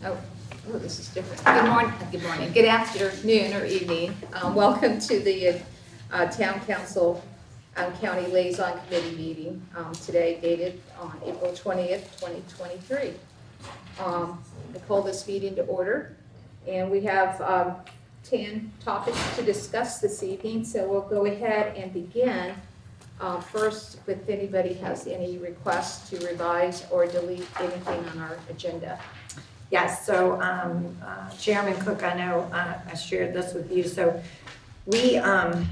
Oh, this is different. Good morning, good afternoon or evening. Welcome to the Town Council County Liaison Committee meeting, today dated on April 20th, 2023. I call this meeting to order, and we have 10 topics to discuss this evening, so we'll go ahead and begin. First, if anybody has any requests to revise or delete anything on our agenda. Yes, so Chairman Cook, I know I shared this with you. So we, and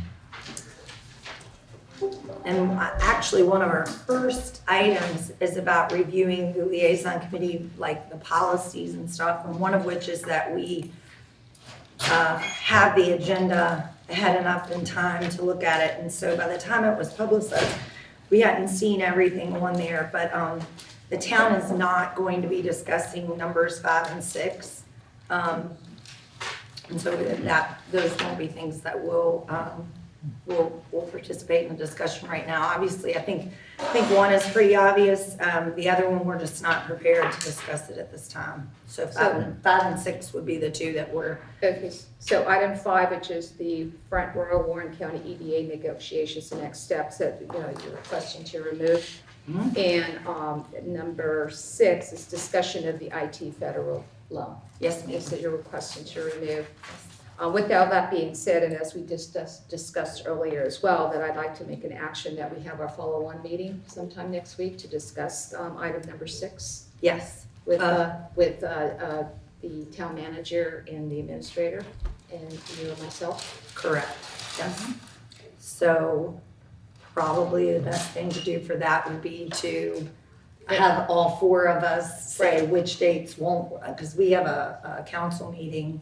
actually one of our first items is about reviewing the liaison committee, like the policies and stuff, and one of which is that we have the agenda ahead enough in time to look at it. And so by the time it was publicized, we hadn't seen everything on there, but the town is not going to be discussing numbers 5 and 6. And so those won't be things that we'll participate in the discussion right now. Obviously, I think one is pretty obvious. The other one, we're just not prepared to discuss it at this time. So 5 and 6 would be the two that we're. Okay, so item 5, which is the Front Royal Warren County EDA negotiations, the next steps that you're requesting to remove. Mm-hmm. And number 6 is discussion of the IT federal loan. Yes, ma'am. So you're requesting to remove. With all that being said, and as we discussed earlier as well, that I'd like to make an action that we have our follow-on meeting sometime next week to discuss item number 6. Yes. With the town manager and the administrator and you and myself. Correct. Yes. Mm-hmm. So probably the best thing to do for that would be to have all 4 of us say which dates won't, because we have a council meeting.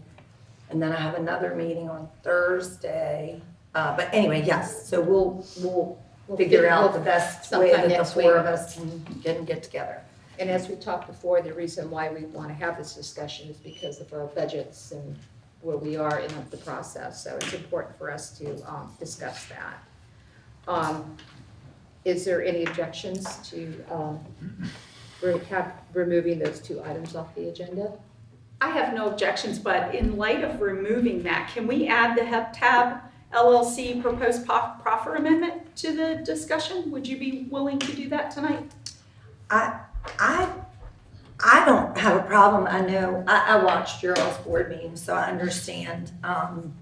And then I have another meeting on Thursday. But anyway, yes, so we'll figure out the best way that the 4 of us can get together. And as we talked before, the reason why we want to have this discussion is because of our budgets and where we are in the process. So it's important for us to discuss that. Is there any objections to removing those 2 items off the agenda? I have no objections, but in light of removing that, can we add the HepTab LLC proposed proffer amendment to the discussion? Would you be willing to do that tonight? I don't have a problem. I know I watched your all's board meeting, so I understand. And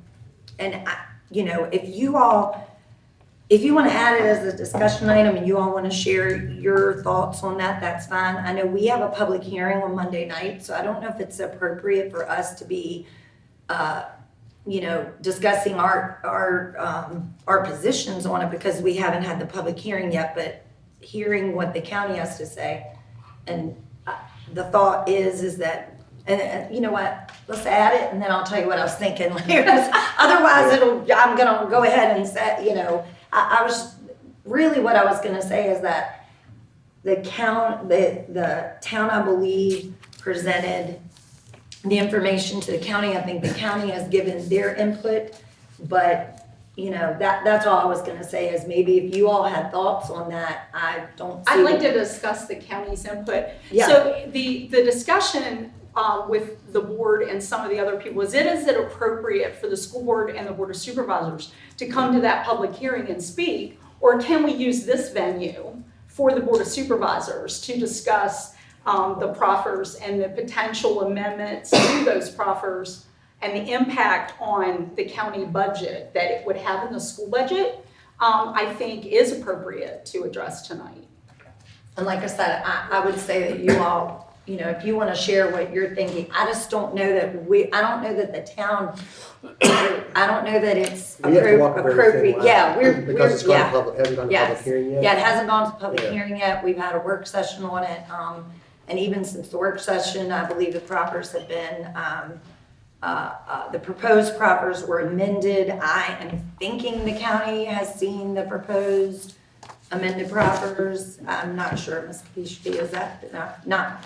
if you want to add it as a discussion item and you all want to share your thoughts on that, that's fine. I know we have a public hearing on Monday night, so I don't know if it's appropriate for us to be, discussing our positions on it because we haven't had the public hearing yet, but hearing what the county has to say. And the thought is that, and you know what, let's add it and then I'll tell you what I was thinking later, because otherwise I'm going to go ahead and say, I was really what I was going to say is that the town, I believe, presented the information to the county. I think the county has given their input, but that's all I was going to say is maybe if you all had thoughts on that, I don't see. I'd like to discuss the county's input. Yeah. So the discussion with the board and some of the other people is it appropriate for the school board and the board of supervisors to come to that public hearing and speak, or can we use this venue for the board of supervisors to discuss the proffers and the potential amendments to those proffers and the impact on the county budget that it would have in the school budget? I think is appropriate to address tonight. And like I said, I would say that you all, if you want to share what you're thinking, I just don't know that I don't know that the town, I don't know that it's appropriate. Yeah, because it's hasn't gone to public hearing yet. Yeah, it hasn't gone to public hearing yet. We've had a work session on it. And even since the work session, I believe the proffers have been, the proposed proffers were amended. I am thinking the county has seen the proposed amended proffers. I'm not sure, Ms. Kishki, is that not?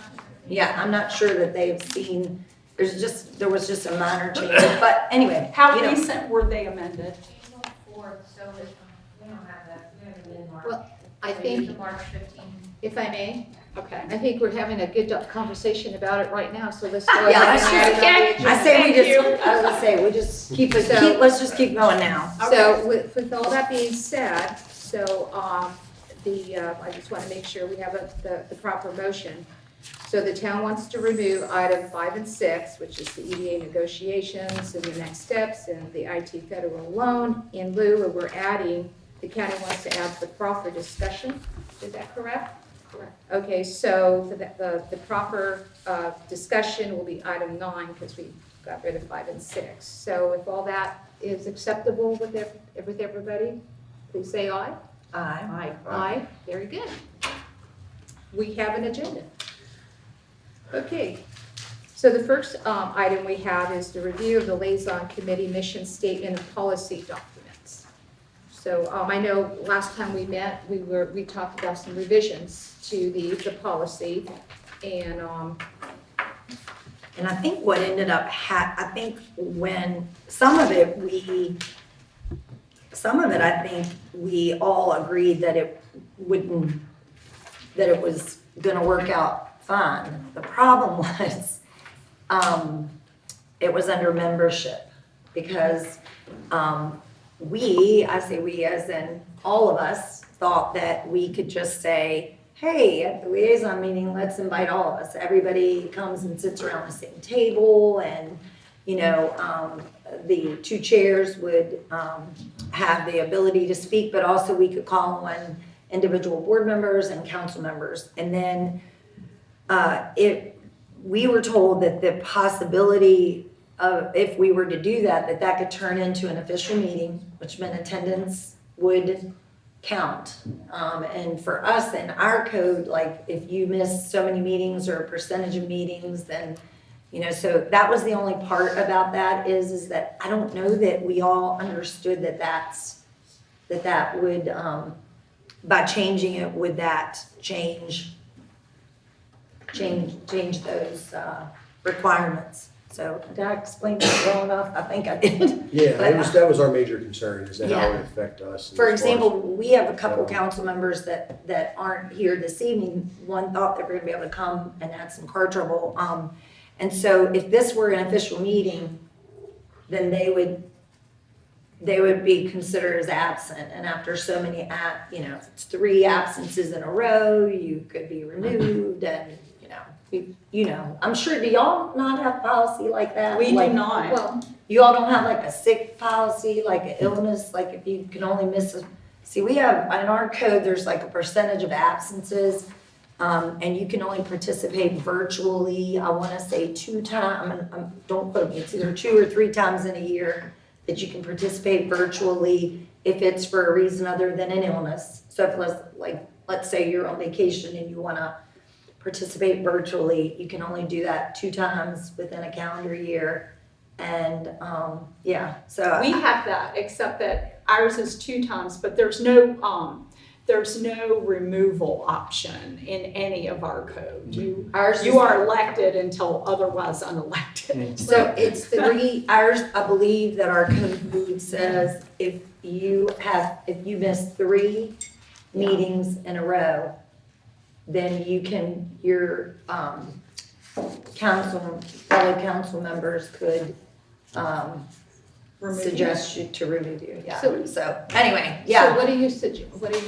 Yeah, I'm not sure that they've seen. There was just a minor change, but anyway. How recent were they amended? We don't have that. We have it in March. Well, I think, March 15th. if I may, Okay. I think we're having a good conversation about it right now, so let's go Yeah, ahead and add it on the okay. agenda. I say we Thank you. just, I was gonna say, we just So- let's just keep going now. So with all that being said, so, I just want to make sure we have the proper motion. So the town wants to remove item 5 and 6, which is the EDA negotiations and the next steps and the IT federal loan. In lieu of we're adding, the county wants to add the proper discussion. Is that correct? Correct. Okay, so for the proper discussion will be item 9 because we got rid of 5 and 6. So if all that is acceptable with everybody, please say aye. Aye. Aye, very good. We have an agenda. Okay, so the first item we have is the review of the Liaison Committee mission statement and policy documents. So I know last time we met, we talked about some revisions to the policy, and And I think what ended up I think when some of it I think we all agreed that it was gonna work out fine. The problem was, it was under membership because, I say we as in all of us, thought that we could just say, hey, at the liaison meeting, let's invite all of us. Everybody comes and sits around the same table and, the 2 chairs would have the ability to speak, but also we could call on individual board members and council members. And then we were told that the possibility of, if we were to do that, that could turn into an official meeting, which meant attendance would count. And for us in our code, like if you miss so many meetings or a percentage of meetings, then, so that was the only part about that is that I don't know that we all understood that would, by changing it, would that change those requirements. So did I explain that well enough? I think I did. Yeah, But, that was our major concern, is that how it Yeah. would affect us. For as far as- example, we have a couple council members that aren't here this evening. One thought they were gonna be able to come and had some car trouble. And so if this were an official meeting, then they would be considered as absent. And after so many, if it's 3 absences in a row, you could be removed and, I'm sure, do y'all not have policy like that? We Like, do not. well, you all don't have like a sick policy, like an illness, like if you can only see, we have, in our code, there's like a percentage of absences, and you can only participate virtually, I wanna say 2 times, don't quote me, it's either 2 or 3 times in a year that you can participate virtually if it's for a reason other than an illness. So if let's say you're on vacation and you wanna participate virtually, you can only do that 2 times within a calendar year. And, so. We have that, except that ours is 2 times, but there's no removal option in any of our code. You are elected until otherwise unelected. So it's 3, ours, I believe that our code says if you miss 3 meetings in a row, then your fellow council members could suggest you to remove you, yeah. So anyway, so yeah, what are you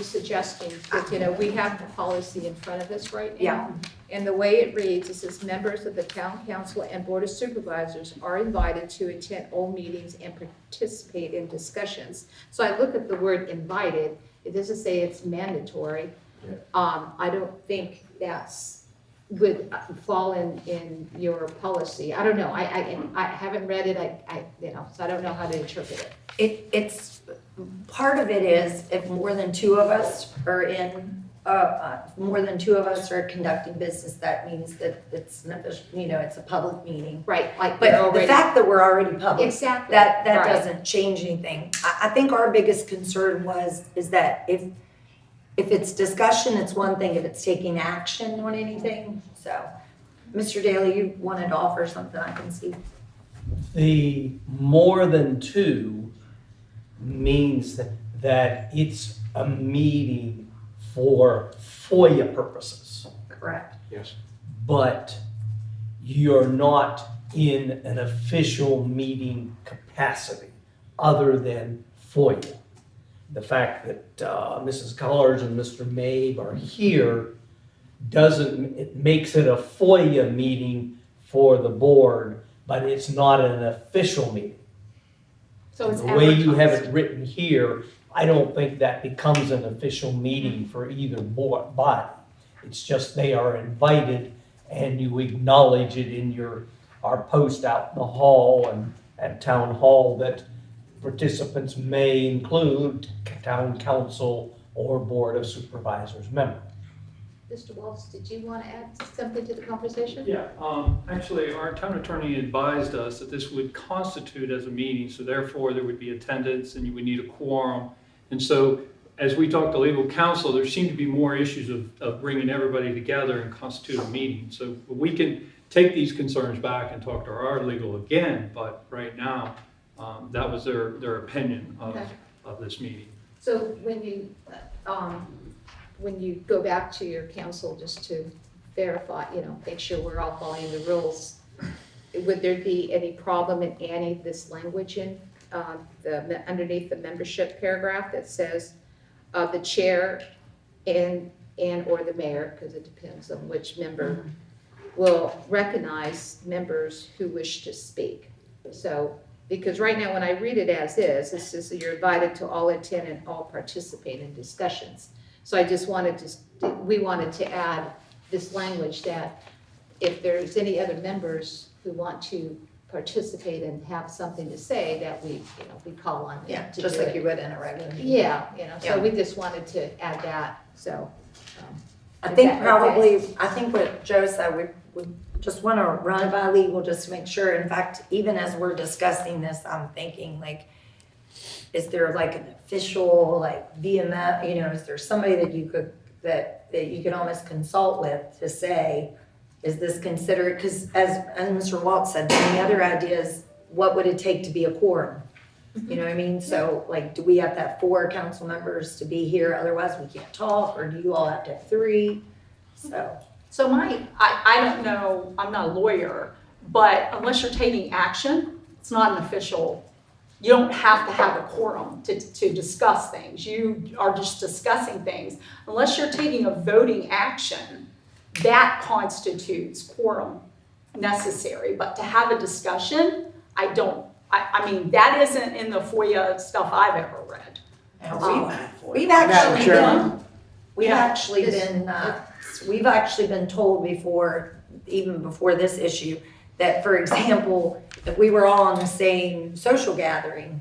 suggesting? Because, we have the policy in front of us right now. Yeah. And the way it reads, it says members of the town council and board of supervisors are invited to attend all meetings and participate in discussions. So I look at the word invited, it doesn't say it's mandatory. Yeah. I don't think would fall in your policy. I don't know, I haven't read it, so I don't know how to interpret it. it's, part of it is if more than 2 of us are conducting business, that means that it's an official, it's a public meeting. Right, like But we're the already. fact that we're already public, Exactly. that Right. doesn't change anything. I think our biggest concern is that if it's discussion, it's one thing, if it's taking action on anything, so. Mr. Daly, you wanted to offer something, I can see. The more than 2 means that it's a meeting for FOIA purposes. Correct. Yes. but you're not in an official meeting capacity other than FOIA. The fact that Mrs. Colors and Mr. Mabe are here it makes it a FOIA meeting for the board, but it's not an official meeting. So it's The way you have advertised. it written here, I don't think that becomes an official meeting for either board body. It's just they are invited and you acknowledge it in our post out in the hall and at town hall that participants may include town council or board of supervisors member. Mr. Waltz, did you want to add something to the conversation? Yeah, actually, our town attorney advised us that this would constitute as a meeting, so therefore there would be attendance and you would need a quorum. And so, as we talked to legal counsel, there seemed to be more issues of bringing everybody together and constitute a meeting. So we can take these concerns back and talk to our legal again, but right now, that was their opinion Okay. of this meeting. So when you go back to your council just to verify, make sure we're all following the rules, would there be any problem in adding this language in, underneath the membership paragraph that says, the chair and or the mayor, because it depends on which member, will recognize members who wish to speak? So, because right now when I read it as is, it says that you're invited to all attend and all participate in discussions. So I just we wanted to add this language that if there's any other members who want to participate and have something to say, that we call on them Yeah, to just do like it. you would in a regular meeting. Yeah, so Yeah. we just wanted to add that, so. I Is think that probably, I think what Joe said, we just want to run it by legal just to make sure. In fact, even as we're discussing this, I'm thinking like, is there like an official, like VMF, is there somebody that you could, that you could almost consult with to say, is this considered, because as Mr. Waltz said, the other idea is, what would it take to be a quorum? You know what I mean? So like, do we have to have 4 council members to be here, otherwise we can't talk, or do you all have to have 3? So I don't know, I'm not a lawyer, but unless you're taking action, it's not an official, you don't have to have a quorum to discuss things. You are just discussing things. Unless you're taking a voting action, that constitutes quorum necessary. But to have a discussion, I mean, that isn't in the FOIA stuff I've ever read. We've actually Chairman? been, we've actually been told before, even before this issue, that, for example, if we were all in the same social gathering,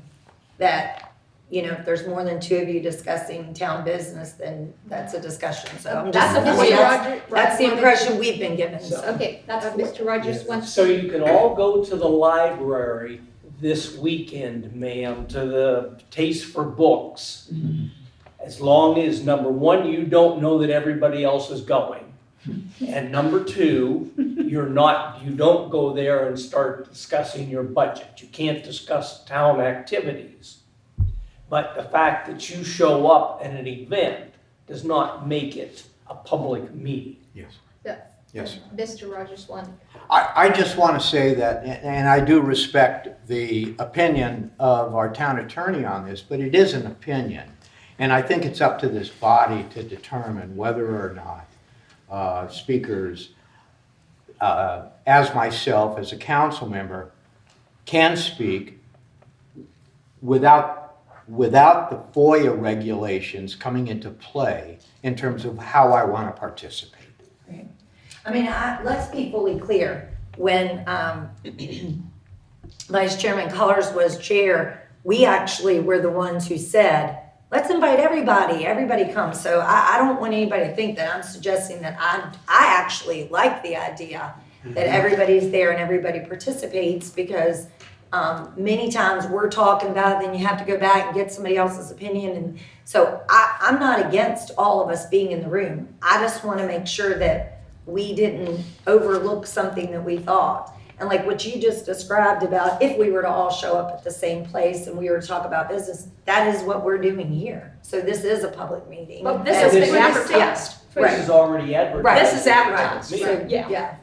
that, if there's more than 2 of you discussing town business, then that's a discussion. So I'm just, That's a Mr. FOIA. Rogers, that's the impression we've been given. So- Okay, That's Mr. Rogers wants. So you can all go to the library this weekend, ma'am, to the Taste for Books. As long as, number 1, you don't know that everybody else is going. And number 2, you don't go there and start discussing your budget. You can't discuss town activities. But the fact that you show up at an event does not make it a public meeting. Yes. Yeah. Yes. Mr. Rogers wants. I just want to say that, and I do respect the opinion of our town attorney on this, but it is an opinion. And I think it's up to this body to determine whether or not speakers, as myself, as a council member, can speak without the FOIA regulations coming into play in terms of how I want to participate. I mean, let's be fully clear. When Vice Chairman Colors was chair, we actually were the ones who said, let's invite everybody comes. So I don't want anybody to think that I'm suggesting that I actually like the idea that everybody's there and everybody participates, because many times we're talking about it, then you have to go back and get somebody else's opinion. And so I'm not against all of us being in the room. I just want to make sure that we didn't overlook something that we thought. And like what you just described about if we were to all show up at the same place and we were to talk about business, that is what we're doing here. So this is a public meeting. But this has been This- advertised. This is already advertised. Right. This is advertised, Me. So, yeah. yeah.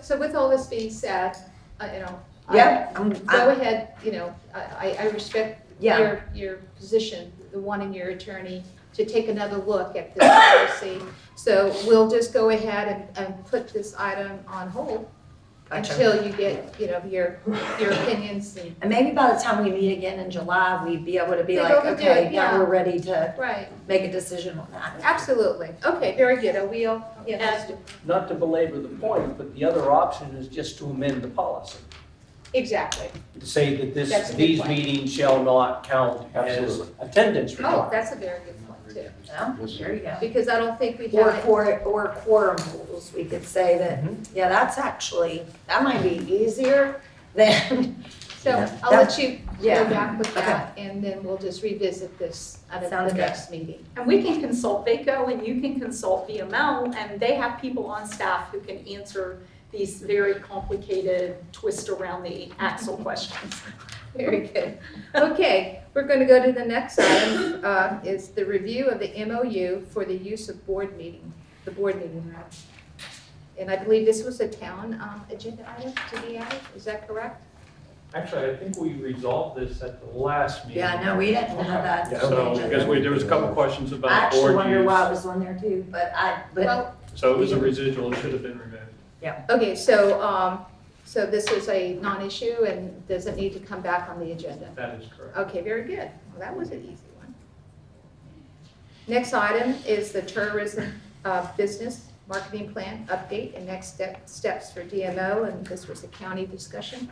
So with all this being said, Yeah, go ahead, I respect Yeah. your position, the wanting your attorney to take another look at this policy. So we'll just go ahead and put this item on hold Gotcha. until you get, your opinions and, And maybe by the time we meet again in July, we'd be able to be Be like, able to do okay, it, now yeah. we're ready to right, make a decision on that. absolutely. Okay, very good. Let's do- Not to belabor the point, but the other option is just to amend the policy. exactly. To say that That's a good these point. meetings shall not count as Absolutely. attendance Oh, requirements. that's a very good point too. Yeah, there you go. Because I don't think we Or have it. quorum rules, we could say that, yeah, that's actually, that might be easier than, So Yeah, I'll that- let you yeah, go back with that, and then we'll just revisit this at Sounds the good. next meeting. And we can consult VACO and you can consult VML, and they have people on staff who can answer these very complicated twist around the axle questions. Very good. Okay, we're going to go to the next item, is the review of the MOU for the use of the board meeting room. And I believe this was a town agenda item to be added, is that correct? Actually, I think we resolved this at the last meeting. yeah, no, we didn't have that. So, because there was a couple questions I about actually board wonder why it use. was on there too, but Well, So it was a residual, it should have been removed. okay, so this is a non-issue and doesn't need to come back on the agenda. That is correct. Okay, very good. Well, that was an easy one. Next item is the tourism business marketing plan update and next steps for DMO, and this was a county discussion.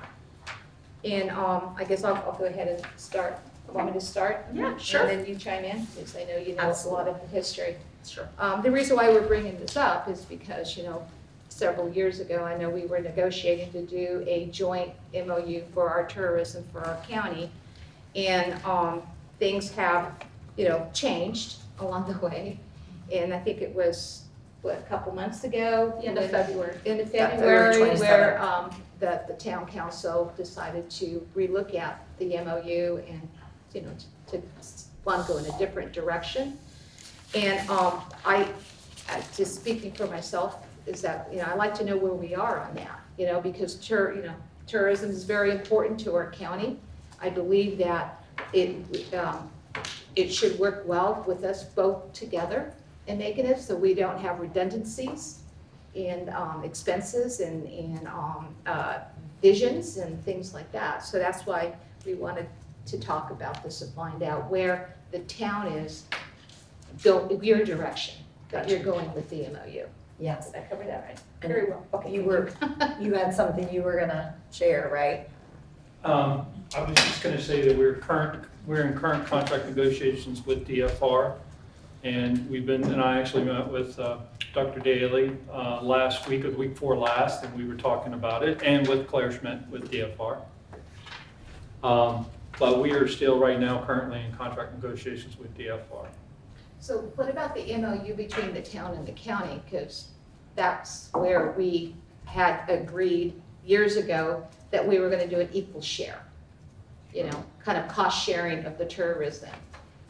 And I guess I'll go ahead and start. Want me to start? Yeah, sure. And then you chime in, because I know you know a lot of the history. Sure. The reason why we're bringing this up is because, several years ago, I know we were negotiating to do a joint MOU for our tourism for our county. And things have, changed along the way. And I think it was, a couple months ago? The end of February. End of Yeah, February February, 27th. where the town council decided to relook at the MOU and, to want to go in a different direction. And just speaking for myself, is that, I like to know where we are on that, because tourism is very important to our county. I believe that it should work well with us both together in making it, so we don't have redundancies in expenses and visions and things like that. So that's why we wanted to talk about this and find out where the town is, your direction, that you're going with the MOU. yes. Did I cover that right? And Very well. Okay. you had something you were gonna share, right? I was just gonna say that we're in current contract negotiations with DFR. And I actually met with Dr. Daly last week or the week before last, and we were talking about it, and with Claire Schmidt with DFR. But we are still right now currently in contract negotiations with DFR. So what about the MOU between the town and the county? Because that's where we had agreed years ago that we were gonna do an equal share, kind of cost sharing of the tourism.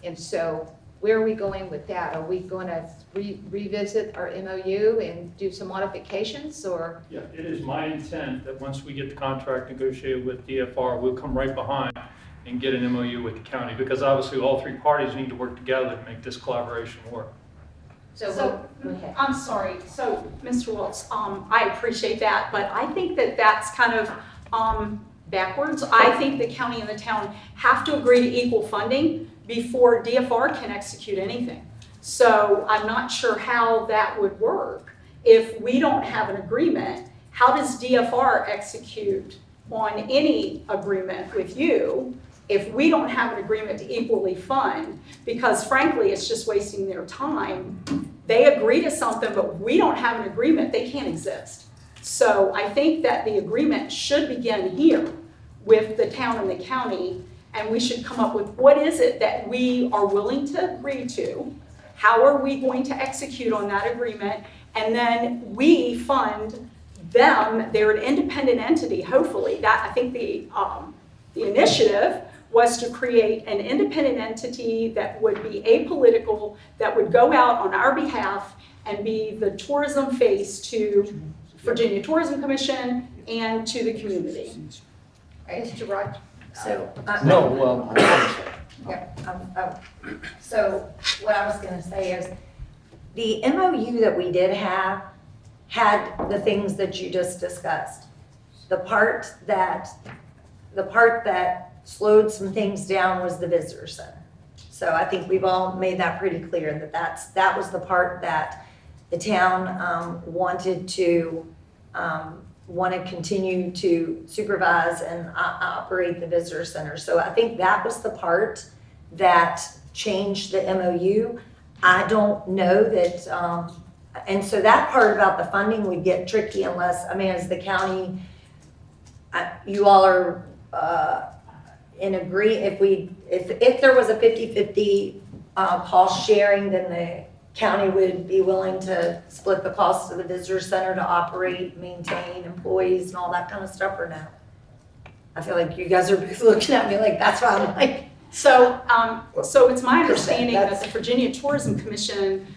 And so where are we going with that? Are we gonna revisit our MOU and do some modifications, or? Yeah, it is my intent that once we get the contract negotiated with DFR, we'll come right behind and get an MOU with the county, because obviously all three parties need to work together to make this collaboration work. So, okay. I'm sorry, so, Mr. Wiltz, I appreciate that, but I think that that's kind of backwards. I think the county and the town have to agree to equal funding before DFR can execute anything. So I'm not sure how that would work. If we don't have an agreement, how does DFR execute on any agreement with you if we don't have an agreement to equally fund? Because frankly, it's just wasting their time. They agree to something, but we don't have an agreement, they can't exist. So I think that the agreement should begin here with the town and the county, and we should come up with what is it that we are willing to agree to, how are we going to execute on that agreement, and then we fund them. They're an independent entity, hopefully. That, I think the initiative was to create an independent entity that would be apolitical, that would go out on our behalf and be the tourism face to Virginia Tourism Commission and to the community. Mr. Rod? So. No, So what I was gonna say is, the MOU that we did have had the things that you just discussed. The part that slowed some things down was the visitor center. So I think we've all made that pretty clear, that was the part that the town wanted to continue to supervise and operate the visitor center. So I think that was the part that changed the MOU. I don't know that, and so that part about the funding would get tricky unless, I mean, as the county, you all are in if there was a 50-50 cost sharing, then the county would be willing to split the cost of the visitor center to operate, maintain employees and all that kind of stuff, or no? I feel like you guys are both looking at me like, that's why I'm like. So it's my understanding that the Virginia Tourism Commission,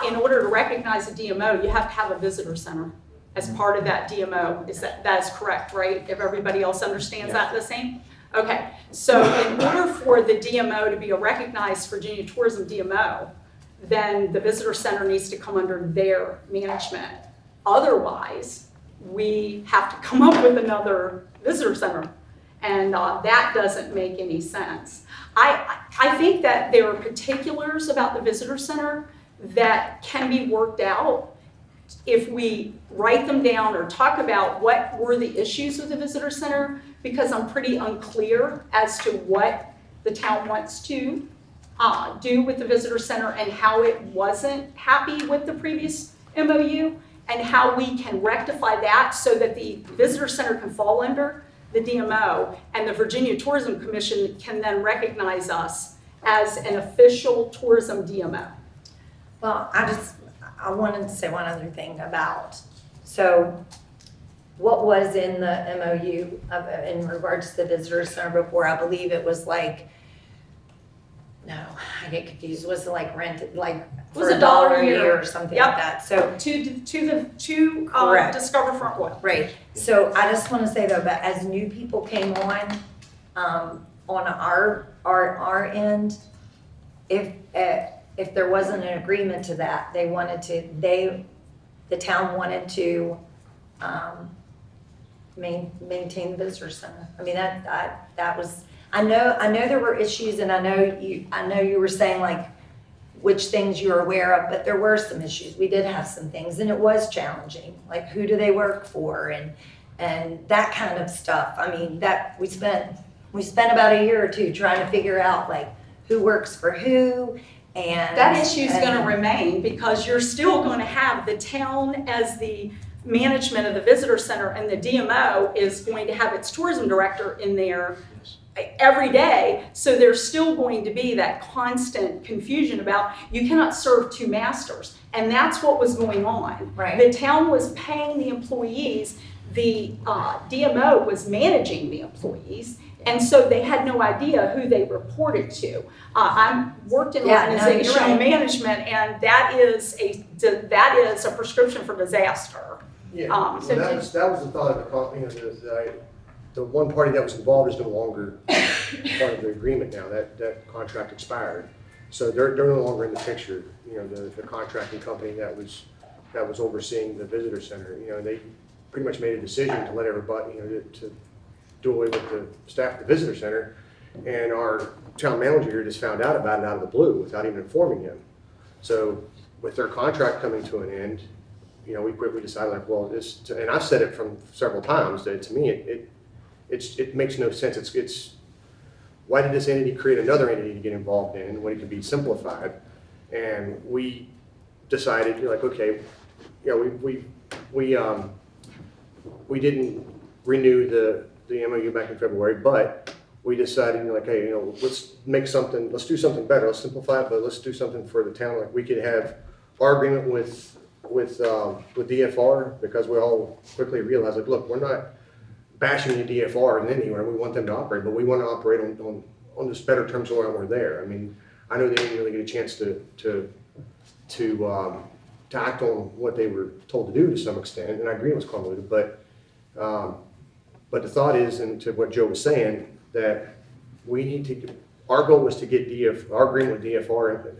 in order to recognize a DMO, you have to have a visitor center as part of that DMO. That is correct, right? If everybody else understands that the same? Okay, so in order for the DMO to be a recognized Virginia Tourism DMO, then the visitor center needs to come under their management. Otherwise, we have to come up with another visitor center. And that doesn't make any sense. I think that there are particulars about the visitor center that can be worked out if we write them down or talk about what were the issues with the visitor center, because I'm pretty unclear as to what the town wants to do with the visitor center and how it wasn't happy with the previous MOU, and how we can rectify that so that the visitor center can fall under the DMO, and the Virginia Tourism Commission can then recognize us as an official tourism DMO. Well, I wanted to say one other thing about, so what was in the MOU in regards to the visitor center before? I believe it was like, no, I get confused. Was it like rented, like for was $1 a year or something Yep. like that? So To Correct. Discover Front Wood. right. So I just want to say though, but as new people came on our end, if there wasn't an agreement to that, the town wanted to maintain the visitor center. I mean, that was, I know there were issues, and I know you were saying like which things you're aware of, but there were some issues. We did have some things, and it was challenging. Like, who do they work for, and that kind of stuff. I mean, that we spent about a year or two trying to figure out like who works for who, and That issue is going to remain because you're still going to have the town as the management of the visitor center, and the DMO is going to have its tourism director in there every day. So there's still going to be that constant confusion about you cannot serve two masters. And that's what was going on. Right. The town was paying the employees, the DMO was managing the employees, and so they had no idea who they reported to. I worked in organizational management, and that is a prescription for disaster. Yeah, well, that was the thought of the one party that was involved is no longer part of the agreement now. That contract expired. So they're no longer in the picture. You know, the contracting company that was overseeing the visitor center, you know, they pretty much made a decision to let everybody, you know, to do away with the staff at the visitor center. And our town manager here just found out about it out of the blue without even informing him. So with their contract coming to an end, you know, we quickly decided like, well, and I've said it from several times that to me it makes no sense. It's why did this entity create another entity to get involved in when it could be simplified? And we decided, you're like, okay, you know, we didn't renew the MOU back in February, but we decided, you know, like, hey, you know, let's do something better. Let's simplify it, but let's do something for the town. Like we could have our agreement with DFR, because we all quickly realized, like, look, we're not bashing the DFR in anywhere. We want them to operate, but we want to operate on just better terms while we're there. I mean, I know they didn't really get a chance to to act on what they were told to do to some extent, and I agree it was convoluted, but the thought is, and to what Joe was saying, that we need to, our goal was to get our agreement with DFR,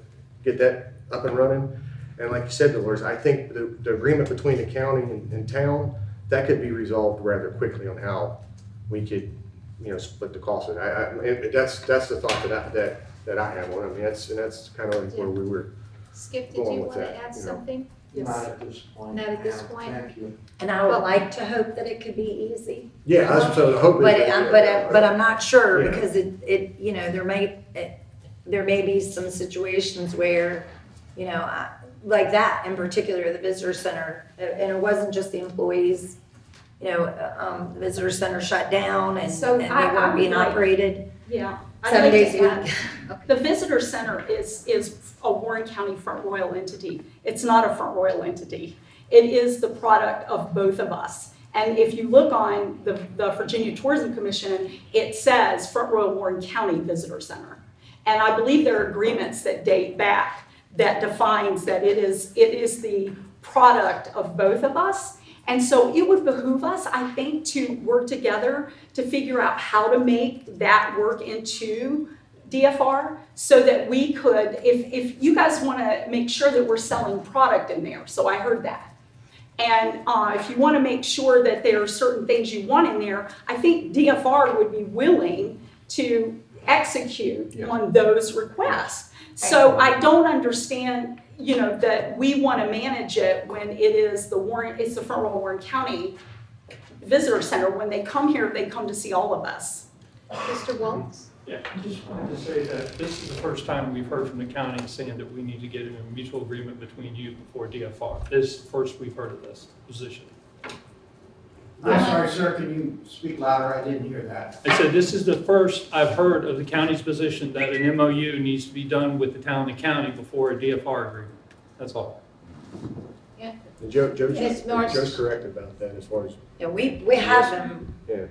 get that up and running. And like you said, Dolores, I think the agreement between the county and town, that could be resolved rather quickly on how we could, split the cost of it. And that's the thought that I have on it. I mean, that's kind of where we were. Skip, did Go on you with want to that, add you know. something? Not at this point. Not at this ma'am. point? Thank you. And I would like to hope that it could be easy. Yeah, that's so the hope is. But I'm not sure Yeah. because there may be some situations where, like that in particular, the visitor center, and it wasn't just the employees, the visitor center shut down and So they I weren't would being like- operated Yeah. I'd 7 like to days a add- week. The visitor center is a Warren County Front Royal entity. It's not a Front Royal entity. It is the product of both of us. And if you look on the Virginia Tourism Commission, it says Front Royal Warren County Visitor Center. And I believe there are agreements that date back that defines that it is the product of both of us. And so it would behoove us, I think, to work together to figure out how to make that work into DFR so that we could, if you guys want to make sure that we're selling product in there, so I heard that. And if you want to make sure that there are certain things you want in there, I think DFR would be willing to execute on those requests. So I don't understand, that we want to manage it when it's the Front Royal Warren County Visitor Center. When they come here, they come to see all of us. Mr. Waltz? Yeah, I just wanted to say that this is the first time we've heard from the county saying that we need to get a mutual agreement between you before DFR. This is first we've heard of this position. I'm sorry, sir, can you speak louder? I didn't hear that. I said, this is the first I've heard of the county's position that an MOU needs to be done with the town and county before a DFR agreement. That's all. Yeah. And Yes, Norris. Joe's correct about that as far as, Yeah, we have been, yeah.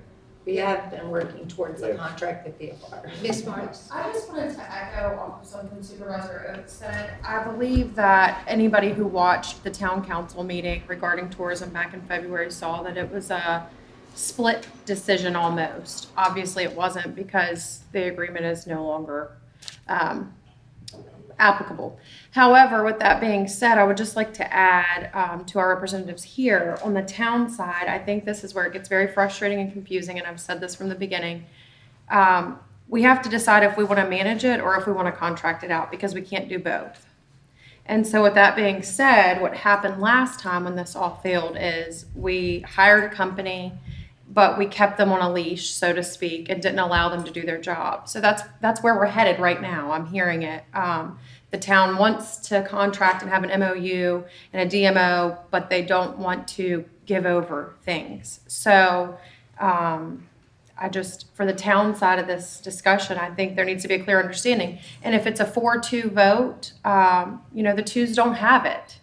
we have been working towards a Yeah. contract with DFR. Ms. Marks? I just wanted to echo off of something Supervisor Oates said. I believe that anybody who watched the town council meeting regarding tourism back in February saw that it was a split decision almost. Obviously, it wasn't because the agreement is no longer applicable. However, with that being said, I would just like to add to our representatives here on the town side, I think this is where it gets very frustrating and confusing, and I've said this from the beginning. We have to decide if we want to manage it or if we want to contract it out because we can't do both. And so with that being said, what happened last time when this all failed is we hired a company, but we kept them on a leash, so to speak, and didn't allow them to do their job. So that's where we're headed right now. I'm hearing it. The town wants to contract and have an MOU and a DMO, but they don't want to give over things. So for the town side of this discussion, I think there needs to be a clear understanding. And if it's a 4-2 vote, the twos don't have it.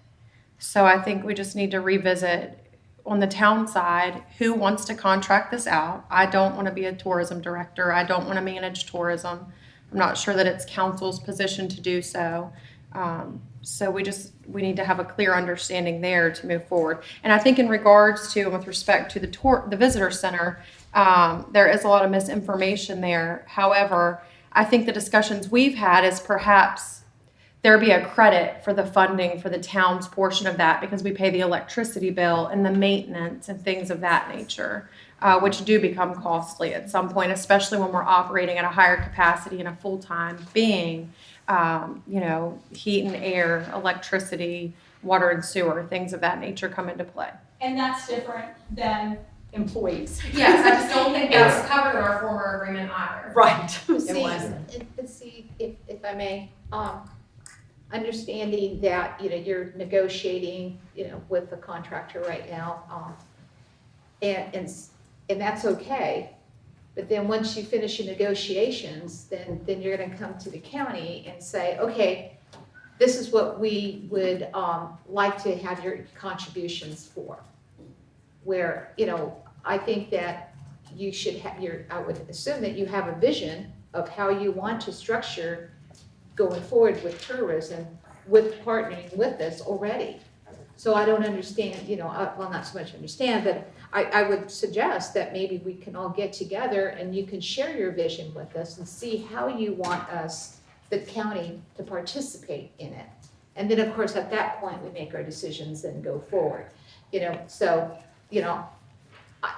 So I think we just need to revisit on the town side, who wants to contract this out? I don't want to be a tourism director. I don't want to manage tourism. I'm not sure that it's council's position to do so. So we need to have a clear understanding there to move forward. And I think in regards to, and with respect to the visitor center, there is a lot of misinformation there. However, I think the discussions we've had is perhaps there be a credit for the funding for the town's portion of that because we pay the electricity bill and the maintenance and things of that nature, which do become costly at some point, especially when we're operating at a higher capacity and a full-time being, heat and air, electricity, water and sewer, things of that nature come into play. And that's different than employees. Yes, I just don't think that's covered in our former agreement either. Right. See, if I may, understanding that, you're negotiating, with the contractor right now, and that's okay. But then once you finish your negotiations, then you're gonna come to the county and say, okay, this is what we would, like to have your contributions for. Where, I think that you should have I would assume that you have a vision of how you want to structure going forward with tourism, with partnering with us already. So I don't understand, well, not so much understand, but I would suggest that maybe we can all get together and you can share your vision with us and see how you want us, the county, to participate in it. And then, of course, at that point, we make our decisions and go forward.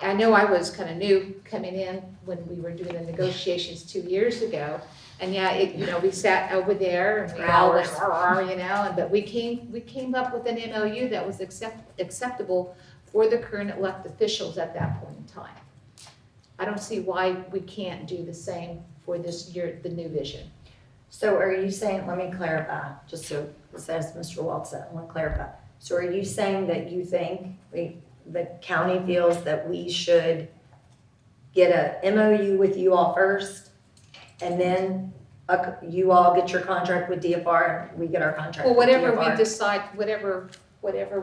I know I was kind of new coming in when we were doing the negotiations 2 years ago. And yeah, we sat over there and we all went, but we came up with an MOU that was acceptable for the current elected officials at that point in time. I don't see why we can't do the same for this year, the new vision. So are you saying, let me clarify, just so, as Mr. Walt said, I want to clarify. So are you saying that you think the county feels that we should get a MOU with you all first, and then you all get your contract with DFR, and we get our contract Well, with whatever DFR? we decide, whatever.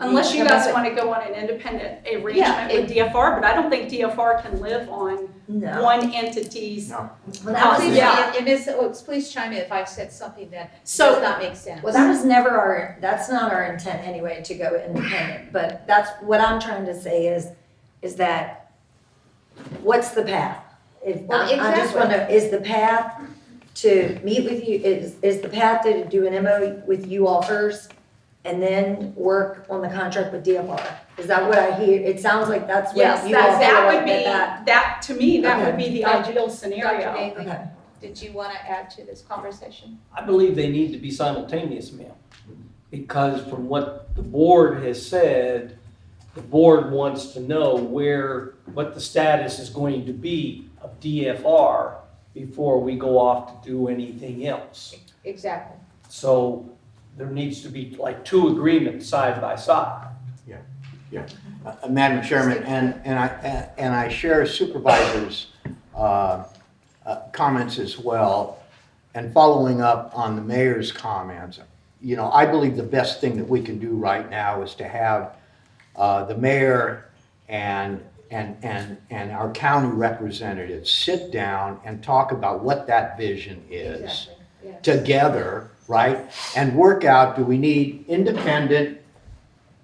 Unless you guys want to go on an independent arrangement with DFR, but I don't think DFR can live on No. one entity's. No. Well, that was, Please, Yeah. please chime in if I've said something that So- does not make sense. well, that was never that's not our intent anyway, to go independent. But that's what I'm trying to say is that, what's the path? Well, I just want to know, is the path to meet with you, is the path to do an MOU with you all first, and then work on the contract with DFR? Is that what I hear? It sounds like that's what you all Yes, feel that like would be, that, to me, that would be the Okay. ideal Dr. scenario. Daly, Okay. did you want to add to this conversation? I believe they need to be simultaneous, ma'am. Because from what the board has said, the board wants to know what the status is going to be of DFR before we go off to do anything else. Exactly. So there needs to be like two agreements side by side. Madam Chairman, and I share Supervisor's comments as well, and following up on the mayor's comments, I believe the best thing that we can do right now is to have the mayor and our county representatives sit down and talk about what that vision is Exactly. Yeah. together, right? And work out, do we need independent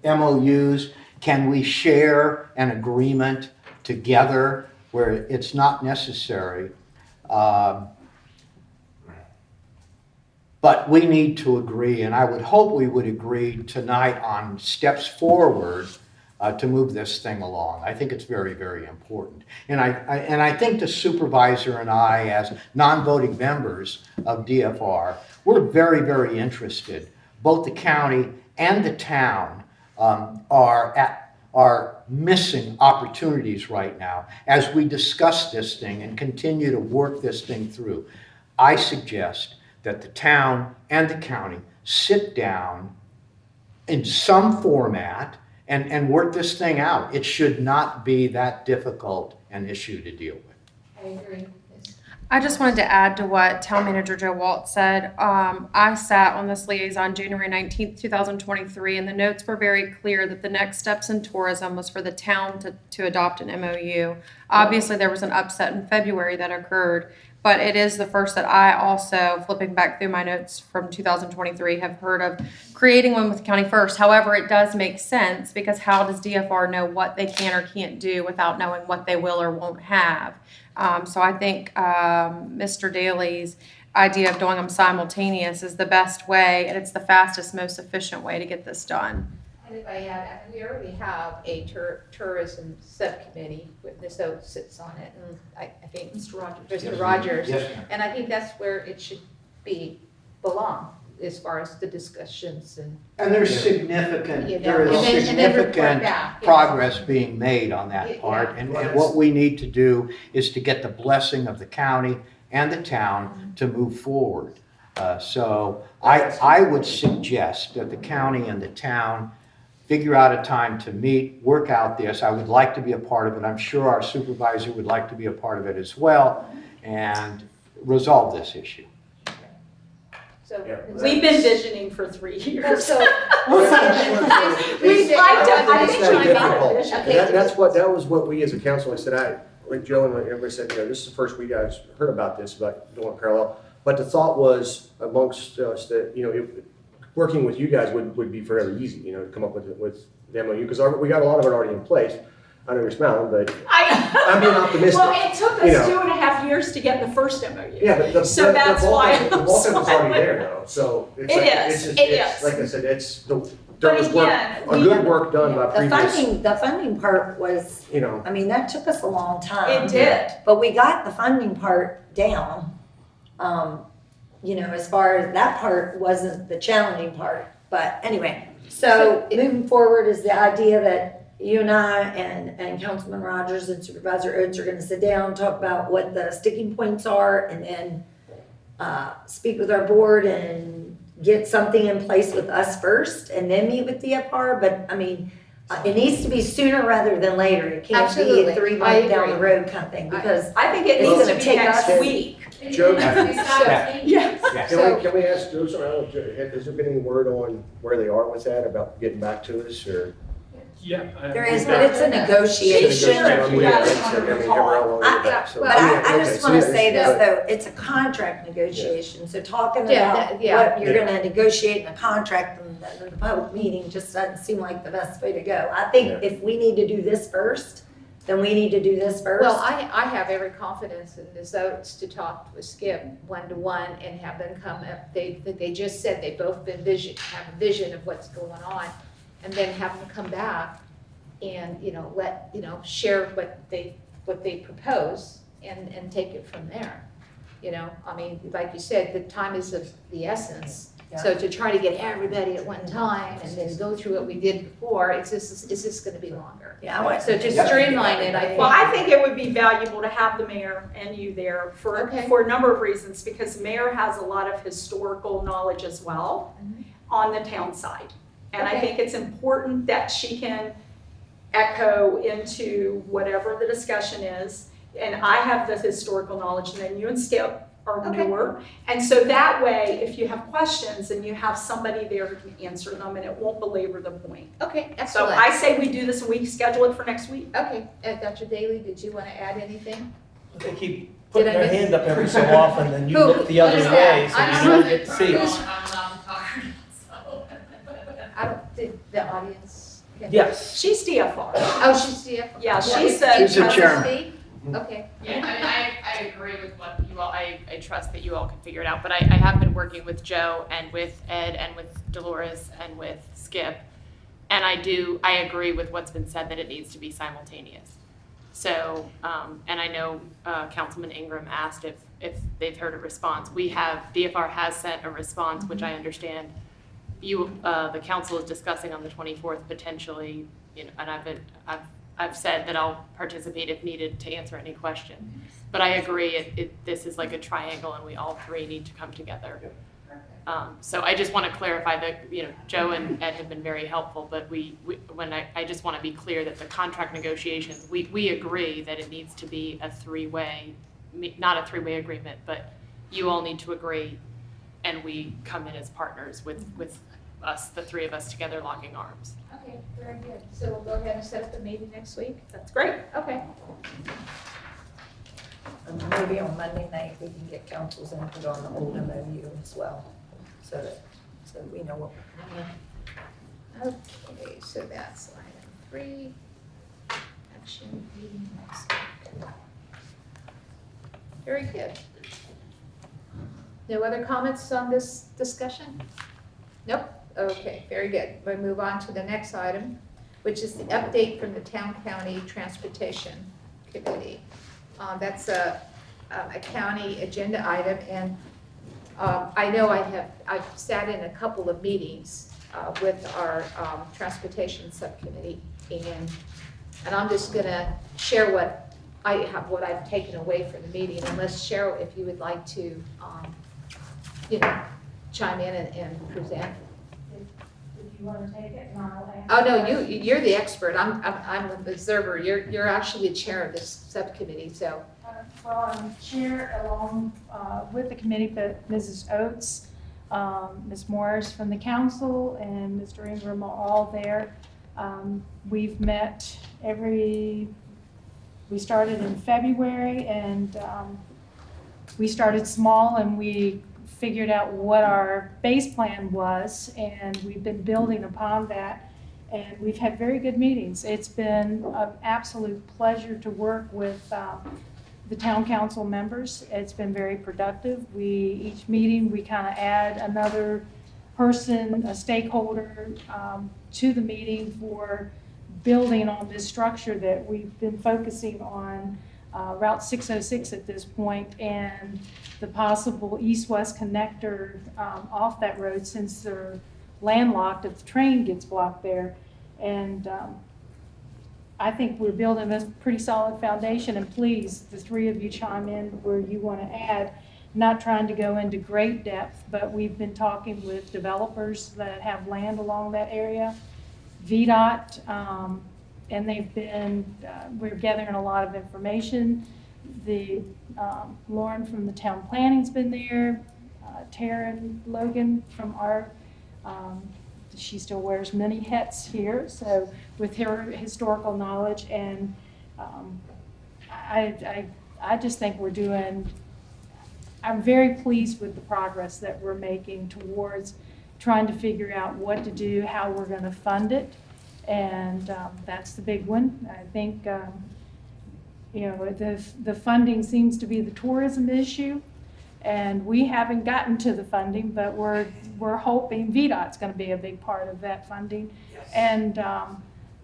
MOUs? Can we share an agreement together where it's not necessary? But we need to agree, and I would hope we would agree tonight on steps forward to move this thing along. I think it's very, very important. And I think the supervisor and I, as non-voting members of DFR, we're very, very interested. Both the county and the town are missing opportunities right now as we discuss this thing and continue to work this thing through. I suggest that the town and the county sit down in some format and work this thing out. It should not be that difficult an issue to deal with. I agree. Yes. I just wanted to add to what Town Manager Joe Walt said. I sat on this liaison January 19th, 2023, and the notes were very clear that the next steps in tourism was for the town to adopt an MOU. Obviously, there was an upset in February that occurred, but it is the first that I also, flipping back through my notes from 2023, have heard of creating one with County First. However, it does make sense, because how does DFR know what they can or can't do without knowing what they will or won't have? So I think Mr. Daly's idea of doing them simultaneous is the best way, and it's the fastest, most efficient way to get this done. And if I add, we already have a tourism subcommittee with Ms. Oates sits on it, and I think Mr. Rogers. Yes, ma'am. And I think that's where it should belong, as far as the discussions and. And there's significant, You know, there is and then report significant back, yes. progress being made on that Yeah. part. And Right. what we need to do is to get the blessing of the county and the town to move forward. So I would suggest that the county and the town figure out a time to meet, work out this. I would like to be a part of it. I'm sure our supervisor would like to be a part of it as well, and resolve this issue. So. Yeah. We've been visioning for 3 Well, years. so. We'd like to, I think It's not we got difficult. a vision. Okay. That was what we as a council, I said, like Joe and everybody said, this is the first we guys heard about this, about doing parallel. But the thought was amongst us that, working with you guys would be fairly easy, you know, to come up with the MOU, because we got a lot of it already in place. I know you're smiling, but I'm being optimistic. Well, it took you us know. 2.5 years to get the first MOU. Yeah, but So that's why the I'm bulk of it's so- already there though, so it's It like, is, it's just, it it's, is. like I said, there But was work, again, a good work done by The previous, the funding part was, you know. I mean, that took us a long time. It did. But we got the funding part down. You know, as far as that part wasn't the challenging part, but anyway. So moving forward is the idea that you and I and Councilman Rogers and Supervisor Oates are gonna sit down, talk about what the sticking points are, and then speak with our board and get something in place with us first, and then meet with DFR. But I mean, it needs to be sooner rather than later. It can't be Absolutely. a 3 I month down the agree. road kind of thing, because I think it It's needs gonna to be take next us- week. Joe, Yeah. can we ask Joe something? Has there been any word on where they are with that, about getting back to us, or? Yeah. there is, but it's a negotiation. Yeah. But I just wanna say this though, it's a contract negotiation, so talking Yeah, about yeah. what you're gonna negotiate in a contract in the public meeting just doesn't seem like the best way to go. I think Yeah. if we need to do this first, then we need to do this first. Well, I have every confidence in the Oates to talk with Skip one-to-one and have them come up. They just said they both have a vision of what's going on, and then have them come back and, you know, share what they propose and take it from there. You know, I mean, like you said, the time is of the essence. So to try to get everybody at one time and then go through what we did before, it's just gonna be longer. Yeah, I want. So just streamline it, I think. Well, I think it would be valuable to have the mayor and you there for a number of reasons, because the mayor has a lot of historical knowledge as well on the town side. And I Okay. think it's important that she can echo into whatever the discussion is. And I have the historical knowledge, and then you and Skip are Okay. newer. And so that way, if you have questions, then you have somebody there who can answer them, and it won't belabor the point. Okay, So excellent. I say we do this and we schedule it for next week. Okay, Dr. Daly, did you want to add anything? They keep putting Did I their miss- hand up every so often, then you Who- look the other who's way, that? so you don't get to see Who's- it. I don't think the audience can. Yes. She's DFR. Oh, she's the. Yeah, Well, she's if the- you She's the want to chairman. speak? Okay. Yeah, I mean, I agree with what you all, I trust that you all can figure it out, but I have been working with Joe and with Ed and with Dolores and with Skip. And I agree with what's been said, that it needs to be simultaneous. So, and I know Councilman Ingram asked if they've heard a response. DFR has sent a response, which I understand the council is discussing on the 24th potentially, you know, and I've said that I'll participate if needed to answer any question. But I agree, this is like a triangle and we all three need to come together. So I just want to clarify that, you know, Joe and Ed have been very helpful, but I just want to be clear that the contract negotiations, we agree that it needs to be a three-way, not a three-way agreement, but you all need to agree and we come in as partners with us, the three of us together locking arms. Okay, very good. So we'll go ahead and set up the meeting next week? That's great. Okay. And maybe on Monday night, we can get council's input on the old MOU as well, so we know what. Okay, so that's item 3. Action meeting next week. Very good. No other comments on this discussion? Nope. Okay, very good. We'll move on to the next item, which is the update from the Town County Transportation Committee. That's a county agenda item, and I know I've sat in a couple of meetings with our transportation subcommittee, and I'm just gonna share what I've taken away from the meeting, unless Cheryl, if you would like to, chime in and present. If you want to take it, and I'll ask. Oh, no, you're the expert. I'm an observer. You're actually the chair of this subcommittee, so. Well, I'm chair along with the committee, but Mrs. Oates, Ms. Morris from the council, and Mr. Ingram are all there. We've met we started in February, and we started small, and we figured out what our base plan was, and we've been building upon that. And we've had very good meetings. It's been an absolute pleasure to work with the town council members. It's been very productive. Each meeting, we kind of add another person, a stakeholder, to the meeting for building on this structure that we've been focusing on, Route 606 at this point, and the possible east-west connector off that road, since they're landlocked if the train gets blocked there. And I think we're building a pretty solid foundation, and please, the three of you chime in where you want to add. Not trying to go into great depth, but we've been talking with developers that have land along that area, VDOT, and they've been, we're gathering a lot of information. Lauren from the town planning's been there, Taryn Logan from our, she still wears many hats here, so with her historical knowledge, and I just think we're doing, I'm very pleased with the progress that we're making towards trying to figure out what to do, how we're going to fund it, and that's the big one. I think the funding seems to be the tourism issue, and we haven't gotten to the funding, but we're hoping VDOT's going to be a big part of that funding, and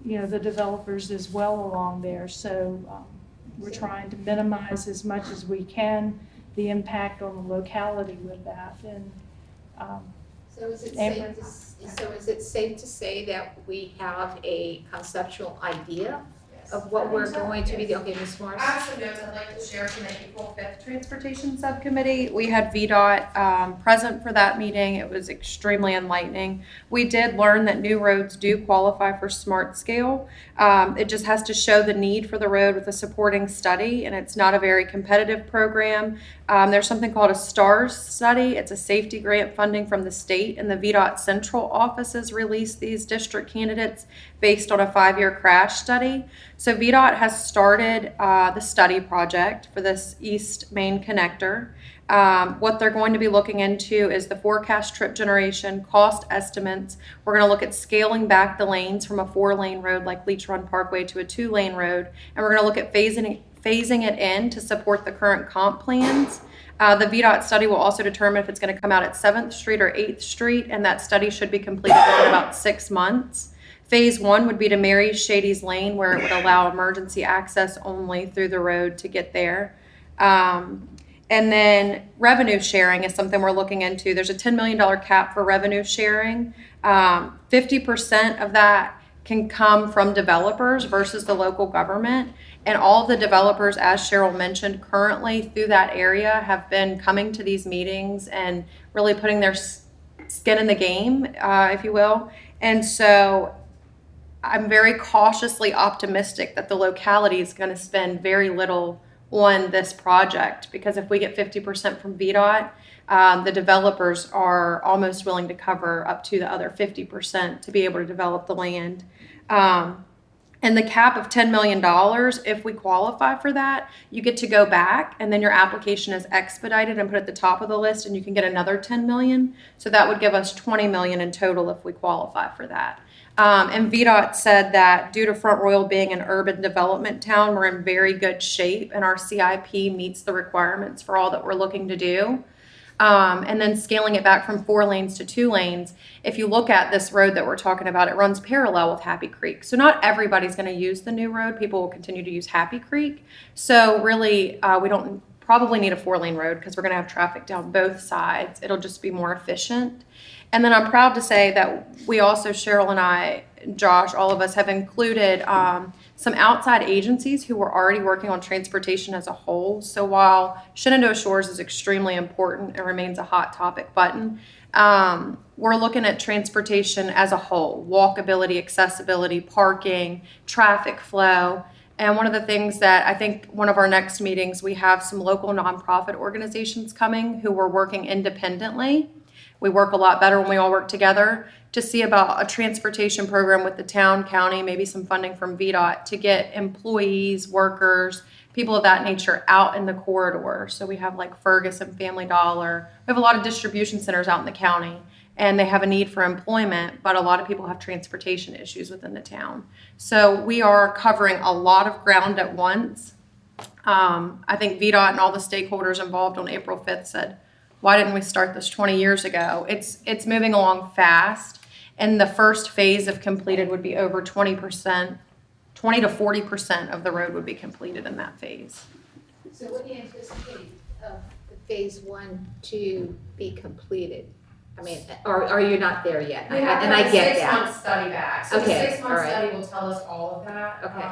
the developers as well along there. So we're trying to minimize as much as we can the impact on the locality with that. And So is it Amber? safe to say that we have a conceptual idea of what we're going to be, okay, Ms. Morris? I have some notes I'd like to share from the April 5th Transportation Subcommittee. We had VDOT present for that meeting. It was extremely enlightening. We did learn that new roads do qualify for SMART scale. It just has to show the need for the road with a supporting study, and it's not a very competitive program. There's something called a STARS study. It's a safety grant funding from the state, and the VDOT central offices release these district candidates based on a 5-year crash study. So VDOT has started the study project for this East Main connector. What they're going to be looking into is the forecast trip generation, cost estimates. We're going to look at scaling back the lanes from a 4-lane road like Leech Run Parkway to a 2-lane road, and we're going to look at phasing it in to support the current comp plans. The VDOT study will also determine if it's going to come out at 7th Street or 8th Street, and that study should be completed within about 6 months. Phase 1 would be to Mary Shady's Lane, where it would allow emergency access only through the road to get there. And then revenue sharing is something we're looking into. There's a $10 million cap for revenue sharing. 50% of that can come from developers versus the local government. And all the developers, as Cheryl mentioned, currently through that area have been coming to these meetings and really putting their skin in the game, if you will. And so I'm very cautiously optimistic that the locality is going to spend very little on this project, because if we get 50% from VDOT, the developers are almost willing to cover up to the other 50% to be able to develop the land. And the cap of $10 million, if we qualify for that, you get to go back and then your application is expedited and put at the top of the list, and you can get another $10 million. So that would give us $20 million in total if we qualify for that. And VDOT said that due to Front Royal being an urban development town, we're in very good shape, and our CIP meets the requirements for all that we're looking to do. And then scaling it back from 4 lanes to 2 lanes. If you look at this road that we're talking about, it runs parallel with Happy Creek. So not everybody's going to use the new road. People will continue to use Happy Creek. So really, we don't probably need a 4-lane road because we're going to have traffic down both sides. It'll just be more efficient. And then I'm proud to say that we also, Cheryl and I, Josh, all of us have included some outside agencies who were already working on transportation as a whole. So while Shenandoah Shores is extremely important and remains a hot topic button, we're looking at transportation as a whole: walkability, accessibility, parking, traffic flow. And one of the things that I think one of our next meetings, we have some local nonprofit organizations coming who were working independently. We work a lot better when we all work together, to see about a transportation program with the town, county, maybe some funding from VDOT to get employees, workers, people of that nature out in the corridor. So we have like Ferguson, Family Dollar. We have a lot of distribution centers out in the county, and they have a need for employment, but a lot of people have transportation issues within the town. So we are covering a lot of ground at once. I think VDOT and all the stakeholders involved on April 5th said, why didn't we start this 20 years ago? It's moving along fast, and the first phase if completed would be over 20%, 20 to 40% of the road would be completed in that phase. So what do you anticipate of the phase 1 to be completed? I mean, are you not there yet? And I get that. 6-month study back. So Okay, the 6-month all right. study will tell us all of that. Okay.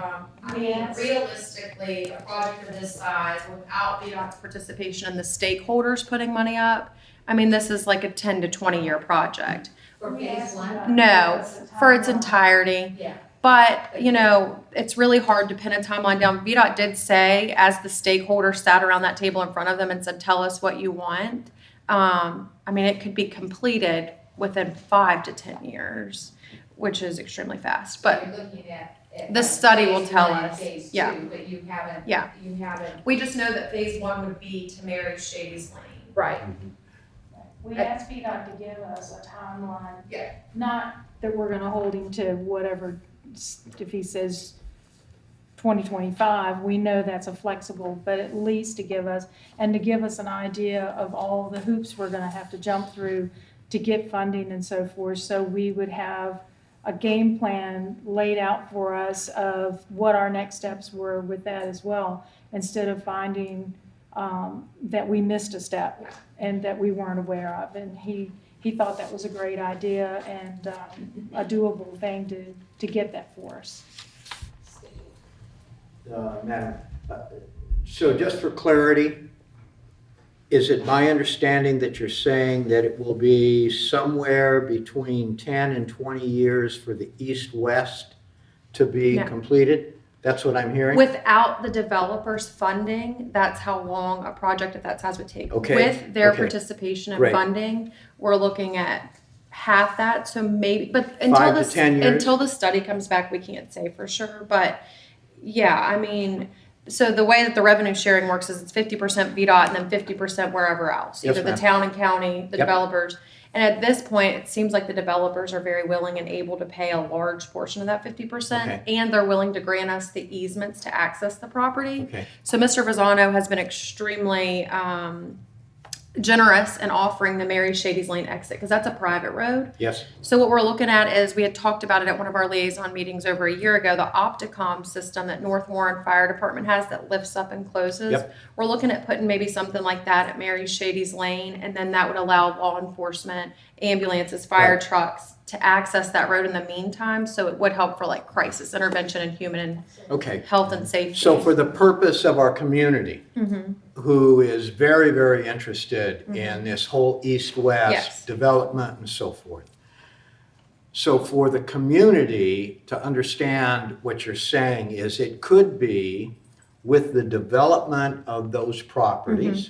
I mean, realistically, a project of this size without VDOT's participation and the stakeholders putting money up, I mean, this is like a 10 to 20 year project. For phase 1? No, for its entirety. Yeah. But, you know, it's really hard to pin a timeline down. VDOT did say, as the stakeholders sat around that table in front of them and said, tell us what you want. I mean, it could be completed within 5 to 10 years, which is extremely fast. But You're looking at the study will phase tell 1 and us. phase 2, Yeah. but you haven't. Yeah. You haven't. we just know that phase 1 would be to Mary Shady's Lane. Right. We asked VDOT to give us a timeline. Yeah. Not that we're gonna hold him to whatever, if he says 2025, we know that's a flexible, but at least to give us an idea of all the hoops we're gonna have to jump through to get funding and so forth. So we would have a game plan laid out for us of what our next steps were with that as well, instead of finding that we missed a step and that we weren't aware of. And he thought that was a great idea and a doable thing to get that for us. Madam, so just for clarity, is it my understanding that you're saying that it will be somewhere between 10 and 20 years for the east-west to be No. completed? That's what I'm hearing? Without the developers' funding, that's how long a project of that size would take. Okay, With their okay. participation and Great. funding, we're looking at half that, so maybe, but 5 to 10 years? until the study comes back, we can't say for sure, but yeah, I mean, so the way that the revenue sharing works is it's 50% VDOT and then 50% wherever else, Yes, either the ma'am. town and county, the Yep. developers. And at this point, it seems like the developers are very willing and able to pay a large portion of that 50%, Okay. and they're willing to grant us the easements to access the property. Okay. So Mr. Visano has been extremely generous in offering the Mary Shady's Lane exit, because that's a private road. Yes, So what we're looking at is, we had talked about it at one of our liaison meetings over a year ago, the Opticom system that North Warren Fire Department has that lifts up and closes. Yep. We're looking at putting maybe something like that at Mary Shady's Lane, and then that would allow law enforcement, ambulances, fire Right. trucks to access that road in the meantime. So it would help for like crisis intervention and human okay. and health and safety. So for the purpose of our community, Mhm. who is very, very interested in this whole east-west Yes. development and so forth. So for the community to understand what you're saying is it could be with the development of those properties,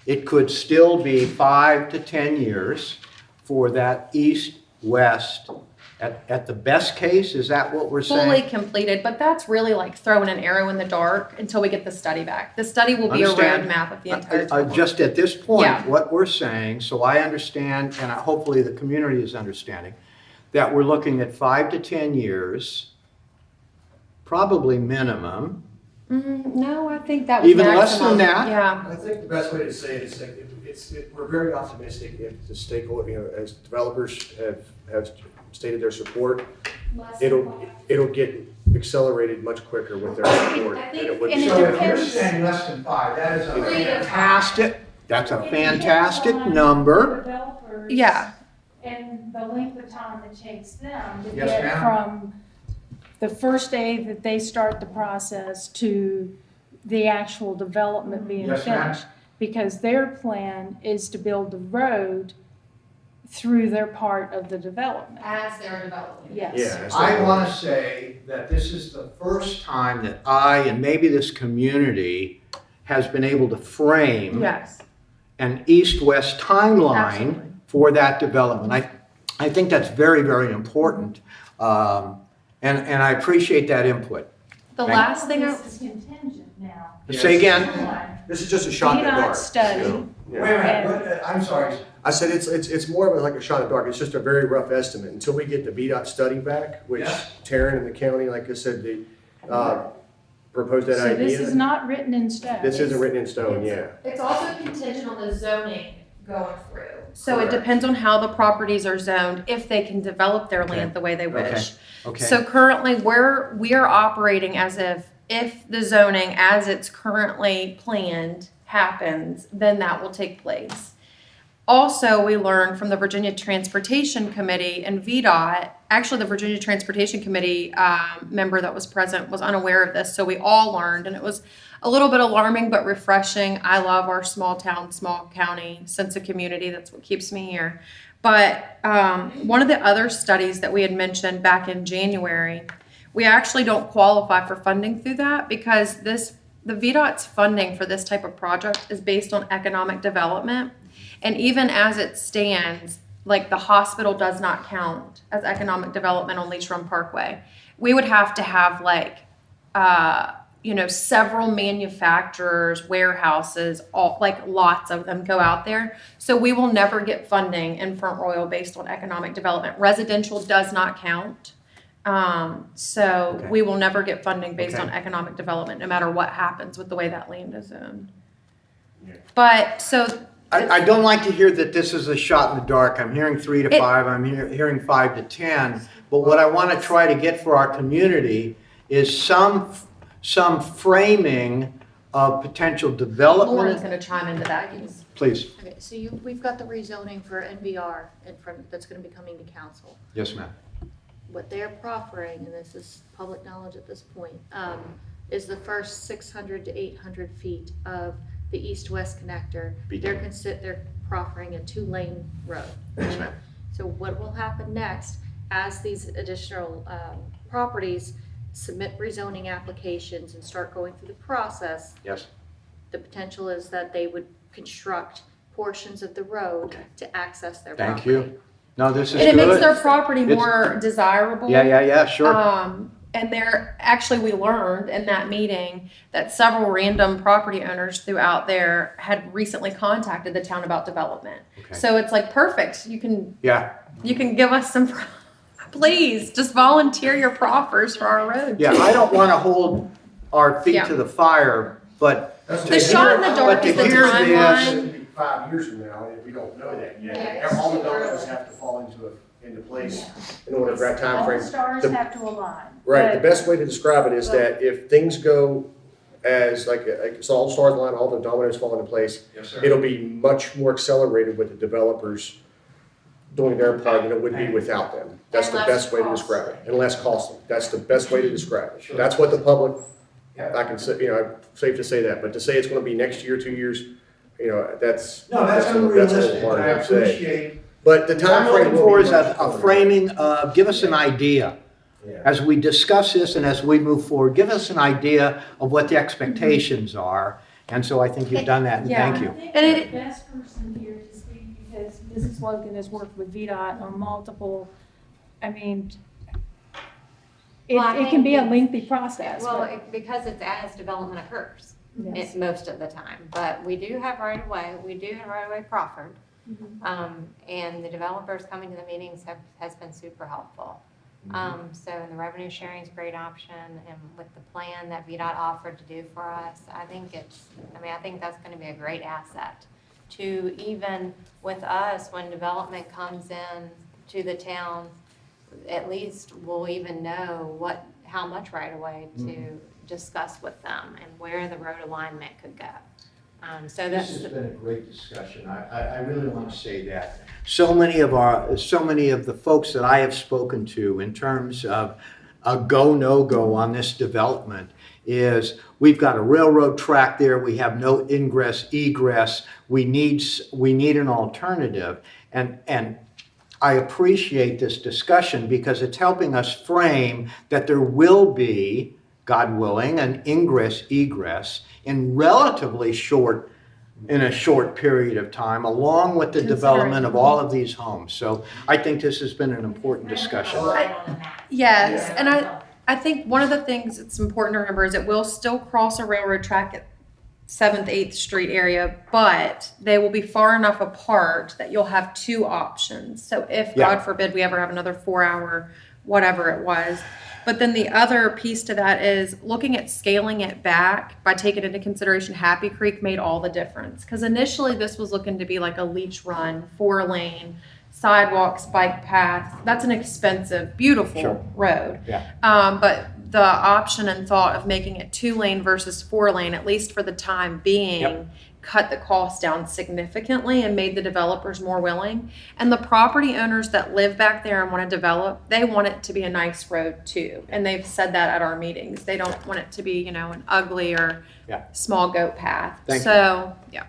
it could still be 5 to 10 years for that east-west. At the best case, is that what we're saying? Fully completed, but that's really like throwing an arrow in the dark until we get the study back. The study will be a Understand. roadmap of the entire timeline. Just at this point, Yeah. what we're saying, so I understand, and hopefully the community is understanding, that we're looking at 5 to 10 years, probably minimum. No, I think that was Even less maximum. than that? Yeah. I think the best way to say it is that we're very optimistic if the stakeholder, as developers have stated their support, it'll get accelerated much quicker with their support. I think- than it would and be. it So if you're depends- saying less than 5, that is a 3 to 5. fantastic, that's a It depends fantastic on number. the developers Yeah. And the length of time it takes them to Yes, get ma'am. from the first day that they start the process to the actual development being Yes, ma'am. finished. Because their plan is to build the road through their part of the development. As they're developing. Yes. Yeah. that's I what- want to say that this is the first time that I, and maybe this community, has been able to frame Yes. an east-west timeline Absolutely. for that development. I think that's very, very important, and I appreciate that input. The Thank- last thing I, This is contingent now. Say again? This is just a shot in the VDOT dark. study. Yeah. Wait a minute, I'm sorry. I said it's more of like a shot in the dark. It's just a very rough estimate until we get the VDOT study back, which Yes. Taryn and the county, like I said, they proposed that So idea. this is not written in stone. This isn't written in stone, yeah. It's also contingent on the zoning going through. So it Correct. depends on how the properties are zoned, if they can develop their land the way they Okay. wish. Okay. So currently, we are operating as if the zoning as it's currently planned happens, then that will take place. Also, we learned from the Virginia Transportation Committee and VDOT, actually the Virginia Transportation Committee member that was present was unaware of this, so we all learned, and it was a little bit alarming but refreshing. I love our small town, small county sense of community. That's what keeps me here. But one of the other studies that we had mentioned back in January, we actually don't qualify for funding through that because the VDOT's funding for this type of project is based on economic development. And even as it stands, like the hospital does not count as economic development on Leech Run Parkway. We would have to have several manufacturers, warehouses, all like lots of them go out there. So we will never get funding in Front Royal based on economic development. Residential does not count. Okay. We will never get funding based Okay. on economic development, no matter what happens with the way that land is owned. Yeah. But so I don't like to hear that this is a shot in the dark. I'm hearing 3 to It- 5, I'm hearing 5 to 10. But what I want to try to get for our community is some framing of potential Lauren's development. going to chime into that. Please. Okay, so we've got the rezoning for NVR that's gonna be coming to council. Yes, ma'am. What they're proffering, and this is public knowledge at this point, is the first 600 to 800 feet of the east-west connector. They're proffering a 2-lane road. Yes, ma'am. So what will happen next, as these additional properties submit rezoning applications and start going through the process, Yes. the potential is that they would construct portions of the road Okay. to access their Thank property. you. No, this is And it makes good. their property It's- more desirable. Yeah, sure. And we learned in that meeting that several random property owners throughout there had recently contacted the town about development. Okay. So it's like perfect. You can Yeah, give us some, please just volunteer your proffers for our road. yeah, I don't want to hold our feet Yeah. to the fire, but to The shot in the hear- dark but to is the hear timeline. this- It's gonna be 5 years from now, and we don't know that yet. All the dominoes have to fall into place in order for that All the timeframe. stars The- have to align. Right, the But- best way to describe it is that if things go as, so all the stars align, all the dominoes fall into place, Yes, sir. it'll be much more accelerated with the developers doing their part than it would be without them. That's the And best way to less describe it, and less costly. That's the best way to describe it. Sure. That's what the public, Yeah. I can say, safe to say that, but to say it's gonna be next year, 2 years, that's. No, that's a little unrealistic, hard and I to say. appreciate. But the What I'm timeframe looking will for be is much a shorter. framing of, give us an idea. Yeah. As we discuss this and as we move forward, give us an idea of what the expectations are. And so I think you've done that, and Yeah. thank you. I think And the best person here to speak, because Mrs. Logan has worked with VDOT on multiple, Well, I it can be a think lengthy process. Well, but- because it's as development occurs, Yes. most of the time. But we do have right of way, we do have right of way proffered. And the developers coming to the meetings has been super helpful. So the revenue sharing is a great option, and with the plan that VDOT offered to do for us, I think that's gonna be a great asset to even with us, when development comes in to the town, at least we'll even know how much right of way to discuss with them and where the road alignment could go. So This that's, has been a great discussion. I really want to say that. So many of the folks that I have spoken to in terms of a go, no-go on this development is we've got a railroad track there, we have no ingress, egress, we need an alternative. And I appreciate this discussion because it's helping us frame that there will be, God willing, an ingress, egress in a short period of time, along with the development of all of these homes. So I think this has been an important discussion. Yes, and I think one of the things that's important to remember is it will still cross a railroad track at 7th, 8th Street area, but they will be far enough apart that you'll have two options. So if, Yeah. God forbid, we ever have another 4-hour, whatever it was. But then the other piece to that is looking at scaling it back by taking into consideration Happy Creek made all the difference. Because initially this was looking to be like a leach run, 4-lane, sidewalks, bike paths. That's an expensive, beautiful Sure. road. Yeah. But the option and thought of making it 2-lane versus 4-lane, at least for the time being, Yep. cut the cost down significantly and made the developers more willing. And the property owners that live back there and want to develop, they want it to be a nice road too. And they've said that at our meetings. They don't want it to be, you know, an ugly or Yeah. small goat path. Thank you. So, yeah.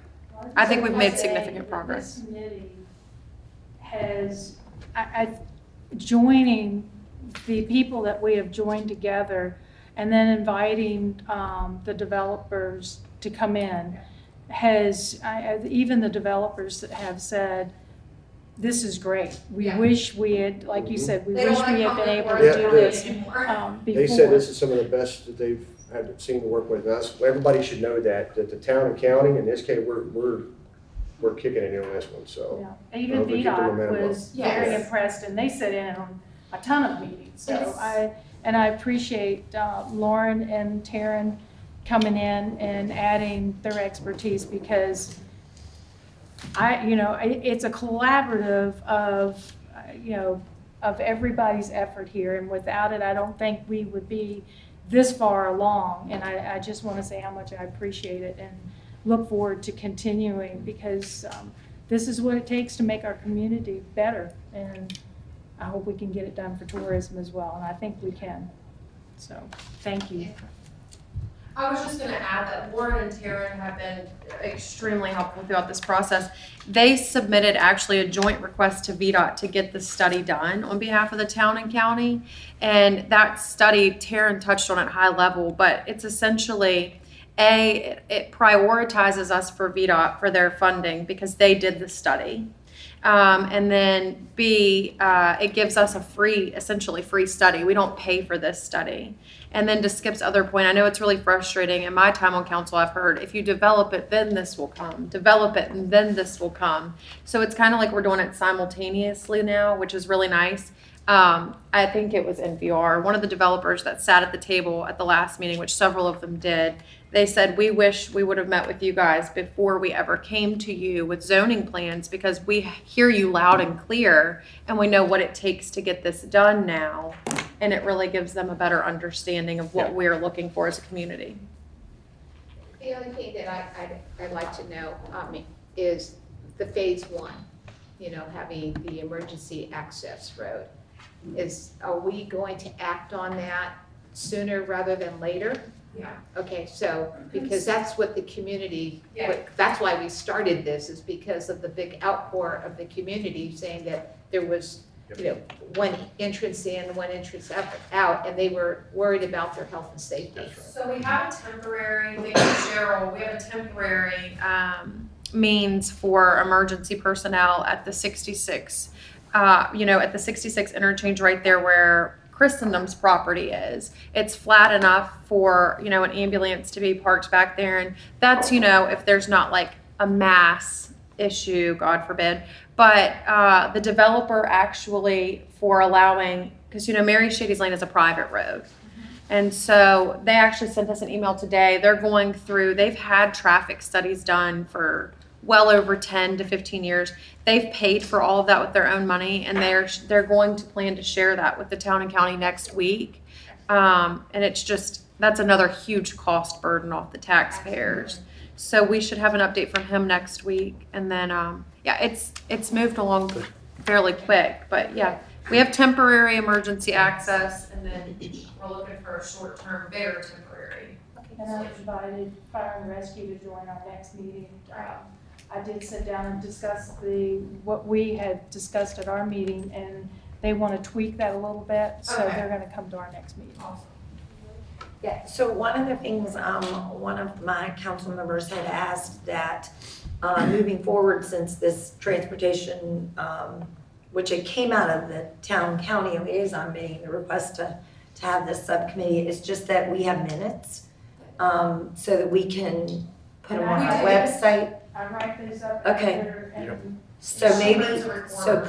I think we've just made wanna say significant that progress. This committee has, joining the people that we have joined together and then inviting the developers to come in even the developers that have said, this is great. We Yeah. wish we had, like you said, we They don't wish wanna we had come been and able work to Yeah. do Yeah. this anymore. before. They said this is some of the best that they've had seen to work with. And everybody should know that the town and county, in this case, we're kicking it in on this one, so. Yeah. Even we get the VDOT momentum was up. very Yes. impressed, and they sit in on a ton of meetings. So Yes. I appreciate Lauren and Taryn coming in and adding their expertise, because it's a collaborative of, of everybody's effort here, and without it, I don't think we would be this far along. And I just want to say how much I appreciate it and look forward to continuing, because this is what it takes to make our community better. And I hope we can get it done for tourism as well, and I think we can. So, thank you. I was just going to add that Lauren and Taryn have been extremely helpful throughout this process. They submitted actually a joint request to VDOT to get the study done on behalf of the town and county. And that study, Taryn touched on it high level, but it's essentially, it prioritizes us for VDOT for their funding because they did the study. And then B, it gives us essentially free study. We don't pay for this study. And then to Skip's other point, I know it's really frustrating. In my time on council, I've heard, if you develop it, then this will come. Develop it, and then this will come. So it's kind of like we're doing it simultaneously now, which is really nice. I think it was NVR, one of the developers that sat at the table at the last meeting, which several of them did. They said, we wish we would have met with you guys before we ever came to you with zoning plans, because we hear you loud and clear and we know what it takes to get this done now. And it really gives them a better understanding of what we're looking for as a community. The other thing that I'd like to know is the phase 1, having the emergency access road. Are we going to act on that sooner rather than later? Yeah. Okay, so, because that's what the community, Yeah. that's why we started this, is because of the big outpour of the community saying that there was, one entrance in, one entrance out, and they were worried about their health and safety. So we have a temporary, thank you, Cheryl, we have a temporary means for emergency personnel at the 66, at the 66 interchange right there where Christendom's property is. It's flat enough for, an ambulance to be parked back there. And that's, if there's not like a mass issue, God forbid. But the developer actually for allowing, because, Mary Shady's Lane is a private road. And so they actually sent us an email today. They're going through, they've had traffic studies done for well over 10 to 15 years. They've paid for all of that with their own money, and they're going to plan to share that with the town and county next week. And it's just, that's another huge cost burden off the taxpayers. So we should have an update from him next week. And then, it's moved along fairly quick, but yeah, we have temporary emergency access, and then we're looking for a short-term, very temporary. And I invited Fire and Rescue to join our next meeting. I did sit down and discuss what we had discussed at our meeting, and they want to tweak that a little bit, so Okay. they're going to come to our next meeting. Yeah, so one of the things, one of my council members had asked that, moving forward, since this transportation, which it came out of the town-county liaison meeting, the request to to have this subcommittee. It's just that we have minutes, so that we can put them on our website. I write those up. Okay. after, and So maybe, so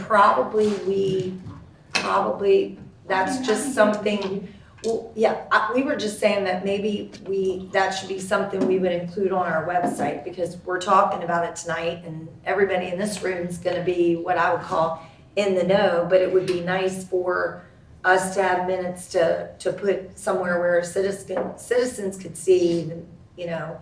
probably, that's just something, well, yeah, we were just saying that maybe that should be something we would include on our website, because we're talking about it tonight, and everybody in this room is gonna be what I would call in the know, but it would be nice for us to have minutes to put somewhere where citizens could see, you know,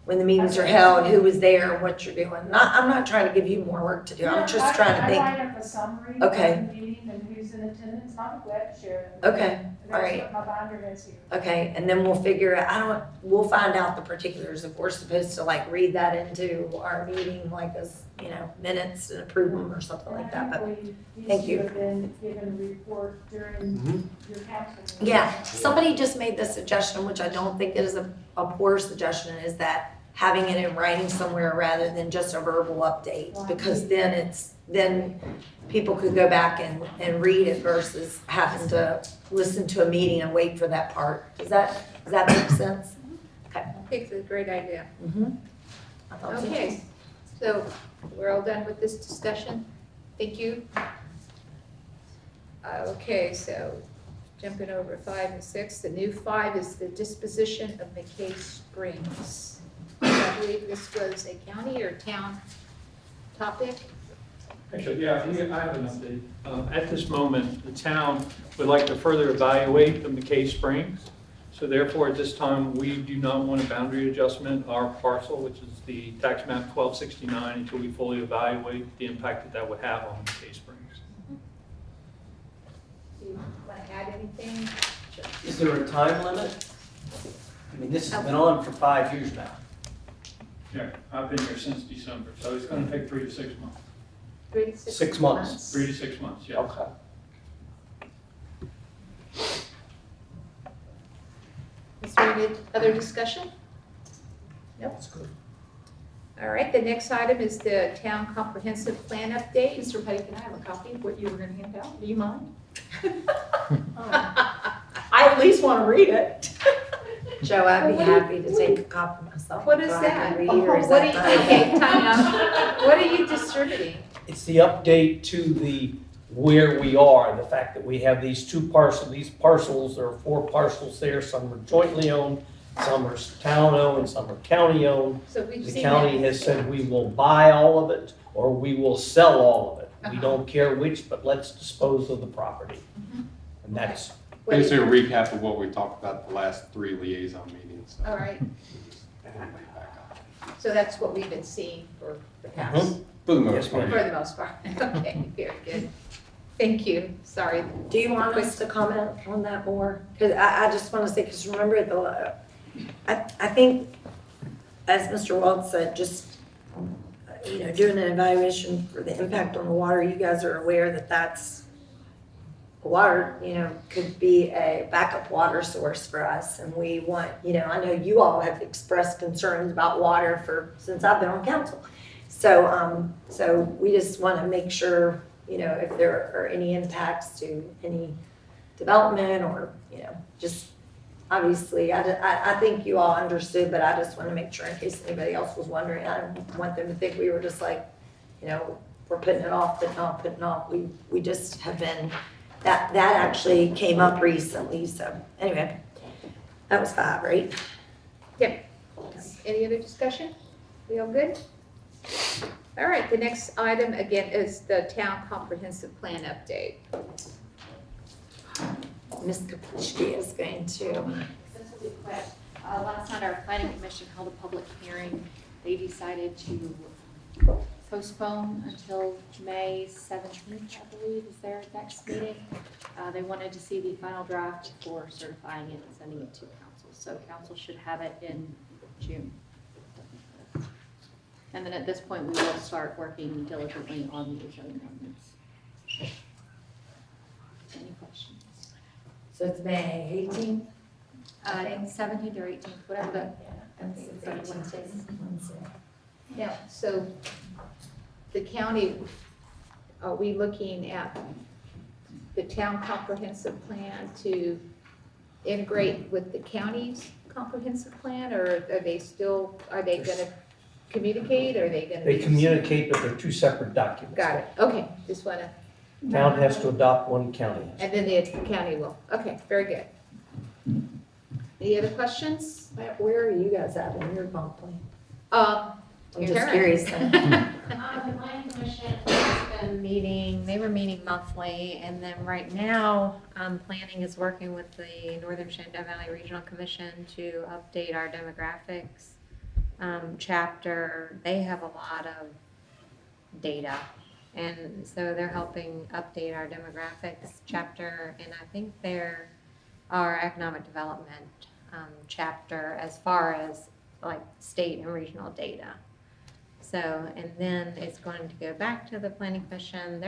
when the meetings are held, who was there, and what you're doing. I'm not trying to give you more work to do, I'm just trying to I think. write up a summary of Okay. the meeting and who's in attendance, not a web share. Okay, That's all right. what my binder is here. Okay, and then we'll figure out, we'll find out the particulars if we're supposed to like read that into our meeting, like as, you know, minutes and approve them or something like that, but thank you. These have been given a report during your council meeting. yeah, somebody just made the suggestion, which I don't think is a poor suggestion, is that having it in writing somewhere rather than just a verbal update, because then people could go back and read it versus having to listen to a meeting and wait for that part. Does that make sense? Okay. I think it's a great idea. I thought so. Okay, so we're all done with this discussion. Thank you. Okay, so jumping over 5 and 6, the new 5 is the disposition of McKay Springs. I believe this was a county or town topic. Actually, yeah, I have an update. At this moment, the town would like to further evaluate the McKay Springs. So therefore, at this time, we do not want a boundary adjustment, our parcel, which is the tax map 1269, until we fully evaluate the impact that that would have on McKay Springs. Do you want to add anything? Is there a time limit? I mean, this has been on for 5 years now. Yeah, I've been here since December, so it's going to take 3 to 6 months. 3 to 6 6 months. 3 to 6 months, yeah. Okay. Is there any other discussion? Nope. That's good. All right, the next item is the town comprehensive plan update. Mr. Petty, can I have a copy of what you were gonna hand out? Do you mind? I at least wanna read it. Joe, I'd be happy to take a copy myself. What is so I that? can read, or is What are that you, fine? okay, time out. What are you distributing? It's the update to the where we are, the fact that we have these these parcels, there are 4 parcels there, some are jointly owned, some are town-owned, some are county-owned. So we've The seen county that. has said we will buy all of it, or we will sell all of it. We Uh-huh. don't care which, but let's dispose of the property. Mhm. And that's, What Basically is- a recap of what we talked about the last 3 liaison meetings. So All right, and then lay back up. so that's what we've been seeing for the past, For the Yes, most part. ma'am. for the most part. Okay, very good. Thank you, sorry. Do you want us to comment on that more? Because I just want to say, because remember, I think, as Mr. Walt said, just, doing an evaluation for the impact on the water, you guys are aware that that's, water, could be a backup water source for us. And we want, I know you all have expressed concerns about water since I've been on council. So we just want to make sure, if there are any impacts to any development or, just obviously, I think you all understood, but I just want to make sure in case anybody else was wondering. I don't want them to think we were just like, we're putting it off, putting off. We just have been, that actually came up recently. So anyway, that was 5, right? Yep. Any other discussion? We all good? All right, the next item again is the town comprehensive plan update. Ms. Kapusky is going to. This will be quick. Last night, our planning commission held a public hearing. They decided to postpone until May 17th, I believe, is their next meeting. They wanted to see the final draft for certifying it and sending it to council. So council should have it in June. And then at this point, we will start working diligently on the zoning ordinance. Any questions? So it's May 18th? 17th or 18th, whatever the. Yeah, so the county, are we looking at the town comprehensive plan to integrate with the county's comprehensive plan, or are they gonna communicate, or are they gonna? They be- communicate, but they're two separate documents. Got it, okay, just wanna, Town has to adopt one, county has. and then the county will, okay, very good. Any other questions? Where are you guys at in your comp plan? I'm just Karen. curious. The planning commission has been meeting, they were meeting monthly, and then right now, planning is working with the Northern Shenandoah Valley Regional Commission to update our demographics chapter. They have a lot of data, and so they're helping update our demographics chapter, and I think they're our economic development chapter as far as like state and regional data. So, and then it's going to go back to the planning commission.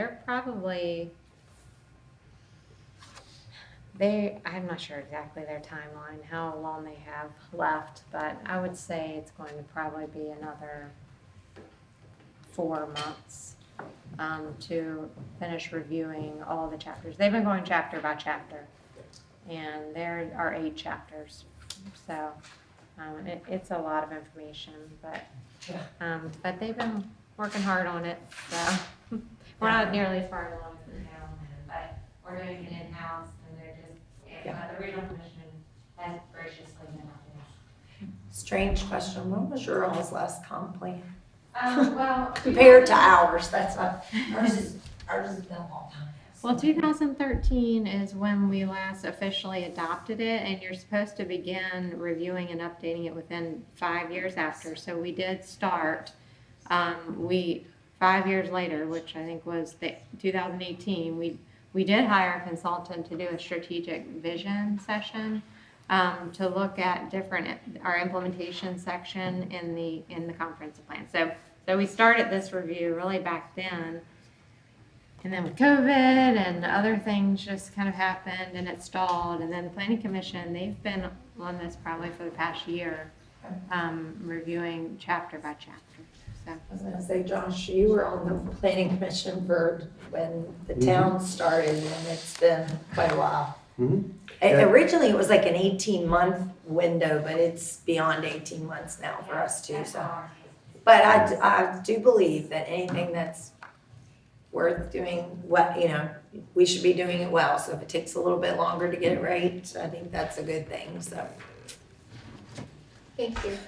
I'm not sure exactly their timeline, how long they have left, but I would say it's going to probably be another 4 months to finish reviewing all the chapters. They've been going chapter by chapter, and there are 8 chapters. So it's a lot of information, but they've been working hard on it. So we're not nearly as far along as the town, but we're doing it in-house, and they're just, the regional commission has graciously been helping us. Strange question, when was your all's last comp plan? Well, Compared to ours, that's not, ours has been a long time. Well, 2013 is when we last officially adopted it, and you're supposed to begin reviewing and updating it within 5 years after. So we did start, 5 years later, which I think was 2018, we did hire a consultant to do a strategic vision session to look at our implementation section in the comprehensive plan. So we started this review really back then. And then with COVID and other things just kind of happened and it stalled. And then the Planning Commission, they've been on this probably for the past year, reviewing chapter by chapter. So I was gonna say, Josh, you were on the planning commission for when the town started, and it's been quite a while. Mhm. Originally, it was like an 18-month window, but it's beyond 18 months now for us too, so. But I do believe that anything that's worth doing, we should be doing it well. So if it takes a little bit longer to get it right, I think that's a good thing, so. Thank you.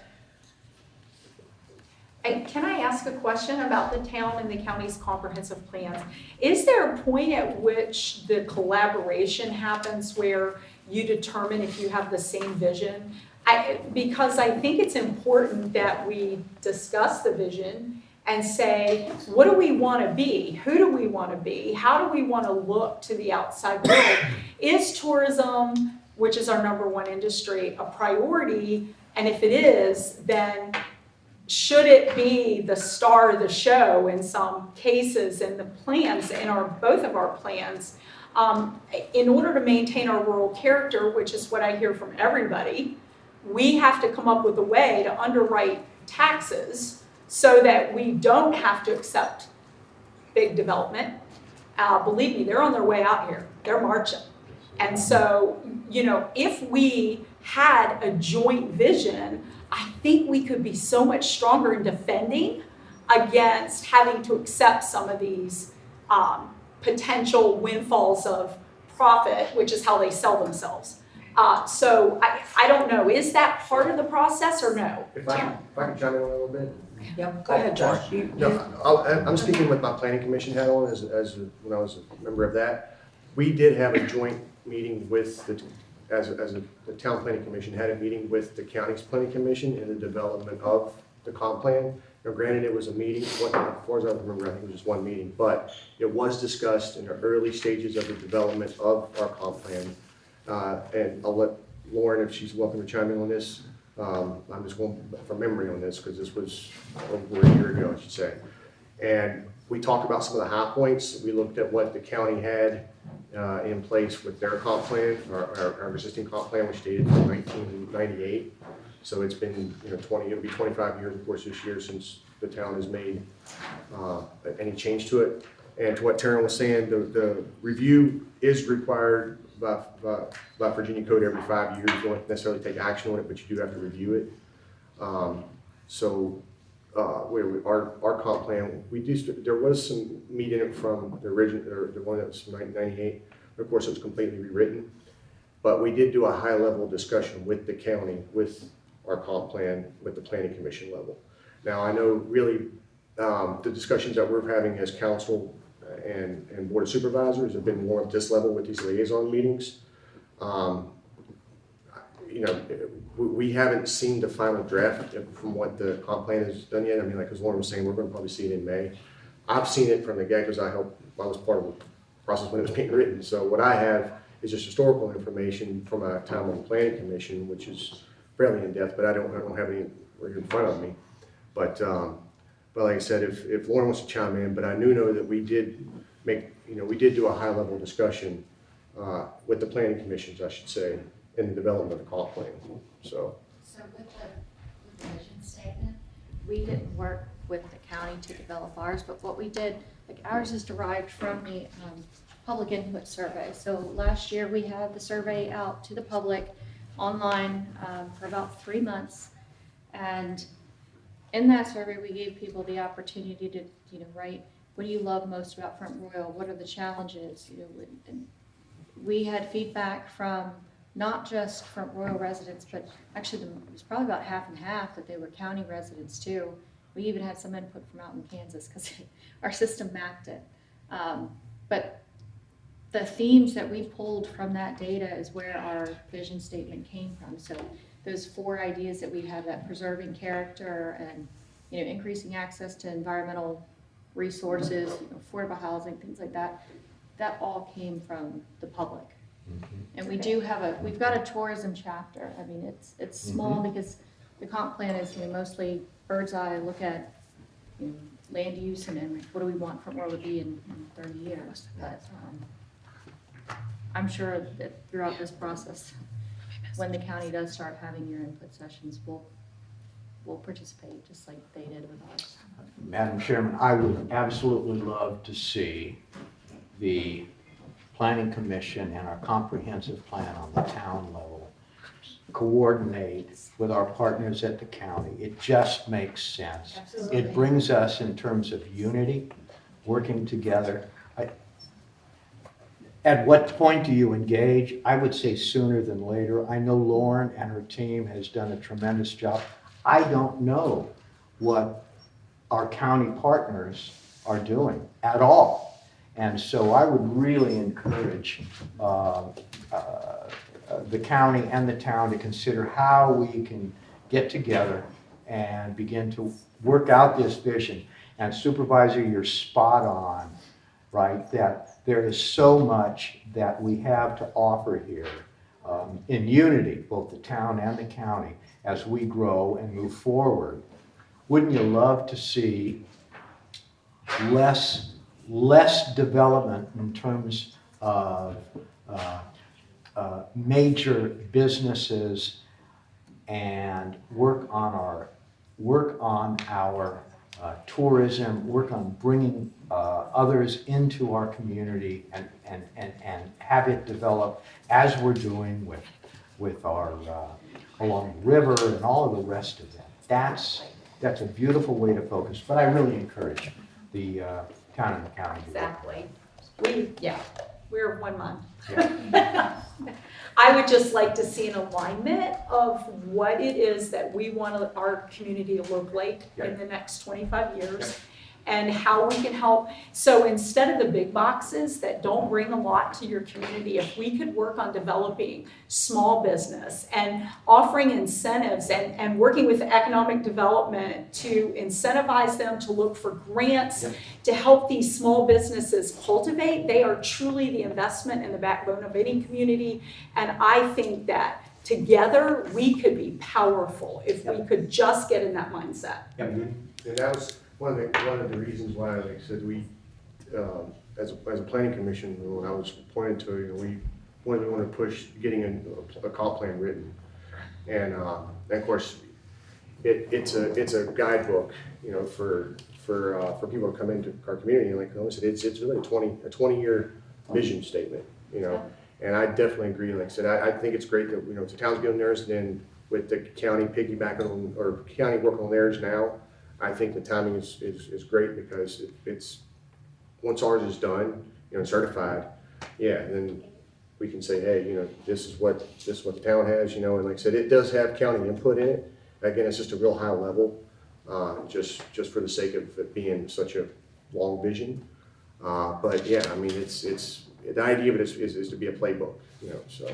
And can I ask a question about the town and the county's comprehensive plans? Is there a point at which the collaboration happens where you determine if you have the same vision? Because I think it's important that we discuss the vision and say, what do we want to be? Who do we want to be? How do we want to look to the outside world? Is tourism, which is our #1 industry, a priority? And if it is, then should it be the star of the show in some cases in the plans, in both of our plans? In order to maintain our rural character, which is what I hear from everybody, we have to come up with a way to underwrite taxes so that we don't have to accept big development. Believe me, they're on their way out here. They're marching. And so, if we had a joint vision, I think we could be so much stronger in defending against having to accept some of these potential windfalls of profit, which is how they sell themselves. So I don't know, is that part of the process or no? If I can chime in a little bit. Yep, go ahead, Josh. I'm speaking with my planning commission hat on when I was a member of that. We did have a joint meeting with the town planning commission had a meeting with the county's planning commission in the development of the comp plan. Now granted, it was a meeting, as far as I remember, I think it was just one meeting, but it was discussed in the early stages of the development of our comp plan. And I'll let Lauren, if she's welcome to chime in on this. I'm just going from memory on this because this was over a year ago, I should say. And we talked about some of the high points. We looked at what the county had in place with their comp plan, our existing comp plan, which dated from 1998. So it's been, it'll be 25 years, of course, this year since the town has made any change to it. And to what Taryn was saying, the review is required by Virginia code every 5 years. You don't necessarily take action on it, but you do have to review it. Our comp plan, there was some meat in it from the original, or the one that was from 1998. Of course, it was completely rewritten. But we did do a high level discussion with the county, with our comp plan, with the planning commission level. Now, I know really the discussions that we're having as council and board of supervisors have been more at this level with these liaison meetings. We haven't seen the final draft from what the comp plan has done yet. I mean, like as Lauren was saying, we're going to probably see it in May. I've seen it from the get because I was part of the process when it was being written. So what I have is just historical information from a time on the planning commission, which is fairly in depth, but I don't have any right in front of me. But like I said, if Lauren wants to chime in, but I know that we did do a high level discussion with the planning commissions, I should say, in the development of the comp plan. So with the vision statement, we didn't work with the county to develop ours, but what we did, like ours is derived from the public input survey. So last year we had the survey out to the public online for about 3 months, and in that survey we gave people the opportunity to write, what do you love most about Front Royal? What are the challenges? And we had feedback from not just Front Royal residents, but actually it was probably about half and half that they were county residents too. We even had some input from out in Kansas because our system mapped it. But the themes that we pulled from that data is where our vision statement came from. So those 4 ideas that we have, that preserving character and increasing access to environmental resources, affordable housing, things like that, that all came from the public. And we've got a tourism chapter. I mean, it's small because the comp plan is more bird's eye look at land use and what do we want Front Royal to be in 30 years. But I'm sure that throughout this process, when the county does start having your input sessions, we'll participate just like they did with ours. Madam Chairman, I would absolutely love to see the Planning Commission and our comprehensive plan on the town level coordinate with our partners at the county. It just makes sense. Absolutely. It brings us in terms of unity, working together. At what point do you engage? I would say sooner than later. I know Lauren and her team has done a tremendous job. I don't know what our county partners are doing at all. And so I would really encourage the county and the town to consider how we can get together and begin to work out this vision. And Supervisor, you're spot on, right? That there is so much that we have to offer here in unity, both the town and the county, as we grow and move forward. Wouldn't you love to see less development in terms of major businesses and work on our tourism, work on bringing others into our community and have it develop as we're doing with our along the river and all of the rest of that. That's a beautiful way to focus, but I really encourage the town and the county. Exactly. We're 1 month. Yeah. I would just like to see an alignment of what it is that we want our community to look like in the next 25 years and how we can help. So instead of the big boxes that don't bring a lot to your community, if we could work on developing small business and offering incentives and working with economic development to incentivize them to look for grants to help these small businesses cultivate, they are truly the investment in the backbone of any community. And I think that together we could be powerful if we could just get in that mindset. And that was one of the reasons why, like I said, we, as a planning commission, when I was pointing to, we want to push getting a comp plan written, and of course, it's a guidebook, you know, for people to come into our community. And like I said, it's really a 20-year vision statement, you know. And I definitely agree. Like I said, I think it's great that, you know, the town's doing theirs, and then with the county piggybacking on, or county working on theirs now, I think the timing is great, because it's, once ours is done, you know, certified, yeah, then we can say, hey, you know, this is what the town has, you know. And like I said, it does have county input in it. Again, it's just a real high level, just for the sake of it being such a long vision. But yeah, I mean, it's the idea of it is to be a playbook, you know, so.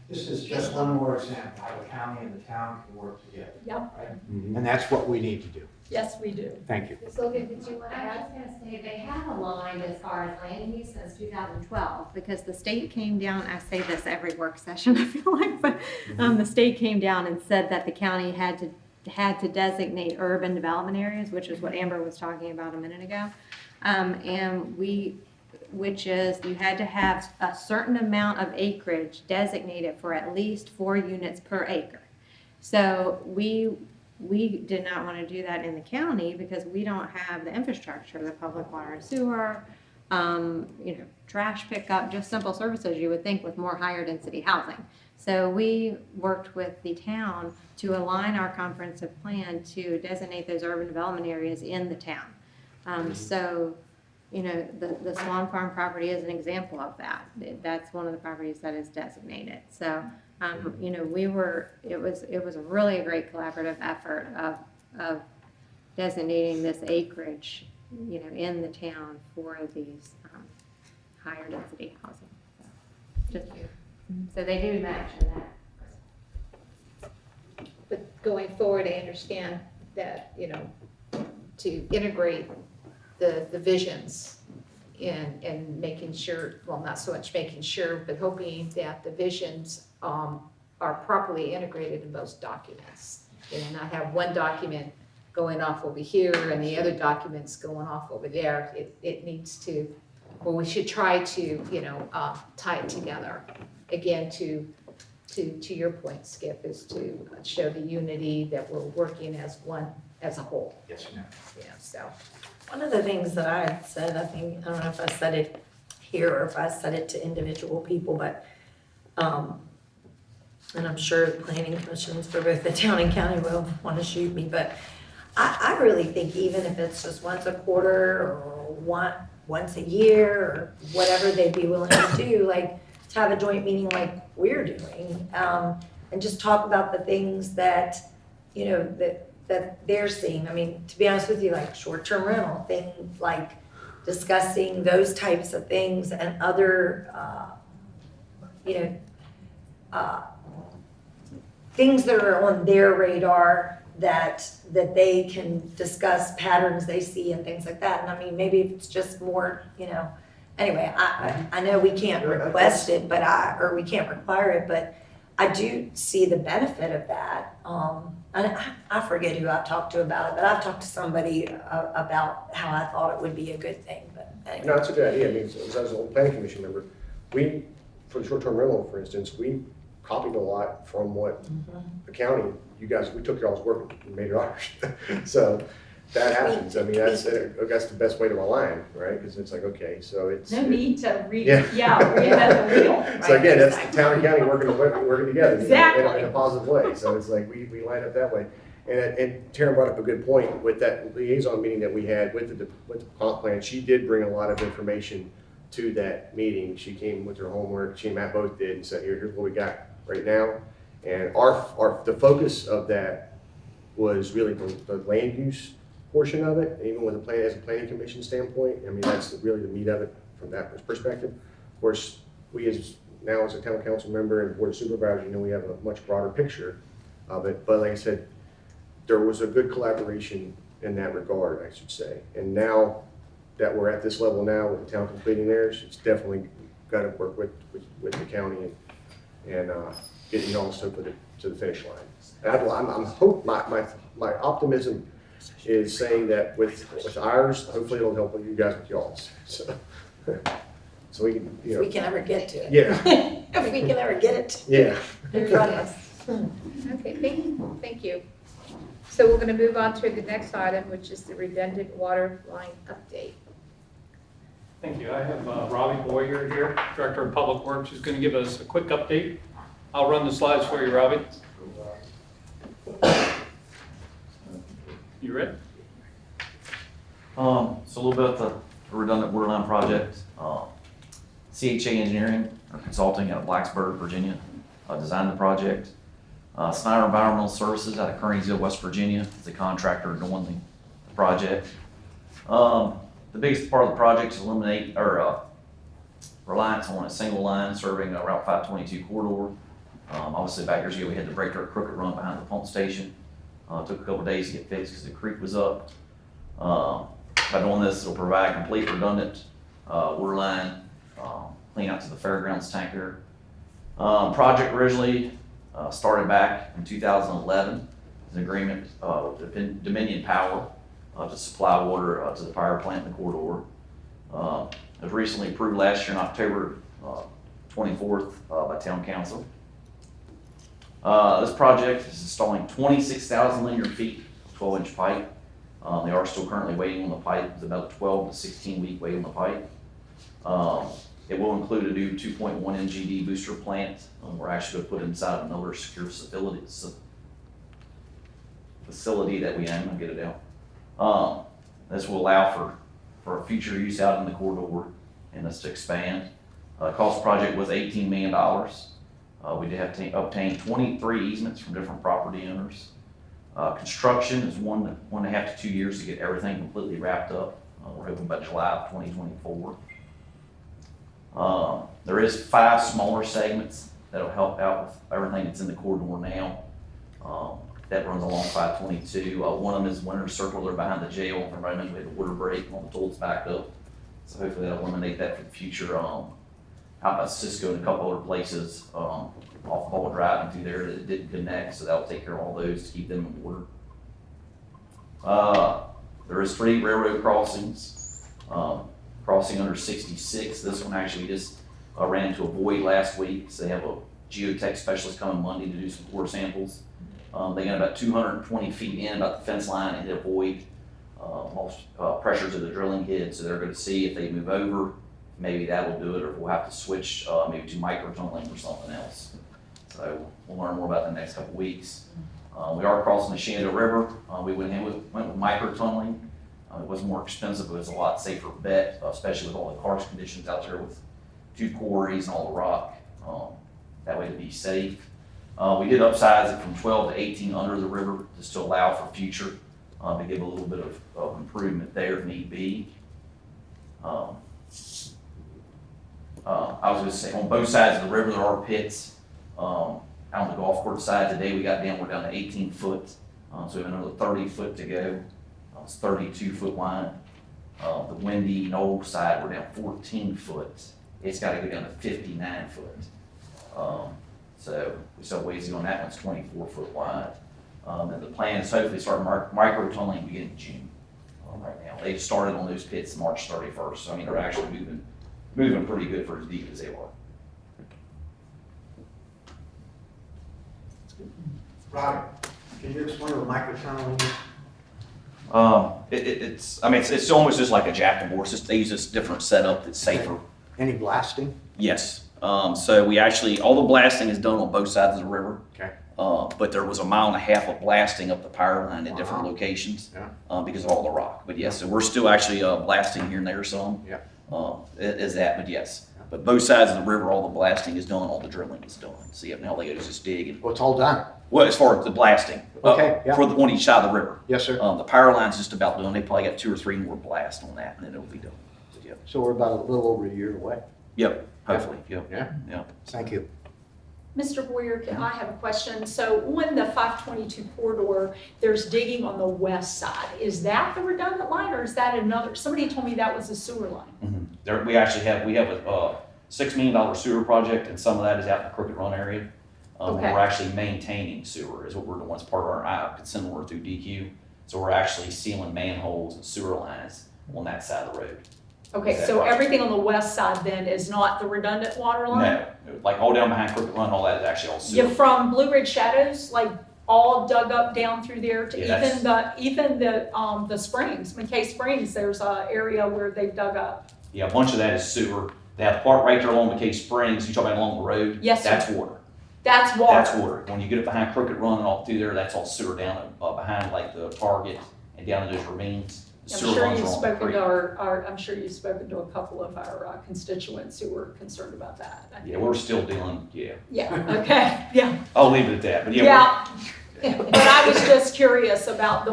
This is just one more example how the county and the town can work together. Yep. Right? Mhm. And that's what we need to do. Yes, we do. Thank you. Ms. Logan, did you want to I was add? just gonna say, they have aligned as far as land use since 2012, because the state came down, I say this every work session, I feel like, but the state came down and said that the county had to designate urban development areas, which is what Amber was talking about a minute ago. Which is you had to have a certain amount of acreage designated for at least 4 units per acre. So we did not want to do that in the county because we don't have the infrastructure, the public water and sewer, trash pickup, just simple services you would think with more higher density housing. So we worked with the town to align our comprehensive plan to designate those urban development areas in the town. So, you know, the Swan Farm property is an example of that. That's one of the properties that is designated. So, you know, it was really a great collaborative effort of designating this acreage, you know, in the town for these higher density housing. So they do mention that. But going forward, I understand that, you know, to integrate the visions and making sure, well, not so much making sure, but hoping that the visions are properly integrated in most documents. And not have one document going off over here and the other documents going off over there. It needs to, well, we should try to, you know, tie it together. Again, to your point, Skip, is to show the unity that we're working as one, as a whole. Yes, ma'am. You know, so. One of the things that I had said, I don't know if I said it here or if I said it to individual people, but, and I'm sure the planning commissions for both the town and county will want to shoot me, but I really think even if it's just once a quarter or once a year or whatever they'd be willing to do, like to have a joint meeting like we're doing, and just talk about the things that, you know, that they're seeing. I mean, to be honest with you, like short-term rental, things like discussing those types of things and other, things that are on their radar that they can discuss patterns they see and things like that. And I mean, maybe it's just more, you know, anyway, I know we can't request it, or we can't require it, but I do see the benefit of that. And I forget who I've talked to about it, but I've talked to somebody about how I thought it would be a good thing, but anyway. No, that's a good idea. I mean, as I was a planning commission member, for the short-term rental, for instance, we copied a lot from what the county, we took y'all's work and made it ours. So that happens. I mean, that's the best way to align, right? Because it's like, okay, so it's. No need to Yeah. reinvent the wheel. So again, that's the town and county working together. Exactly. In a positive way. So it's like, we line up that way. And Taryn brought up a good point with that liaison meeting that we had with the comp plan. She did bring a lot of information to that meeting. She came with her homework. She and Matt both did and said, here's what we got right now. And the focus of that was really the land use portion of it, even with as a planning commission standpoint. I mean, that's really the meat of it from that perspective. Of course, we as a town council member and board of supervisors, you know, we have a much broader picture of it. But like I said, there was a good collaboration in that regard, I should say. And now that we're at this level now with the town completing theirs, it's definitely got to work with the county and getting y'all to the finish line. And my optimism is saying that with ours, hopefully it'll help you guys with y'all's. So we can, you know. If we can ever get to it. Yeah. If we can ever get it Yeah. in front of us. Okay, thank you. So we're going to move on to the next item, which is the redundant water line update. Thank you. I have Robbie Boyer here, Director of Public Works, who's going to give us a quick update. I'll run the slides for you, Robbie. You ready? So a little bit about the redundant water line project. CHA Engineering or Consulting out of Blacksburg, Virginia, designed the project. Snyder Environmental Services out of Kearneysville, West Virginia is the contractor doing the project. The biggest part of the project is eliminate or reliance on a single line serving Route 522 corridor. Obviously back years ago we had the break dirt crooked run behind the pump station. It took a couple days to get fixed because the creek was up. By doing this, it'll provide complete redundant water line clean out to the fairgrounds tanker. Project originally started back in 2011 as an agreement with Dominion Power to supply water to the power plant in the corridor. It was recently approved last year on October 24th by Town Council. This project is installing 26,000 linear feet of 12-inch pipe. They are still currently waiting on the pipe. It's about a 12 to 16 week wait on the pipe. It will include a new 2.1 MGD booster plant. We're actually going to put inside another secure facility that we own. I'll get it out. This will allow for future use out in the corridor and us to expand. Cost project was $18 million. We did have to obtain 23 easements from different property owners. Construction is 1.5 to 2 years to get everything completely wrapped up. We're hoping by July of 2024. There is 5 smaller segments that'll help out with everything that's in the corridor now. That runs along 522. One of them is Winter Circle. They're behind the jail. Everybody knows we had a water break on the toilets backed up. So hopefully that'll eliminate that for the future. Out by Cisco and a couple other places off Ball Drive and through there that didn't connect. So that'll take care of all those to keep them in order. There is 3 railroad crossings. Crossing under 66. This one actually just ran into a void last week. So they have a geotech specialist coming Monday to do some core samples. They got about 220 feet in, about the fence line, and hit a void. Lost pressure to the drilling head, so they're going to see if they move over. Maybe that will do it, or we'll have to switch maybe to micro-tunneling or something else. So we'll learn more about that in the next couple weeks. We are crossing the Shenandoah River. We went with micro-tunneling. It was more expensive, but it was a lot safer bet, especially with all the karst conditions out there with 2 quarries and all the rock. That way to be safe. We did upsize it from 12 to 18 under the river just to allow for future, to give a little bit of improvement there if need be. I was going to say, on both sides of the river there are pits. Out on the golf course side today, we're down to 18 foot. So we have another 30 foot to go. It's 32 foot wide. The Windy Knoll side, we're down 14 foot. It's got to go down to 59 foot. So we still have ways to go on that one. It's 24 foot wide. And the plan is hopefully start micro-tunneling beginning of June. Right now, they started on those pits March 31st. So I mean, they're actually moving pretty good for as deep as they are. Robert, can you explain what micro-tunneling is? It's almost just like a jack and bore. They use this different setup that's safer. Any blasting? Yes. So we actually, all the blasting is done on both sides of the river. Okay. But there was 1.5 miles of blasting up the power line in different locations because of all the rock. But yes, so we're still actually blasting here and there some. Yeah. Is that, but yes. But both sides of the river, all the blasting is done, all the drilling is done. So yeah, now they go to just dig. And, Well, it's all done. well, as far as the blasting, Okay, yeah. on each side of the river. Yes, sir. The power line's just about done. They probably got 2 or 3 more blasts on that, and then it'll be done. So, yep. So we're about a little over a year away. Yep. Hopefully. Yep. Yeah. Yep. Thank you. Mr. Boyer, I have a question. So on the 522 corridor, there's digging on the west side. Is that the redundant line or is that another? Somebody told me that was a sewer line. Mm-hmm. We have a $6 million sewer project, and some of that is out in the Crooked Run area. Okay. We're actually maintaining sewer is what we're doing. It's part of our consent order through DQ. So we're actually sealing manholes and sewer lines on that side of the road. Okay, so everything on the west side then is not the redundant water line? No, like all down behind Crooked Run, all that is actually all sewer. You're from Blue Ridge Shadows, like all dug up down through there to Yeah, even the springs, McKay Springs, there's a area where they've dug up. Yeah, a bunch of that is sewer. That part right there along McKay Springs, you talking about along the road? Yes, sir. That's water. That's water. That's water. When you get up behind Crooked Run and all through there, that's all sewer down behind like the Target and down in those ravines. The I'm sewer sure runs you've are on the spoken creek. to I'm sure you've spoken to a couple of our constituents who were concerned about that. Yeah, we're still dealing, yeah. Yeah, okay, yeah. I'll leave it at that, but yeah. Yeah, but I was just curious about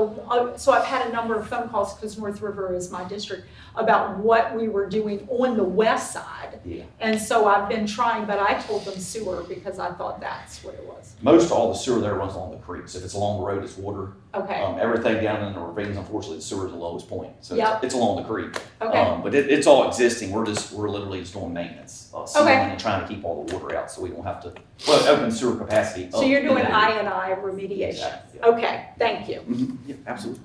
so I've had a number of phone calls, because North River is my district, about what we were doing on the west side. Yeah. And so I've been trying, but I told them sewer because I thought that's what it was. Most all the sewer there runs along the creeks. If it's along the road, it's water. Okay, Everything down in the ravines, unfortunately, the sewer is the lowest point. So Yep. it's along the creek. okay, But it's all existing. We're literally just doing maintenance. Sealing Okay. and trying to keep all the water out so we don't have to, open sewer capacity up. so you're in doing that area. I remediation. Exactly, yeah. Okay, thank you. Mhm. Yeah, absolutely.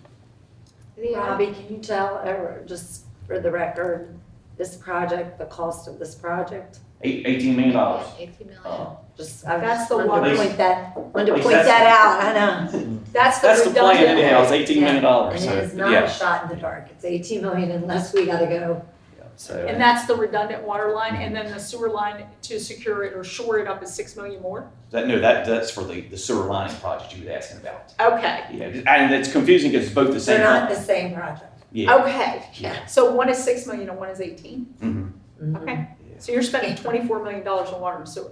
Robbie, can you tell, just for the record, this project, the cost of this project? $18 million. 18 million. Just, I That's just the wanted water. to point that, Exactly. out, I know. That's That's the plan, redundant. yeah, it was $18 million. And So, it is not yeah. a shot in the dark, it's 18 million unless we gotta go. Yeah, so- And that's the redundant water line, and then the sewer line to secure it or shore it up is 6 million more? that's for the sewer lining project you were asking about. Okay, Yeah, and it's confusing because it's both the same. They're not company. the same project. Yeah. okay. Yeah. So one is 6 million and one is 18? Mhm. Okay, Yeah. so you're spending $24 million on water and sewer.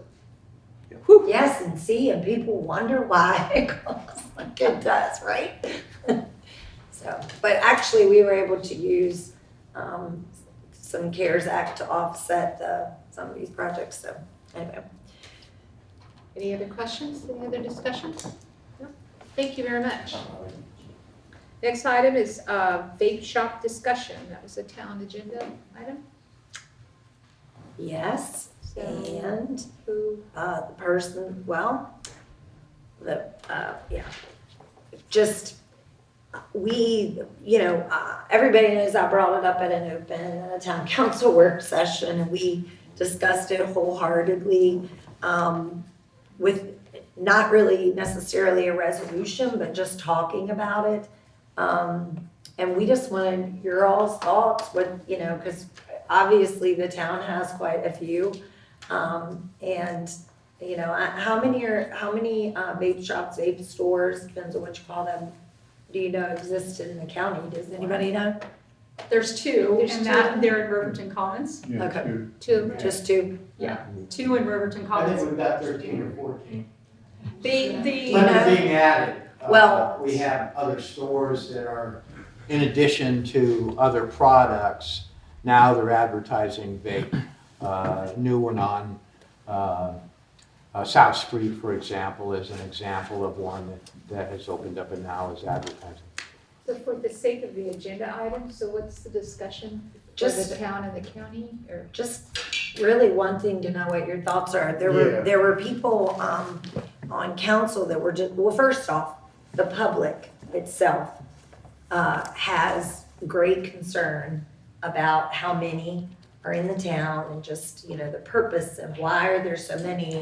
Yes, and people wonder why it costs like it does, right? So, but actually, we were able to use, some CARES Act to offset, some of these projects, so, anyway. Any other questions, any other discussion? No? Thank you very much. Next item is vape shop discussion. That was a town agenda item. Yes, So and who, the person, just, everybody knows I brought it up at an open and a town council work session, and we discussed it wholeheartedly, with not really necessarily a resolution, but just talking about it. And we just wanted your all's thoughts, because obviously the town has quite a few. How many vape shops, vape stores, depends on what you call them, do you know exist in the county? Does anybody know? There's two, There's and two. they're in Riverton Commons. Okay, two, just two. Yeah, two in Riverton Commons. we've got 13 or 14. The, But They're being added. Well- We have other stores that are, in addition to other products, now they're advertising vape. New one on South Street, for example, is an example of one that has opened up and now is advertising. so for the sake of the agenda item, so what's the discussion for Just- the town and the county, or? Just really wanting to know what your thoughts are. Yeah. There were people, on council that were first off, the public itself, has great concern about how many are in the town and just, the purpose of why are there so many,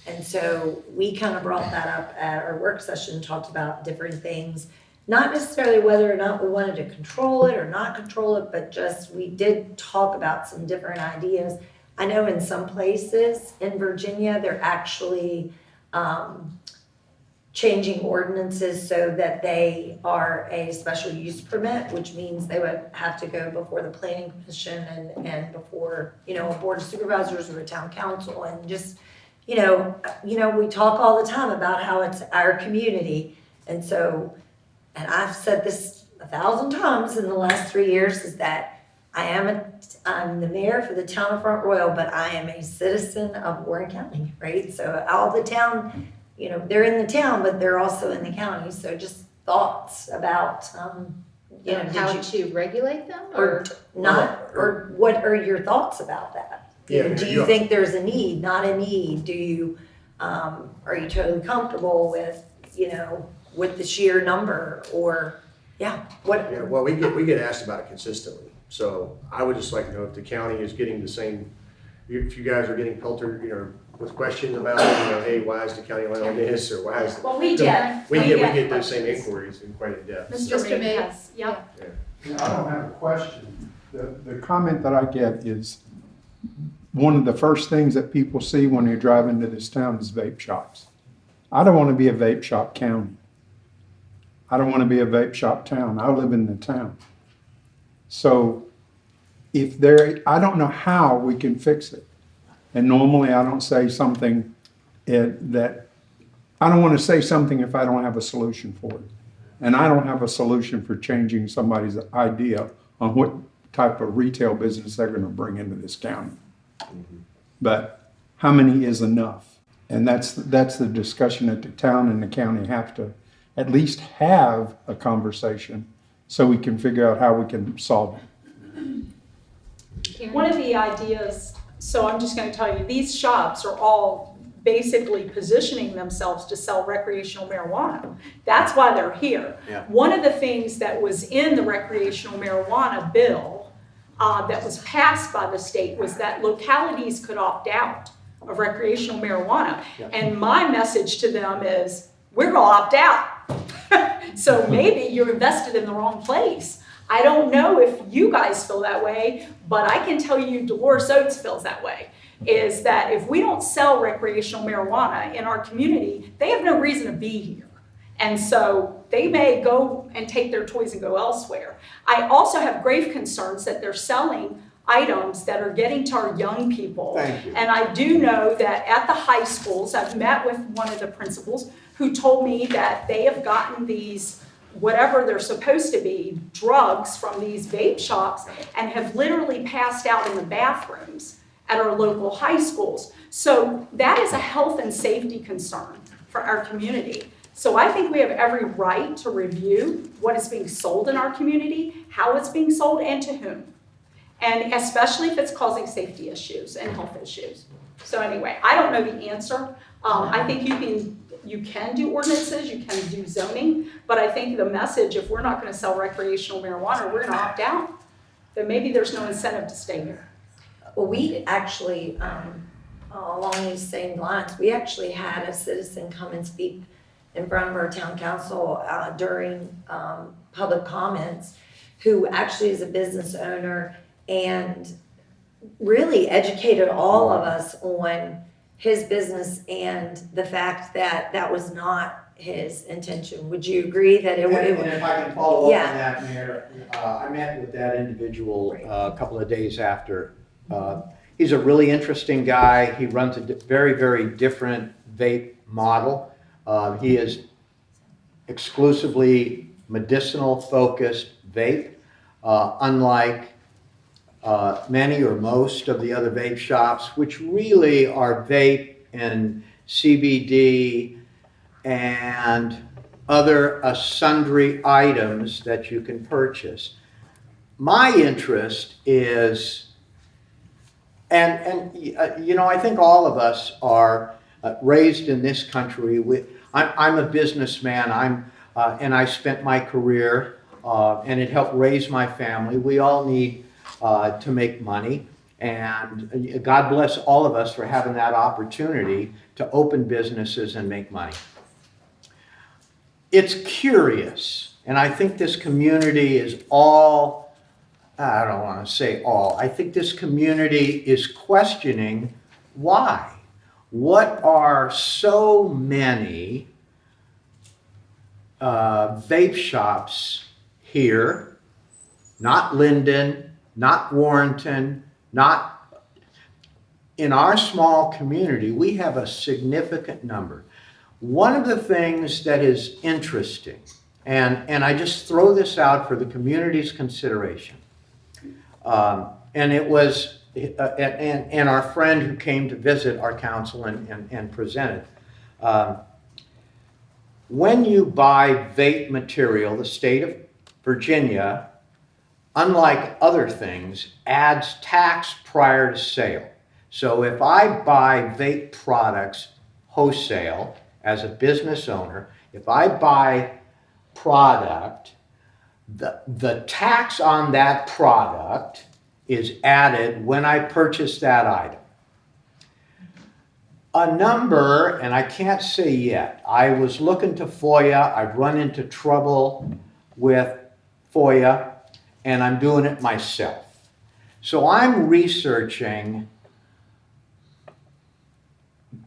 and so we kind of brought that up at our work session, talked about different things. Not necessarily whether or not we wanted to control it or not control it, but just we did talk about some different ideas. I know in some places in Virginia, they're actually changing ordinances so that they are a special use permit, which means they would have to go before the planning commission and before, a board of supervisors or a town council, and just, we talk all the time about how it's our community. And so, and I've said this 1,000 times in the last 3 years, is that I'm the mayor for the town of Front Royal, but I am a citizen of Warren County, right? So all the town, they're in the town, but they're also in the county. So just thoughts about, How did you, to regulate them, or not, or what are your thoughts about that? Yeah, Do you think there's a need, not a need? Do you, are you totally comfortable with, with the sheer number, or, what? Yeah, well, we get asked about it consistently, so I would just like to know if the county is getting the same, if you guys are getting pelted, with questions about, hey, why is the county line on this, or why is. Well, we get. We get those same inquiries in quite in depth. Mr. May May. has, yep. I don't have a question. The comment that I get is, one of the first things that people see when they drive into this town is vape shops. I don't want to be a vape shop county. I don't want to be a vape shop town. I live in the town. So I don't know how we can fix it. And normally I don't say something I don't want to say something if I don't have a solution for it. And I don't have a solution for changing somebody's idea on what type of retail business they're going to bring into this county. But how many is enough? And that's the discussion that the town and the county have to at least have a conversation so we can figure out how we can solve it. One of the ideas, so I'm just going to tell you, these shops are all basically positioning themselves to sell recreational marijuana. That's why they're here. Yeah. One of the things that was in the recreational marijuana bill that was passed by the state was that localities could opt out of recreational marijuana. Yeah. And my message to them is, we're going to opt out. So maybe you're invested in the wrong place. I don't know if you guys feel that way, but I can tell you Dolores Oates feels that way. Is that if we don't sell recreational marijuana in our community, they have no reason to be here. And so they may go and take their toys and go elsewhere. I also have grave concerns that they're selling items that are getting to our young people. Thank you. And I do know that at the high schools, I've met with one of the principals who told me that they have gotten these, whatever they're supposed to be, drugs from these vape shops and have literally passed out in the bathrooms at our local high schools. So that is a health and safety concern for our community. So I think we have every right to review what is being sold in our community, how it's being sold, and to whom. And especially if it's causing safety issues and health issues. So anyway, I don't know the answer. I think you can do ordinances, you can do zoning, but I think the message, if we're not going to sell recreational marijuana, we're going to opt out, then maybe there's no incentive to stay here. Well, we actually, along these same lines, we actually had a citizen come and speak in front of our town council during public comments, who actually is a business owner and really educated all of us on his business and the fact that that was not his intention. Would you agree that it would? And if I can follow up Yeah. on that, Mayor, I met with that individual a couple of days after. He's a really interesting guy. He runs a very, very different vape model. He is exclusively medicinal focused vape, unlike many or most of the other vape shops, which really are vape and CBD and other sundry items that you can purchase. My interest is, I think all of us are raised in this country. I'm a businessman. And I spent my career, and it helped raise my family. We all need to make money, and God bless all of us for having that opportunity to open businesses and make money. It's curious, and I think this community is all, I don't want to say all, I think this community is questioning why. What are so many vape shops here, not Linden, not Warrenton, not in our small community? We have a significant number. One of the things that is interesting, and I just throw this out for the community's consideration, and it was, and our friend who came to visit our council and presented, when you buy vape material, the state of Virginia, unlike other things, adds tax prior to sale. So if I buy vape products wholesale as a business owner, if I buy product, the tax on that product is added when I purchase that item. a number, and I can't say yet. I was looking to FOIA. I've run into trouble with FOIA, and I'm doing it myself. So I'm researching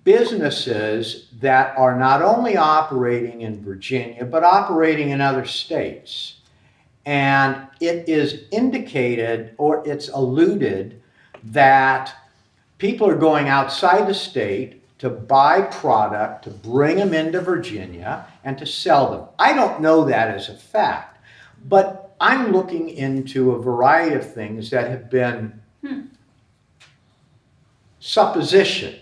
businesses that are not only operating in Virginia, but operating in other states. And it is indicated, or it's alluded, that people are going outside the state to buy product, to bring them into Virginia, and to sell them. I don't know that as a fact, but I'm looking into a variety of things that have been supposition.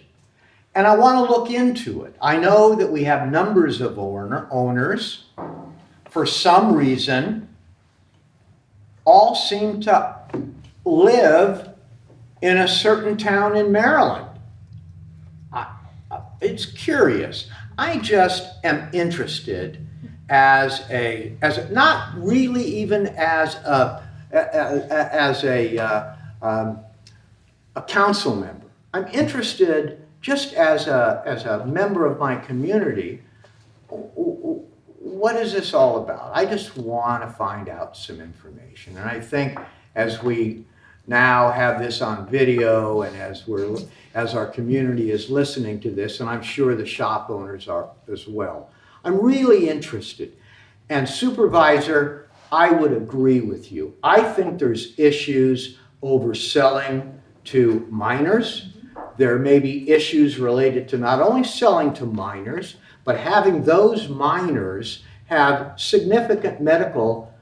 And I want to look into it. I know that we have numbers of owners. For some reason, all seem to live in a certain town in Maryland. It's curious. I just am interested as not really even as a council member. I'm interested just as a member of my community. What is this all about? I just want to find out some information. And I think as we now have this on video and as our community is listening to this, and I'm sure the shop owners are as well, I'm really interested. And Supervisor, I would agree with you. I think there's issues over selling to minors. There may be issues related to not only selling to minors, but having those minors have significant medical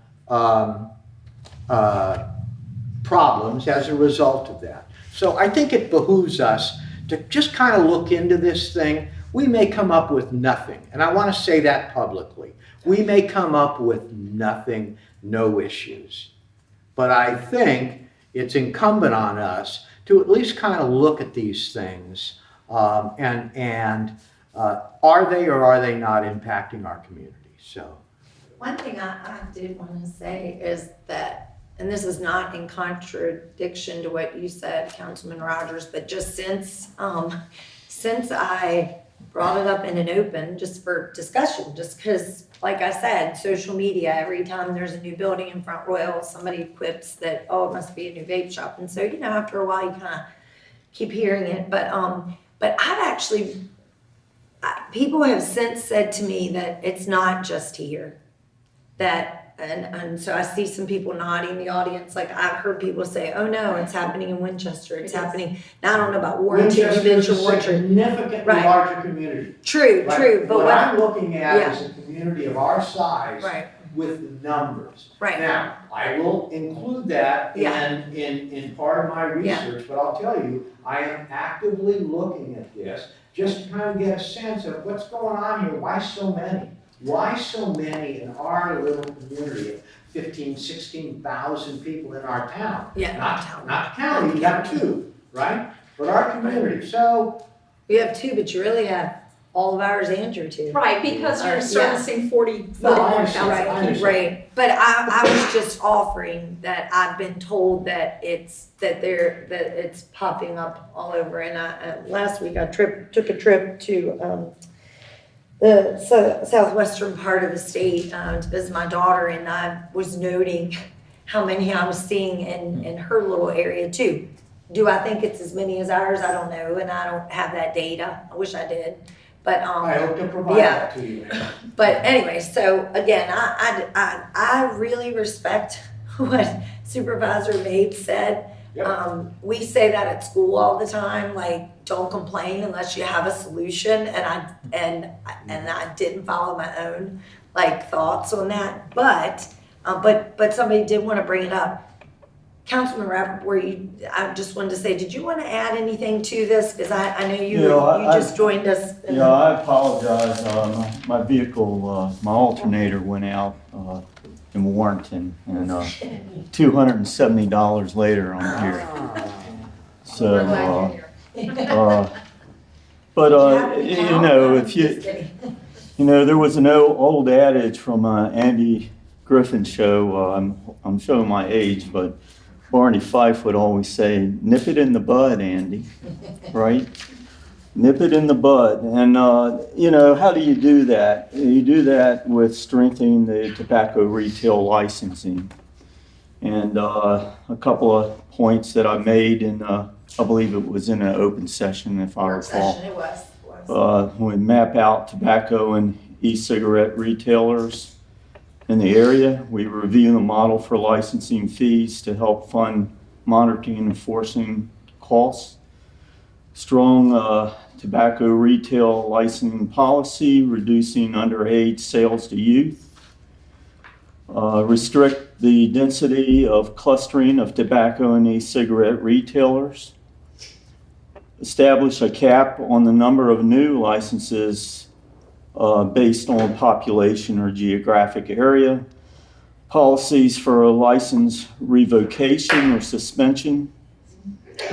problems as a result of that. So I think it behooves us to just kind of look into this thing. We may come up with nothing, and I want to say that publicly. We may come up with nothing, no issues. But I think it's incumbent on us to at least kind of look at these things and are they or are they not impacting our community? So, one thing I did want to say is that, and this is not in contradiction to what you said, Councilman Rogers, but just since I brought it up in an open, just for discussion, just because, like I said, social media, every time there's a new building in Front Royal, somebody quips that, oh, it must be a new vape shop. And so, after a while, you kind of keep hearing it. But I've actually, people have since said to me that it's not just here. And so I see some people nodding in the audience. Like, I've heard people say, oh no, it's happening in Winchester. It's happening. Now I don't know about Warrenton. You mentioned a Warrenton. significantly Right. larger community. True. But what I'm looking at is a community of our size Right. with numbers. Right. Now, I will include that in part of my research, but I'll tell you, I am actively looking at this just to kind of get a sense of what's going on here. Why so many? Why so many in our little community of 15, 16,000 people in our town? Yeah. Not the county, you got two, right? But our community. So We have two, but you really have all of ours and your two. Right, because you're Yeah. servicing No, I 41,000 understand. people. Right, but I was just offering that I've been told that it's popping up all over. And last week I took a trip to the southwestern part of the state to visit my daughter, and I was noting how many I was seeing in her little area too. Do I think it's as many as ours? I don't know, and I don't have that data. I wish I did. But I hope to provide that to you. But anyway, so again, I really respect what Supervisor Mapes said. Yep. We say that at school all the time, like, don't complain unless you have a solution. And I didn't follow my own thoughts on that. But somebody did want to bring it up. Councilman Rappaport, I just wanted to say, did you want to add anything to this? Because I know you just joined us. Yeah, I apologize. My vehicle, my alternator went out in Warrenton, and $270 later I'm here. So, if there was an old adage from Andy Griffin's show. I'm showing my age, but Barney Fife would always say, "Nip it in the bud, Andy," right? nip it in the bud. And, how do you do that? You do that with strengthening the tobacco retail licensing. And a couple of points that I made in, I believe it was in an open session, if I recall. It was. We map out tobacco and e-cigarette retailers in the area. We review the model for licensing fees to help fund monitoring and enforcing costs. Strong tobacco retail licensing policy, reducing underage sales to youth. Restrict the density of clustering of tobacco and e-cigarette retailers. Establish a cap on the number of new licenses based on population or geographic area. Policies for a license revocation or suspension.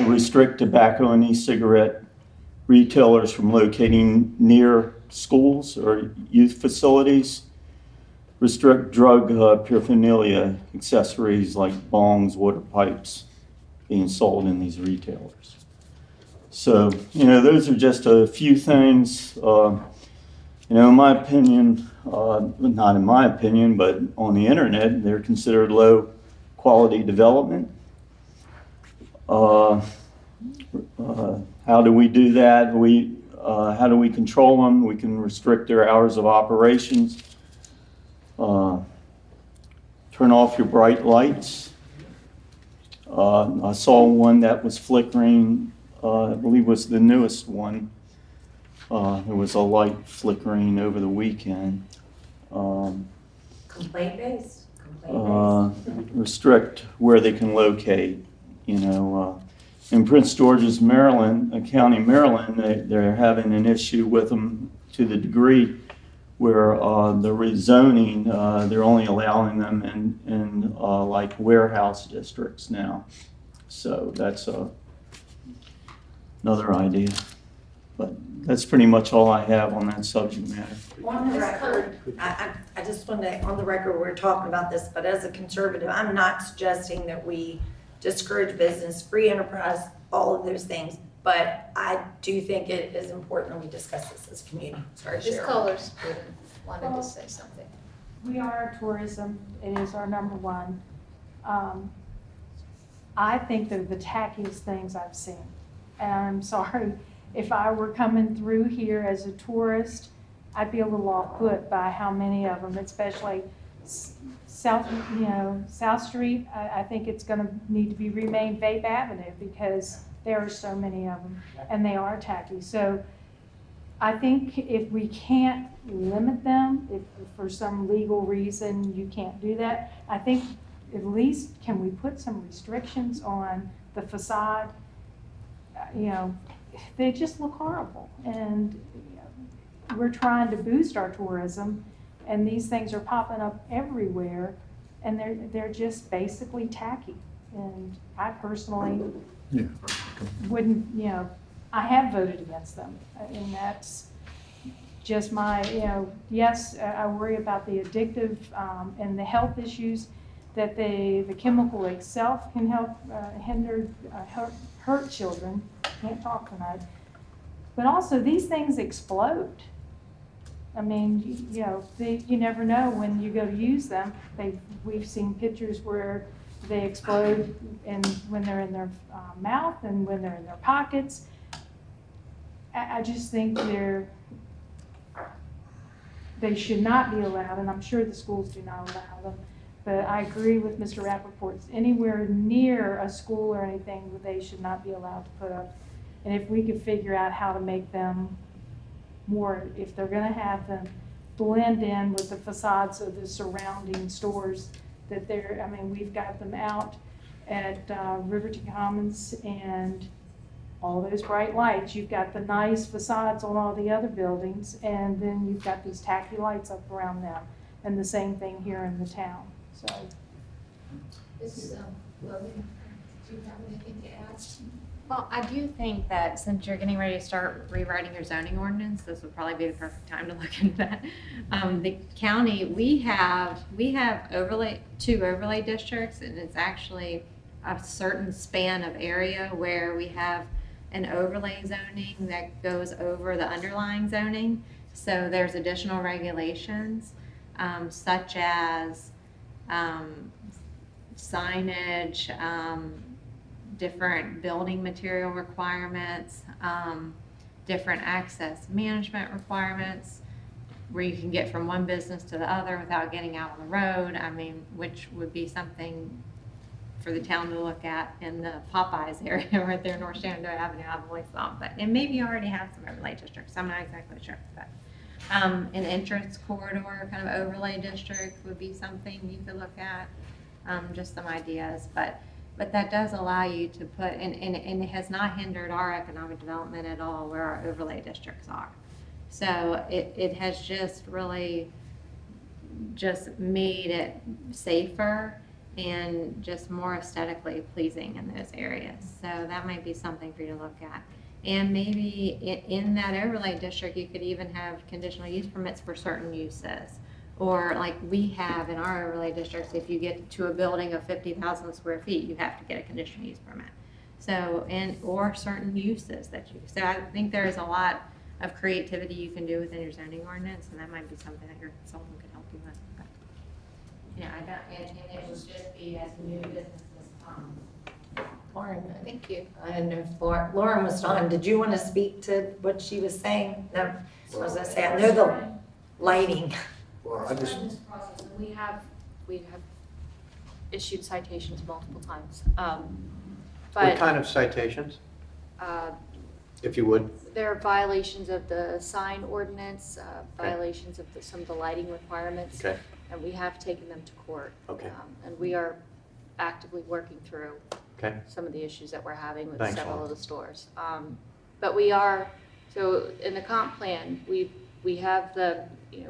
Restrict tobacco and e-cigarette retailers from locating near schools or youth facilities. Restrict drug paraphernalia accessories like bongs, water pipes being sold in these retailers. So, those are just a few things, in my opinion, not in my opinion, but on the internet, they're considered low quality development. How do we do that? How do we control them? We can restrict their hours of operations. Turn off your bright lights. I saw one that was flickering, I believe was the newest one. There was a light flickering over the weekend. Complaint-based. Restrict where they can locate. In Prince George's, Maryland, County, Maryland, they're having an issue with them to the degree where the rezoning, they're only allowing them in like warehouse districts now. So that's another idea. But that's pretty much all I have on that subject matter. On the record, I just want to, on the record, we're talking about this, but as a conservative, I'm not suggesting that we discourage business, free enterprise, all of those things. But I do think it is important that we discuss this as a community. Sorry, Ms. Cheryl. Cullors wanted to say something. We are tourism, it is our number one. I think they're the tackiest things I've seen. And I'm sorry, if I were coming through here as a tourist, I'd be a little off put by how many of them, especially South Street. I think it's gonna need to be renamed Vape Avenue because there are so many of them and they are tacky. So I think if we can't limit them, if for some legal reason you can't do that, I think at least can we put some restrictions on the facade? They just look horrible. And we're trying to boost our tourism and these things are popping up everywhere and they're just basically tacky. And I personally wouldn't, I have voted against them, and that's just my, yes, I worry about the addictive and the health issues that the chemical itself can help hurt children. Can't talk tonight. But also these things explode. I mean, you never know when you go to use them. We've seen pictures where they explode and when they're in their mouth and when they're in their pockets. I just think they should not be allowed, and I'm sure the schools do not allow them. But I agree with Mr. Rappaport. Anywhere near a school or anything, they should not be allowed to put up. And if we could figure out how to make them more, if they're going to have them blend in with the facades of the surrounding stores, that we've got them out at Riverton Commons and all those bright lights. You've got the nice facades on all the other buildings, and then you've got these tacky lights up around them. And the same thing here in the town. So, Ms. Logan, do you have anything to add? Well, I do think that since you're getting ready to start rewriting your zoning ordinance, this would probably be the perfect time to look into that. The county, we have two overlay districts, and it's actually a certain span of area where we have an overlay zoning that goes over the underlying zoning. So there's additional regulations, such as signage, different building material requirements, different access management requirements, where you can get from one business to the other without getting out on the road. I mean, which would be something for the town to look at in the Popeyes area right there, North Shenandoah Avenue, I've always thought. But, and maybe you already have some overlay districts, I'm not exactly sure. But an entrance corridor kind of overlay district would be something you could look at, just some ideas. But that does allow you to put, and it has not hindered our economic development at all where our overlay districts are. So it has just really just made it safer and just more aesthetically pleasing in those areas. So that might be something for you to look at. And maybe in that overlay district, you could even have conditional use permits for certain uses. Or like we have in our overlay districts, if you get to a building of 50,000 square feet, you have to get a conditional use permit. So, or certain uses that you, so I think there's a lot of creativity you can do within your zoning ordinance, and that might be something that your consultant could help you with. But, yeah, I got, and it would just be as new businesses come. Lauren, Thank you. I didn't know if Lauren was on. Did you want to speak to what she was saying? No, I was gonna say, I know the lighting. Well, I just, This process, and we have issued citations multiple times. What But kind of citations, if you would? there are violations of the sign ordinance, violations of some of the lighting requirements. Okay. And we have taken them to court. Okay. And we are actively working through Okay. some of the issues that we're having with Thanks, several Lauren. of the stores. But we are, so in the comp plan, we have the,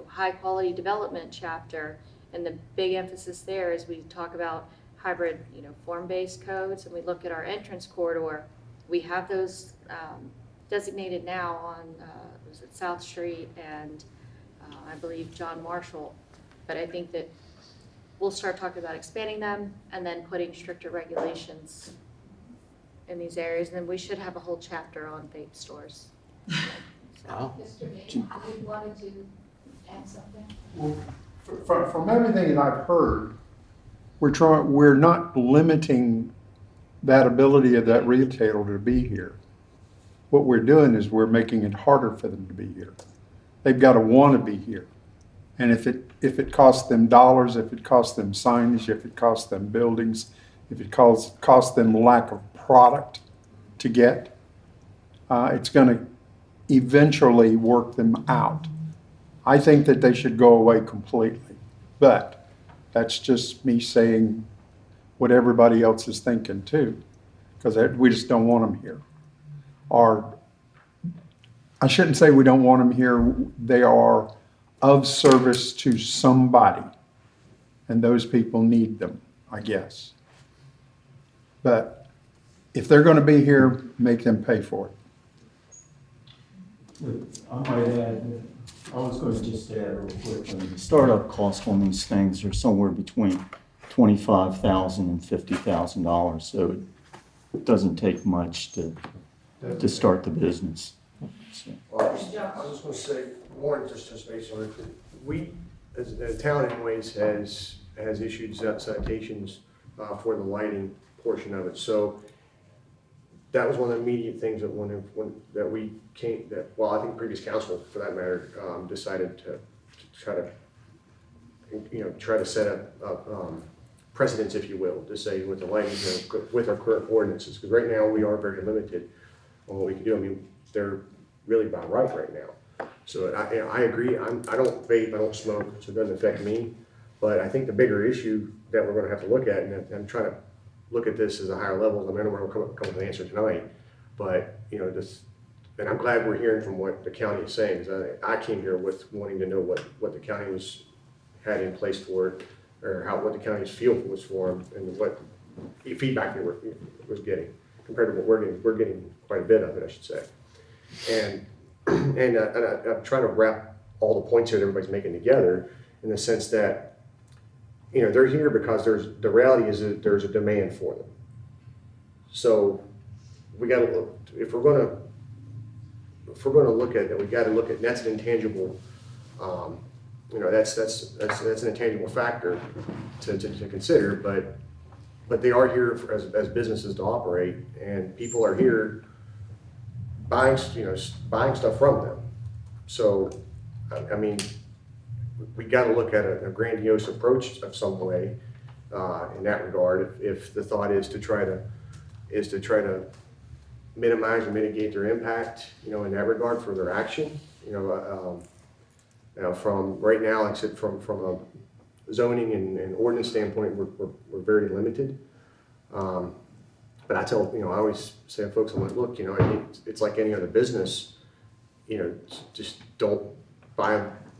high quality development chapter, and the big emphasis there is we talk about hybrid, form-based codes, and we look at our entrance corridor. We have those designated now on, was it South Street and I believe John Marshall. But I think that we'll start talking about expanding them and then putting stricter regulations in these areas. And then we should have a whole chapter on vape stores. Oh. Mr. Mayor, you wanted to add something? Well, from everything that I've heard, we're not limiting that ability of that retailer to be here. What we're doing is we're making it harder for them to be here. They've got to want to be here. And if it costs them dollars, if it costs them signage, if it costs them buildings, if it costs them lack of product to get, it's going to eventually work them out. I think that they should go away completely, but that's just me saying what everybody else is thinking too, because we just don't want them here. Or I shouldn't say we don't want them here. They are of service to somebody, and those people need them, I guess. But if they're going to be here, make them pay for it. I might add, I was going to just add real quick, the startup costs on these things are somewhere between $25,000 and $50,000, so it doesn't take much to start the business. So. well, I was just gonna say, Warren, just based on it, we, as the town anyways, has issued citations for the lighting portion of it. So that was one of the immediate things that I think previous council, for that matter, decided to try to set up precedents, if you will, to say with the lighting, with our current ordinances, because right now we are very limited on what we can do. I mean, they're really about right now. So I agree. I don't vape, I don't smoke, so it doesn't affect me. But I think the bigger issue that we're going to have to look at, and I'm trying to look at this as a higher level. I mean, I don't want to come with an answer tonight, but and I'm glad we're hearing from what the county is saying. I came here with wanting to know what the county had in place for it, or what the county's feel was for them, and what feedback they was getting compared to what we're getting. We're getting quite a bit of it, I should say. And I'm trying to wrap all the points here that everybody's making together in the sense that, they're here because the reality is that there's a demand for them. So we gotta look, if we're gonna look at it, we gotta look at, that's an intangible, you know, that's an intangible factor to consider, but they are here as businesses to operate, and people are here buying stuff from them. So, I mean, we gotta look at a grandiose approach of some way, in that regard, if the thought is to try to minimize or mitigate their impact, you know, in that regard for their action, you know, from right now, like I said, from a zoning and ordinance standpoint, we're very limited. But I tell, you know, I always say to folks, I'm like, look, you know, it's like any other business, you know, just don't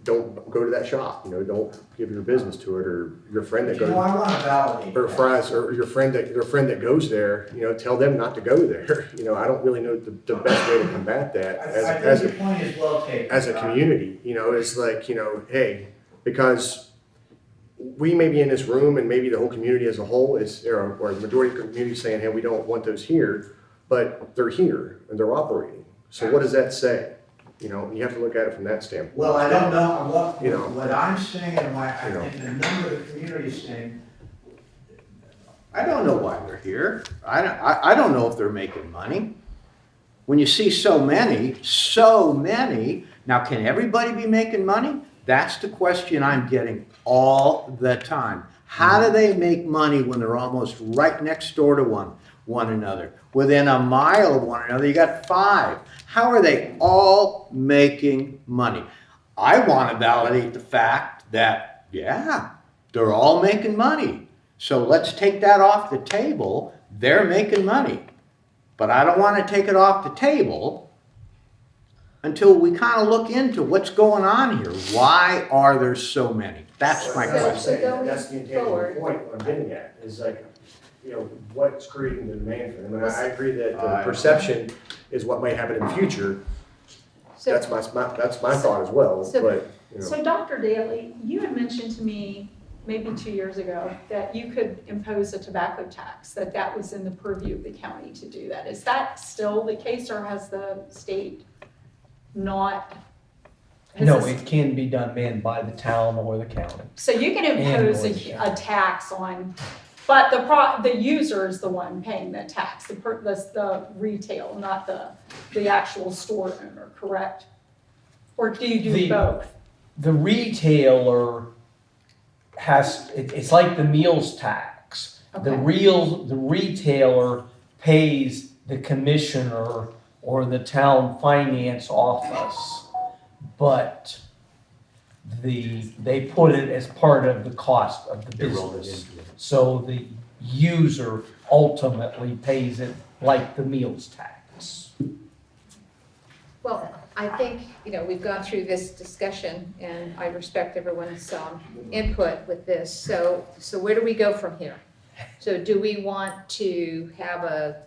go to that shop, you know, don't give your business to it, or your friend that goes, I want to validate or that. fries, or your friend that goes there, you know, tell them not to go there. You know, I don't really know the best way to combat that I think your point is well taken. as a community. You know, it's like, you know, hey, because we may be in this room, and maybe the whole community as a whole is, or the majority of the community is saying, hey, we don't want those here, but they're here and they're operating. So what does that say? You know, you have to look at it from that standpoint. Well, I don't know, You know. what I'm saying, and I You know. think a number of the community is saying, I don't know why they're here. I don't know if they're making money. When you see so many, now can everybody be making money? That's the question I'm getting all the time. How do they make money when they're almost right next door to one another? Within a mile of one another, you got 5. How are they all making money? I want to validate the fact that, yeah, they're all making money. So let's take that off the table. They're making money. But I don't want to take it off the table until we kind of look into what's going on here. Why are there so many? That's my That's what I'm question. saying. That's the intangible point I'm getting at, is like, you know, what's creating the demand for them? And I agree that the perception is what may happen in the future. So- That's my thought as well, So- but, you know. So Dr. Daly, you had mentioned to me maybe 2 years ago that you could impose a tobacco tax, that was in the purview of the county to do that. Is that still the case, or has the state not? has No, this- it can be done, man, by the town or the county. So you can impose a tax on, but the user is the one paying the tax, the retail, not the actual store owner, correct? Or do you do both? The retailer it's like the meals tax. The Okay. retailer pays the commissioner or the town finance office, but they put it as part of the cost of the business. So the user ultimately pays it like the meals tax. Well, I think, you know, we've gone through this discussion, and I respect everyone's input with this. So where do we go from here? So do we want to have a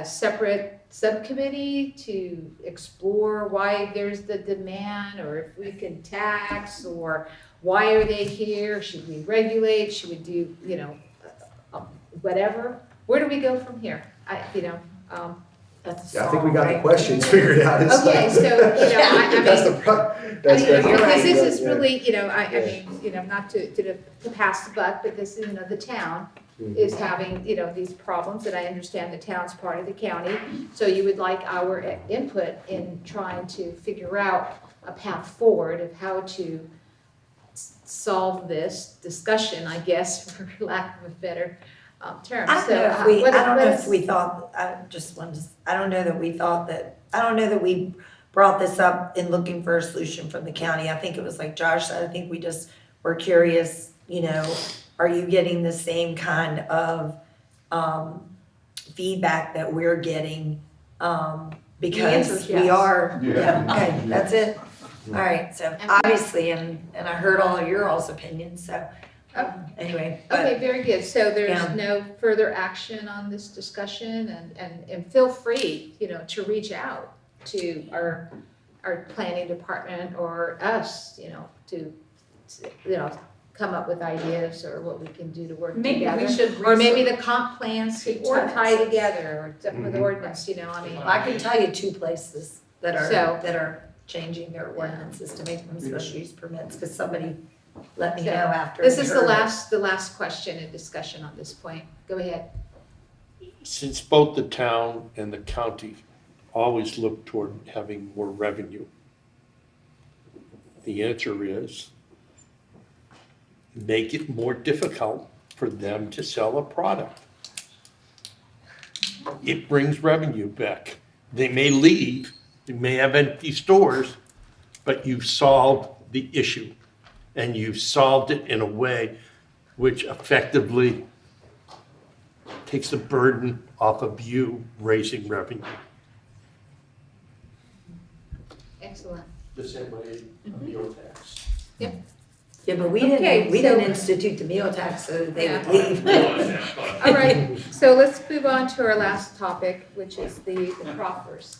separate subcommittee to explore why there's the demand, or if we can tax, or why are they here? Should we regulate? Should we do, you know, whatever? Where do we go from here? That's Yeah, I think we got the right. questions figured out. It's Okay, like- so, you know, I mean. That's Because right. this is Yeah. really, you know, I Yeah. mean, you know, not to pass the buck, but this, you know, the town Mhm. is having, you know, these problems, and I understand the town's part of the county. So you would like our input in trying to figure out a path forward of how to solve this discussion, I guess, for lack of a better term. I don't So, know if we, what- I don't know what's- if we thought, I don't know that we thought that, I don't know that we brought this up in looking for a solution from the county. I think it was like Josh said, I think we just were curious, you know, are you getting the same kind of, feedback that we're getting? Because answer's we yes. are, Yeah. yeah, okay, that's it. All right, so obviously, and I heard all of your all's opinions, so, anyway. but- Okay, very good. So there's Yeah. no further action on this discussion, and feel free, you know, to reach out to our planning department or us, you know, to, you know, come up with ideas or what we can do to work Maybe we together. should Or maybe the research comp plans the could tie ordinances. together, or something with ordinance, you know, I mean. I can tell you 2 places that So- are changing their ordinances to make them special use permits, because somebody let me So, know after. This they is heard it. the last question and discussion on this point. Go ahead. Since both the town and the county always look toward having more revenue, the answer is make it more difficult for them to sell a product. It brings revenue back. They may leave, they may have empty stores, but you've solved the issue. And you've solved it in a way which effectively takes the burden off of you raising revenue. Excellent. The same way a meal tax. Yeah, but we Okay, didn't so- institute the meal tax so that they would Yeah. leave. All right, so let's move on to our last topic, which is the proffers.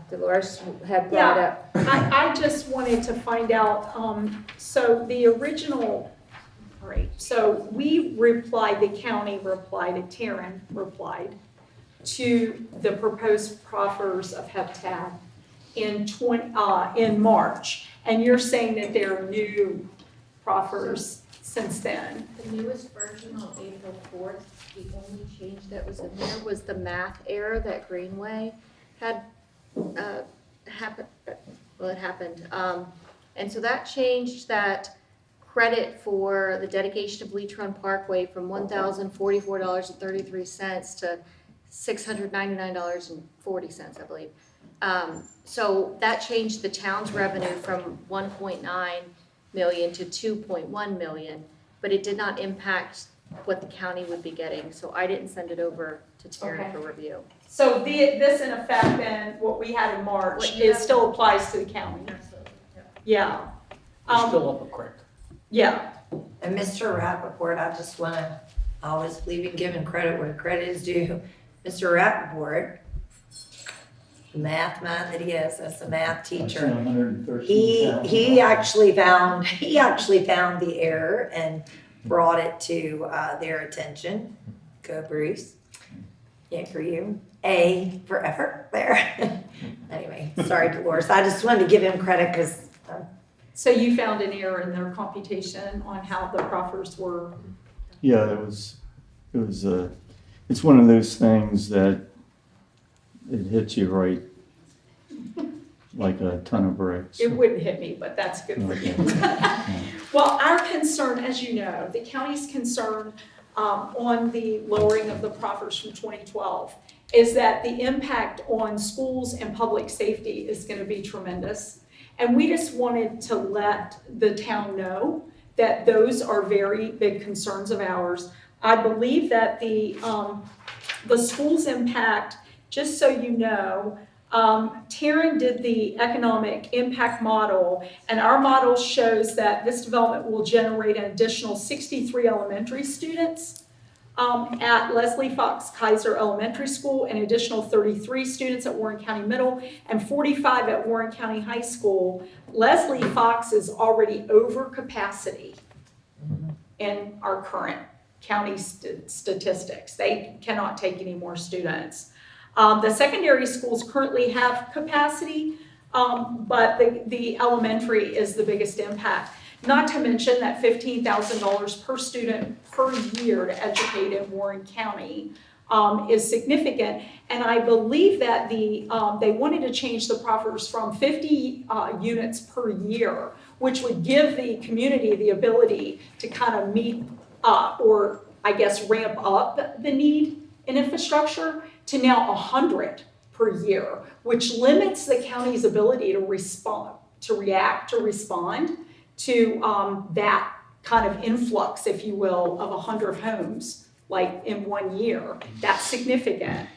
Dolores had brought Yeah. up. I just wanted to find out, so the original, all right, so we replied, the county replied, and Taryn replied to the proposed proffers of HEPTAD in March. And you're saying that there are new proffers since then. The newest version on April 4th, the only change that was in there was the math error that Greenway had happened. Well, it happened. And so that changed that credit for the dedication of Leech Run Parkway from $1,044.33 to $699.40, I believe. So that changed the town's revenue from 1.9 million to 2.1 million, but it did not impact what the county would be getting. So I didn't send it over to Taryn Okay. for review. So this in effect then, what we had in March, What you it have- still applies to the county. Yeah. You're still up a creek. Yeah. And Mr. Rappaport, I just want to always believe in giving credit where credit is due. Mr. Rappaport, the math man that he is, as a math teacher, he actually found the error and brought it to their attention. Go Bruce. Yeah, for you. A for effort there. Anyway, sorry, Dolores. I just wanted to give him credit because. So you found an error in their computation on how the proffers were. Yeah, it's one of those things that it hits you right like a ton of bricks. It wouldn't hit me, but that's good for you. Well, our concern, as you know, the county's concern on the lowering of the proffers from 2012 is that the impact on schools and public safety is going to be tremendous. And we just wanted to let the town know that those are very big concerns of ours. I believe that the school's impact, just so you know, Taryn did the economic impact model, and our model shows that this development will generate an additional 63 elementary students at Leslie Fox Kaiser Elementary School, an additional 33 students at Warren County Middle, and 45 at Warren County High School. Leslie Fox is already over capacity in our current county statistics. They cannot take any more students. The secondary schools currently have capacity, but the elementary is the biggest impact. Not to mention that $15,000 per student per year to educate in Warren County is significant. And I believe that they wanted to change the proffers from 50 units per year, which would give the community the ability to kind of meet or I guess ramp up the need in infrastructure to now 100 per year, which limits the county's ability to respond to that kind of influx, if you will, of 100 homes, like in 1 year. That's significant.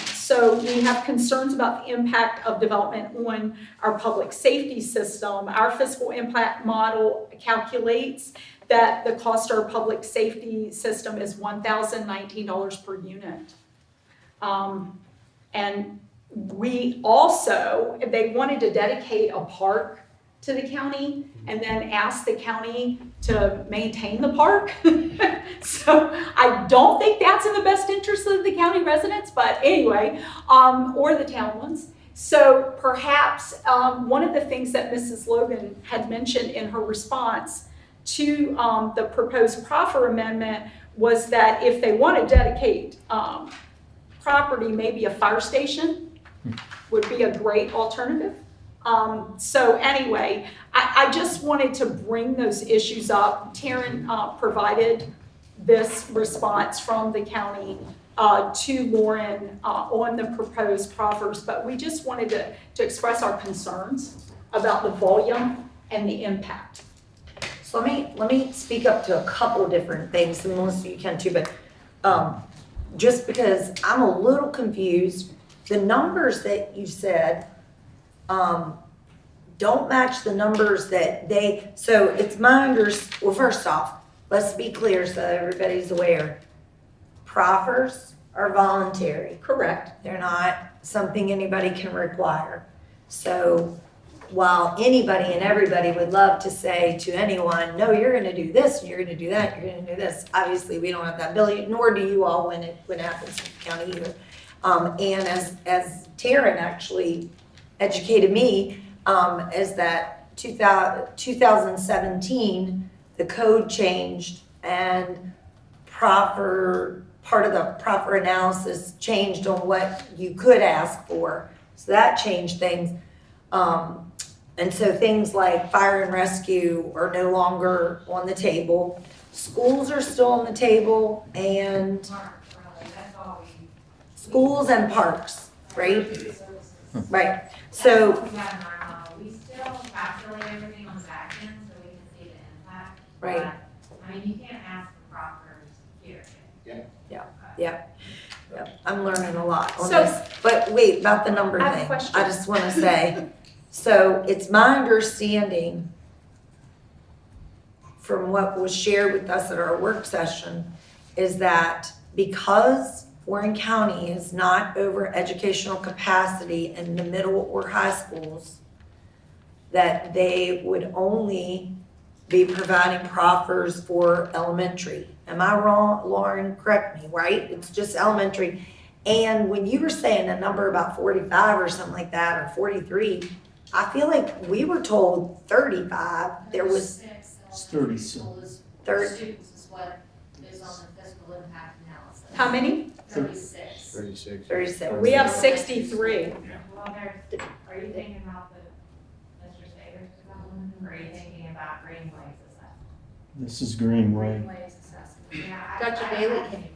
So we have concerns about the impact of development on our public safety system. Our fiscal impact model calculates that the cost of our public safety system is $1,019 per unit. And we also, they wanted to dedicate a park to the county and then ask the county to maintain the park. So I don't think that's in the best interest of the county residents, but anyway, or the town ones. So perhaps one of the things that Mrs. Logan had mentioned in her response to the proposed proffer amendment was that if they want to dedicate property, maybe a fire station would be a great alternative. So anyway, I just wanted to bring those issues up. Taryn provided this response from the county to Lauren on the proposed proffers, but we just wanted to express our concerns about the volume and the impact. So let me speak up to a couple of different things, and Melissa, you can too, but just because I'm a little confused, the numbers that you said don't match the numbers that so it's my well, first off, let's be clear so everybody's aware. Proffers are voluntary. Correct. They're not something anybody can require. So while anybody and everybody would love to say to anyone, no, you're gonna do this, and you're gonna do that, you're gonna do this, obviously we don't have that ability, nor do you all when it happens in the county either. And as Taryn actually educated me, is that 2017, the code changed and part of the proper analysis changed on what you could ask for. So that changed things. And so things like fire and rescue are no longer on the table. Schools are still on the table, and schools and parks, right? Right. So we still calculate everything on the back end so we can see the impact. right. I mean, you can't ask for proffers here. Yeah. I'm learning a lot on So- this. But wait, about the number I have a thing. question. I just want to say, so it's my understanding from what was shared with us at our work session is that because Warren County is not over educational capacity in the middle or high schools, that they would only be providing proffers for elementary. Am I wrong, Lauren? Correct me, right? It's just elementary. And when you were saying a number about 45 or something like that, or 43, I feel like we were told 35. There was 36. 30. Students is what is on the fiscal impact analysis. How many? 36. 36. We have 63. Well, are you thinking about the Mr. Sager's development, or are you thinking about Greenway's assessment? This is Greenway. Greenway's assessment. Yeah, Dr. Daly?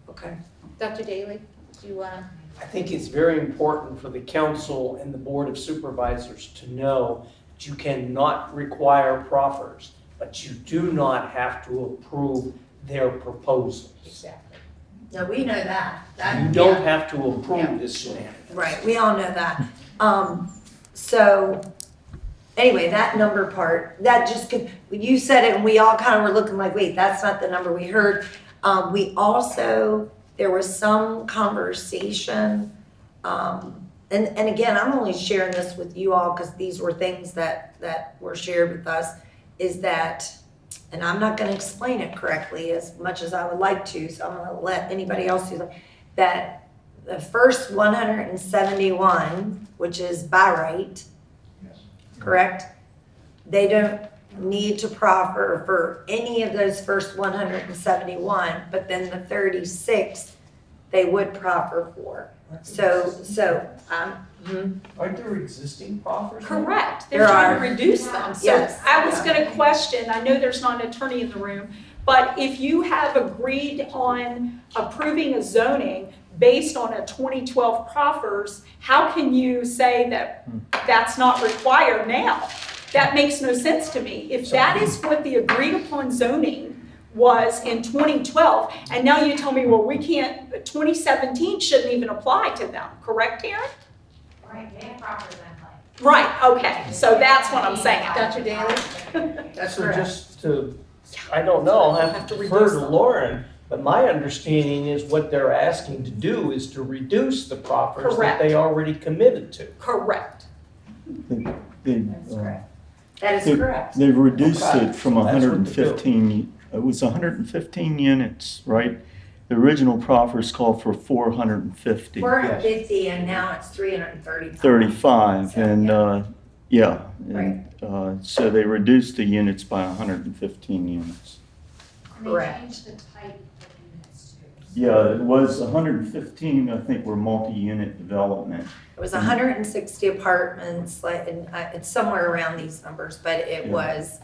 Okay. Dr. Daly, do you want to? I think it's very important for the council and the board of supervisors to know that you cannot require proffers, but you do not have to approve their proposals. Exactly. No, we know that. You don't have to approve this scenario. Right, we all know that. So, anyway, that number part, that just, when you said it and we all kind of were looking like, wait, that's not the number we heard. We also, there was some conversation, and again, I'm only sharing this with you all because these were things that were shared with us, is that, and I'm not gonna explain it correctly as much as I would like to, so I'm gonna let anybody else do that the first 171, which is by right, correct? They don't need to proffer for any of those first 171, but then the 36 they would proffer for. So Aren't there existing proffers? Correct. They're There trying are. to reduce them. So Yes. I was going to question, I know there's not an attorney in the room, but if you have agreed on approving a zoning based on a 2012 proffers, how can you say that that's not required now? That makes no sense to me. If that is what the agreed upon zoning was in 2012, and now you tell me, well, we can't, 2017 shouldn't even apply to them, correct, Karen? Right, they have proffers in place. Right, okay, so that's what I'm saying. Dr. Daly? That's just to, I don't know, I'll have to defer to Lauren, but my understanding is what they're asking to do is to reduce the proffers that Correct. they already committed to. Correct. They, That's uh, correct. That is they- correct. They've reduced Okay, it from so that's what the 115, it was 115 units, right? The original proffers called for 450. 450 and now it's 335. 35, So, and, yeah. Right. And, so they reduced the units by 115 units. Correct. changed the type of units too. Yeah, it was 115, I think, were multi-unit development. It was 160 apartments, like, and it's somewhere around these numbers, but it Yeah. was,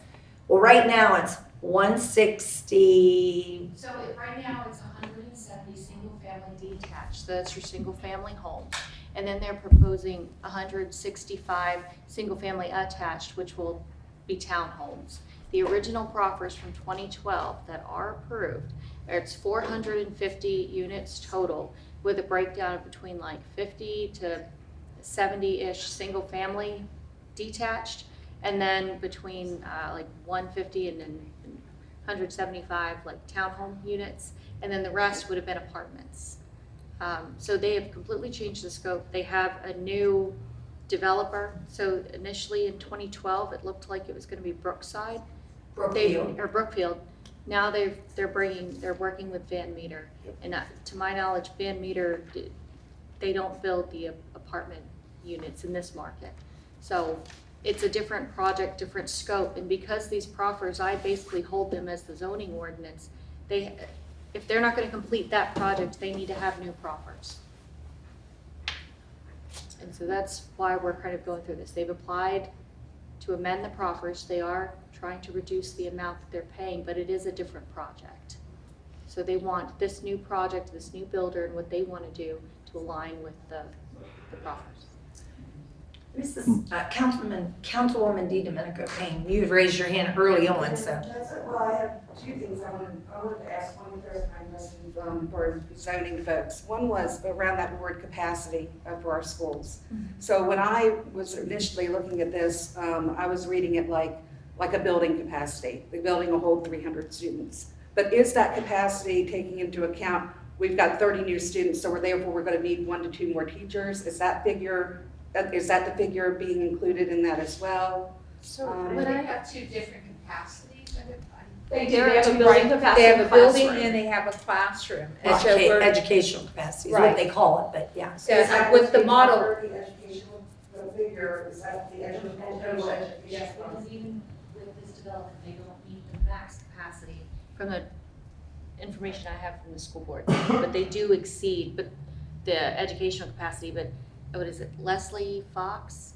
well, right now it's 160. So right now it's 170 single-family detached, so that's your single-family home. And then they're proposing 165 single-family attached, which will be townhomes. The original proffers from 2012 that are approved, it's 450 units total with a breakdown of between like 50 to 70-ish single-family detached, and then between like 150 and then 175 like townhome units, and then the rest would have been apartments. So they have completely changed the scope. They have a new developer. So initially in 2012, it looked like it was going to be Brookside. Brookfield. Now they're working with Van Meter, and to my knowledge, Van Meter, they don't build the apartment units in this market. So it's a different project, different scope, and because these proffers, I basically hold them as the zoning ordinance. If they're not going to complete that project, they need to have new proffers. And so that's why we're kind of going through this. They've applied to amend the proffers. They are trying to reduce the amount that they're paying, but it is a different project. So they want this new project, this new builder, and what they want to do to align with the proffers. Councilwoman DiDomenico Payne, you had raised your hand early on, so. Well, I have two things I wanted to ask one clarifying question for zoning folks. One was around that word capacity for our schools. So when I was initially looking at this, I was reading it like a building capacity. The building will hold 300 students. But is that capacity taking into account, we've got 30 new students, so therefore we're going to need 1 to 2 more teachers? Is that the figure being included in that as well? But I have two different capacities. They have a building capacity. They have a building classroom. and they have a classroom. And so we're- Educational capacity is Right. what they call it, but yeah. So with the model, The educational, the figure, is that the educational? Yes, because even with this development, they don't meet the max capacity from the information I have from the school board. But they do exceed the educational capacity, but what is it, Leslie Fox?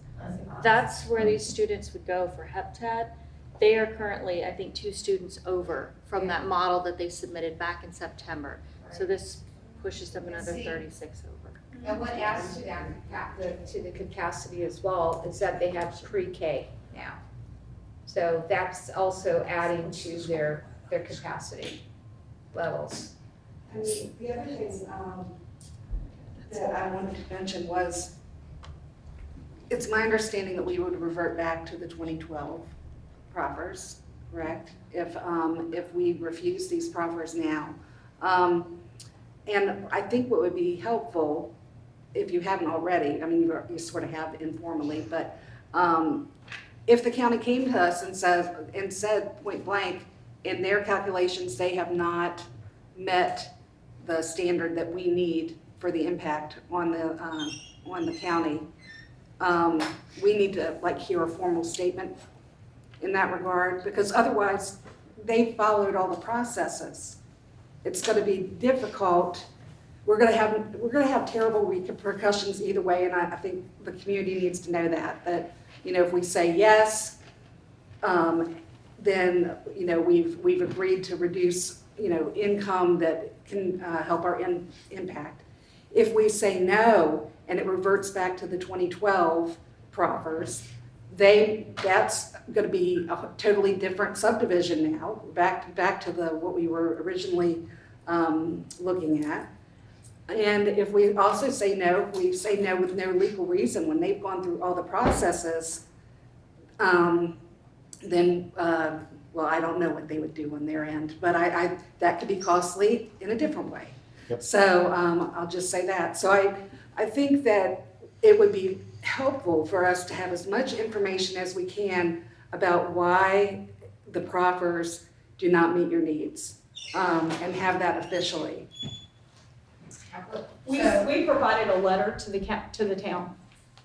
That's where these students would go for HepTad. They are currently, I think, 2 students over from that model that they submitted back in September. So this pushes them another 36 over. and what adds to that, to the capacity as well, is that they have pre-K now. So that's also adding to their capacity levels. And the other thing that I wanted to mention was, it's my understanding that we would revert back to the 2012 proffers, correct? If we refuse these proffers now. And I think what would be helpful, if you haven't already, I mean, you sort of have informally, but if the county came to us and said point blank, in their calculations, they have not met the standard that we need for the impact on the county, we need to hear a formal statement in that regard, because otherwise they followed all the processes. It's going to be difficult. We're going to have terrible repercussions either way, and I think the community needs to know that if we say yes, then we've agreed to reduce income that can help our impact. If we say no and it reverts back to the 2012 proffers, that's going to be a totally different subdivision now, back to what we were originally looking at. And if we also say no, we say no with no legal reason when they've gone through all the processes, then well, I don't know what they would do on their end, but that could be costly in a different way. Yep. So I'll just say that. So I think that it would be helpful for us to have as much information as we can about why the proffers do not meet your needs, and have that officially. We provided a letter to the town.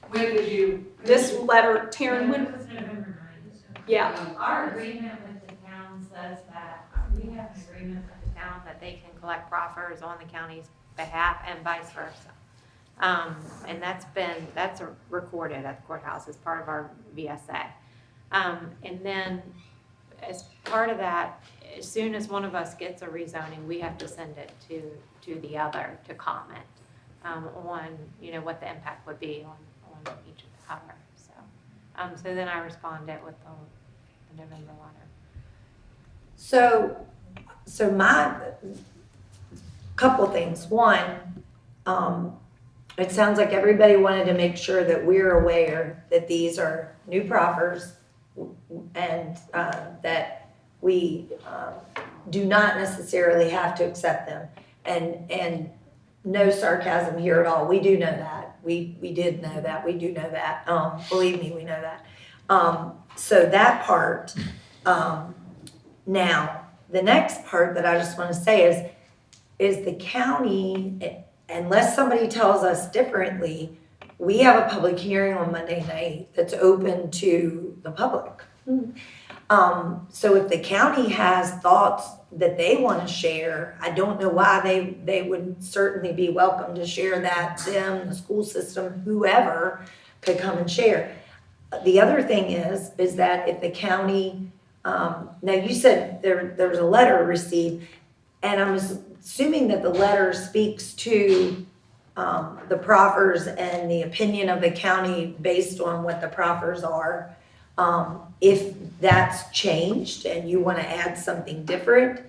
When did you? This letter, Taryn, when, was November 9th. yeah, Our agreement with the town says that, we have an agreement with the town that they can collect proffers on the county's behalf and vice versa. And that's recorded at the courthouse as part of our VSA. And then as part of that, as soon as one of us gets a rezoning, we have to send it to the other to comment on, what the impact would be on each of the other. So then I responded with the November letter. So my couple things. One, it sounds like everybody wanted to make sure that we're aware that these are new proffers and that we do not necessarily have to accept them. And no sarcasm here at all. We do know that. We did know that. We do know that. Believe me, we know that. So that part. Now, the next part that I just want to say is the county, unless somebody tells us differently, we have a public hearing on Monday night that's open to the public. So if the county has thoughts that they want to share, I don't know why they would certainly be welcome to share that. Them, the school system, whoever could come and share. The other thing is that if the county, now you said there was a letter received, and I'm assuming that the letter speaks to the proffers and the opinion of the county based on what the proffers are. If that's changed and you want to add something different,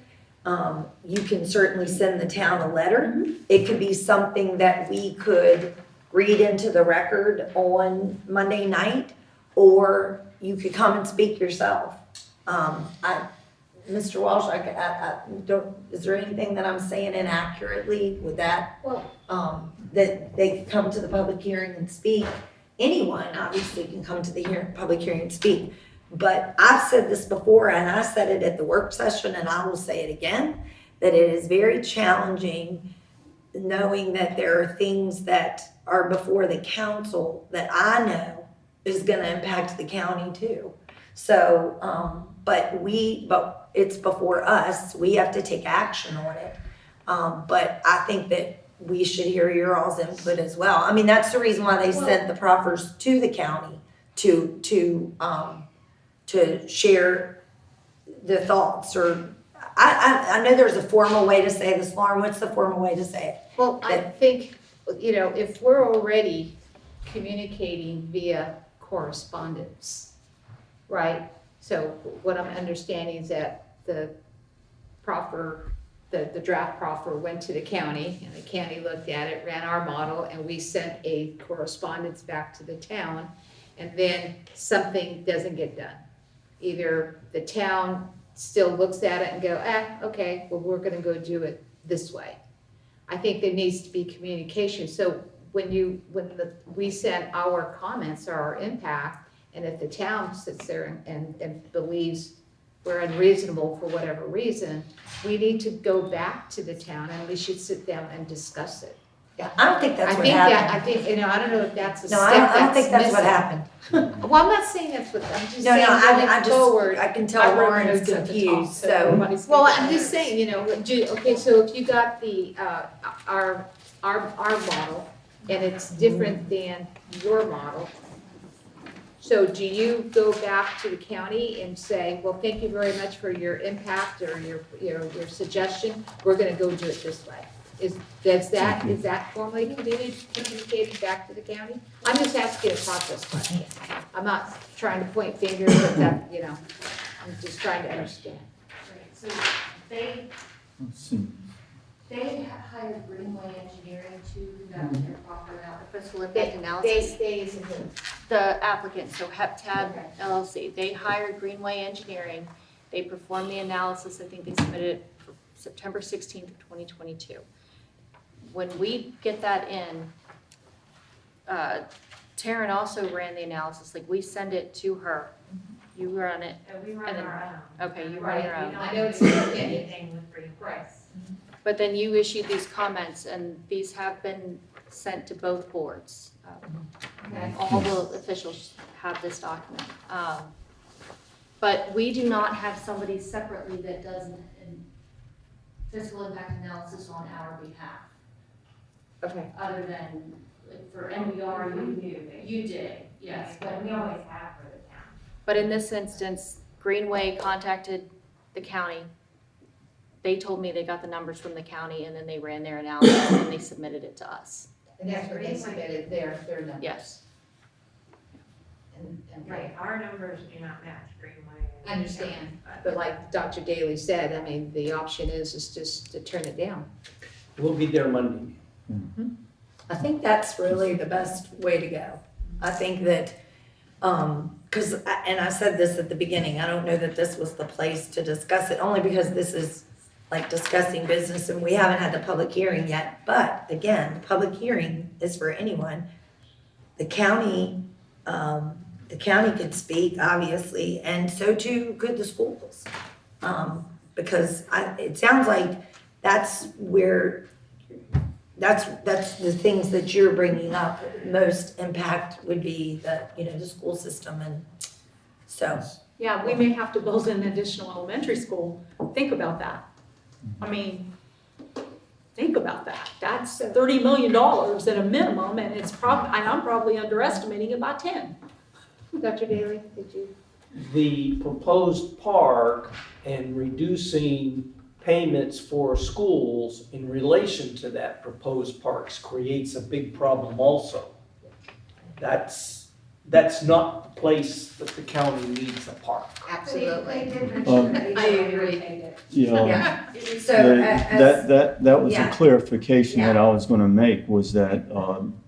you can certainly send the town a letter. It could be something that we could read into the record on Monday night, or you could come and speak yourself. Mr. Walsh, I don't, is there anything that I'm saying inaccurately with that? Well, That they could come to the public hearing and speak. Anyone obviously can come to the public hearing and speak. But I've said this before, and I said it at the work session, and I will say it again, that it is very challenging knowing that there are things that are before the council that I know is going to impact the county too. So, but it's before us. We have to take action on it. But I think that we should hear your all's input as well. I mean, that's the reason why they sent the proffers to the county to share the thoughts. Or I know there's a formal way to say this, Lauren. What's the formal way to say it? well, I think, if we're already communicating via correspondence, right? So what I'm understanding is that the proffer, the draft proffer went to the county, and the county looked at it, ran our model, and we sent a correspondence back to the town, and then something doesn't get done. Either the town still looks at it and go, okay, well, we're gonna go do it this way. I think there needs to be communication. So when we send our comments or our impact, and if the town sits there and believes we're unreasonable for whatever reason, we need to go back to the town and we should sit down and discuss it. Yeah, I don't think that's what happened. I think, I don't know if that's a step I don't think that's what missing. happened. Well, I'm not saying that's what, I'm just No, saying I going forward. I can tell wrote Lauren's notes at the top, confused, so. everybody's Well, I'm just saying, okay, so if you got the, our model, and it's different than your model, so do you go back to the county and say, well, thank you very much for your impact or your suggestion, we're gonna go do it this way? Is that formally communicated back to the county? I'm just asking a process question. I'm not trying to point fingers at that, I'm just trying to understand. Right, so they hired Greenway Engineering to conduct their proper fiscal impact analysis. They is who? The applicant, so HepTab LLC, they hired Greenway Engineering. They performed the analysis. I think they submitted it for September 16th of 2022. When we get that in, Taryn also ran the analysis, like we send it to her. You run it. We and run then- our Okay, you run your own. own. We I don't know it's do independent. anything with free price. But then you issued these comments, and these have been sent to both boards. Okay. All the officials have this document. But we do not have somebody separately that does an fiscal impact analysis on our behalf, Okay. other than like, for NVR, you did, yes. But we always have for the town. But in this instance, Greenway contacted the county. They told me they got the numbers from the county, and then they ran their analysis and they submitted it to us. And that's what they submitted, their numbers. Yes. And Right, our numbers do not match Greenway. I understand, but like Dr. Daly said, I mean, the option is just to turn it down. We'll be there Monday. I think that's really the best way to go. I think that, because, and I said this at the beginning, I don't know that this was the place to discuss it, only because this is like discussing business and we haven't had the public hearing yet. But again, the public hearing is for anyone. The county could speak, obviously, and so too could the schools. Because it sounds like that's where, that's the things that you're bringing up. Most impact would be the school system, and so. Yeah, we may have to build an additional elementary school. Think about that. I mean, think about that. That's $30 million at a minimum, and and I'm probably underestimating it by 10. Dr. Daly, did you? The proposed park and reducing payments for schools in relation to that proposed parks creates a big problem also. That's not the place that the county needs a park. Absolutely. I agree. Yeah. So, That was a yeah. clarification that I was gonna make, was that,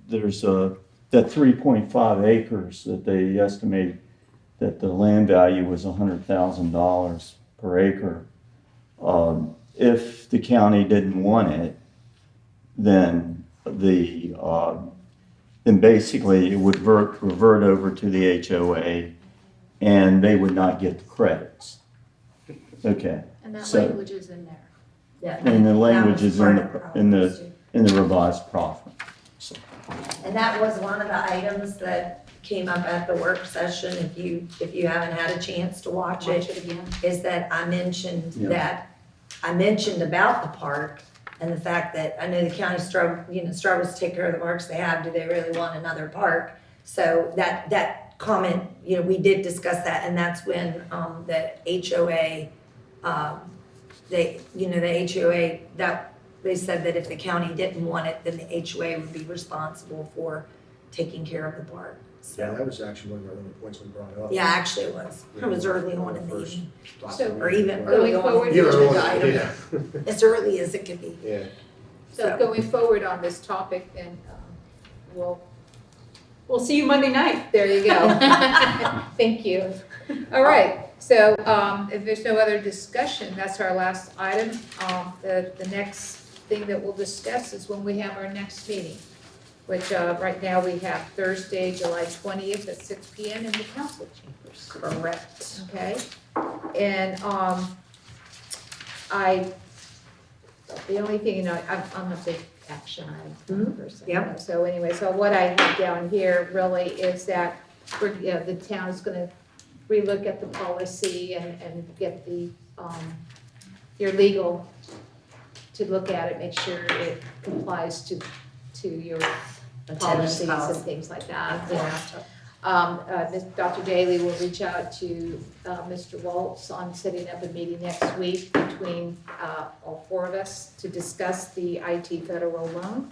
there's that 3.5 acres that they estimated that the land value was $100,000 per acre. If the county didn't want it, then then basically it would revert over to the HOA, and they would not get the credits. Okay. And that So- language is in there. And the language is in the revised profit. So, And that was one of the items that came up at the work session, if you haven't had a chance to watch it, again. is that I mentioned Yeah. about the park and the fact that I know the county struggles to take care of the parks they have. Do they really want another park? So that comment, we did discuss that, and that's when, the HOA, the HOA, that, they said that if the county didn't want it, then the HOA would be responsible for taking care of the park. Yeah, that was actually one of our other points we brought up. Yeah, actually it was. It was early on in the First evening, document. or even Going early on forward, in Yeah, the early agenda on, item, yeah. as early as it could be. Yeah. So going forward on this topic, then We'll see you Monday night. there you go. Thank you. All right, so if there's no other discussion, that's our last item. The next thing that we'll discuss is when we have our next meeting, which right now we have Thursday, July 20th at 6 PM in the council chambers. Correct. Okay? And the only thing, I'm a big action item person. Yep. So anyway, so what I have down here really is that the town is gonna relook at the policy and get your legal to look at it, make sure it complies to your policies and things like that. Dr. Daly will reach out to Mr. Waltz on setting up a meeting next week between all four of us to discuss the IT federal loan.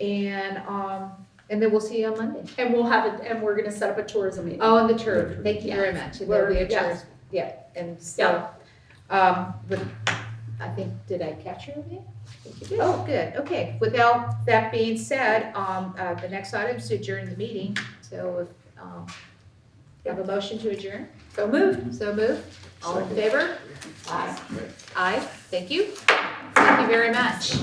And then we'll see you on Monday. And we're gonna set up a tourism meeting. Oh, and the tour, thank you very much. And there'll be a tour, Yes. yeah, and so, I think, did I capture everything? I think you did. Oh, good, okay. Without that being said, the next item is to adjourn the meeting. So if, you have a motion to adjourn? So moved. So moved. All in favor? Aye. Aye, thank you. Thank you very much.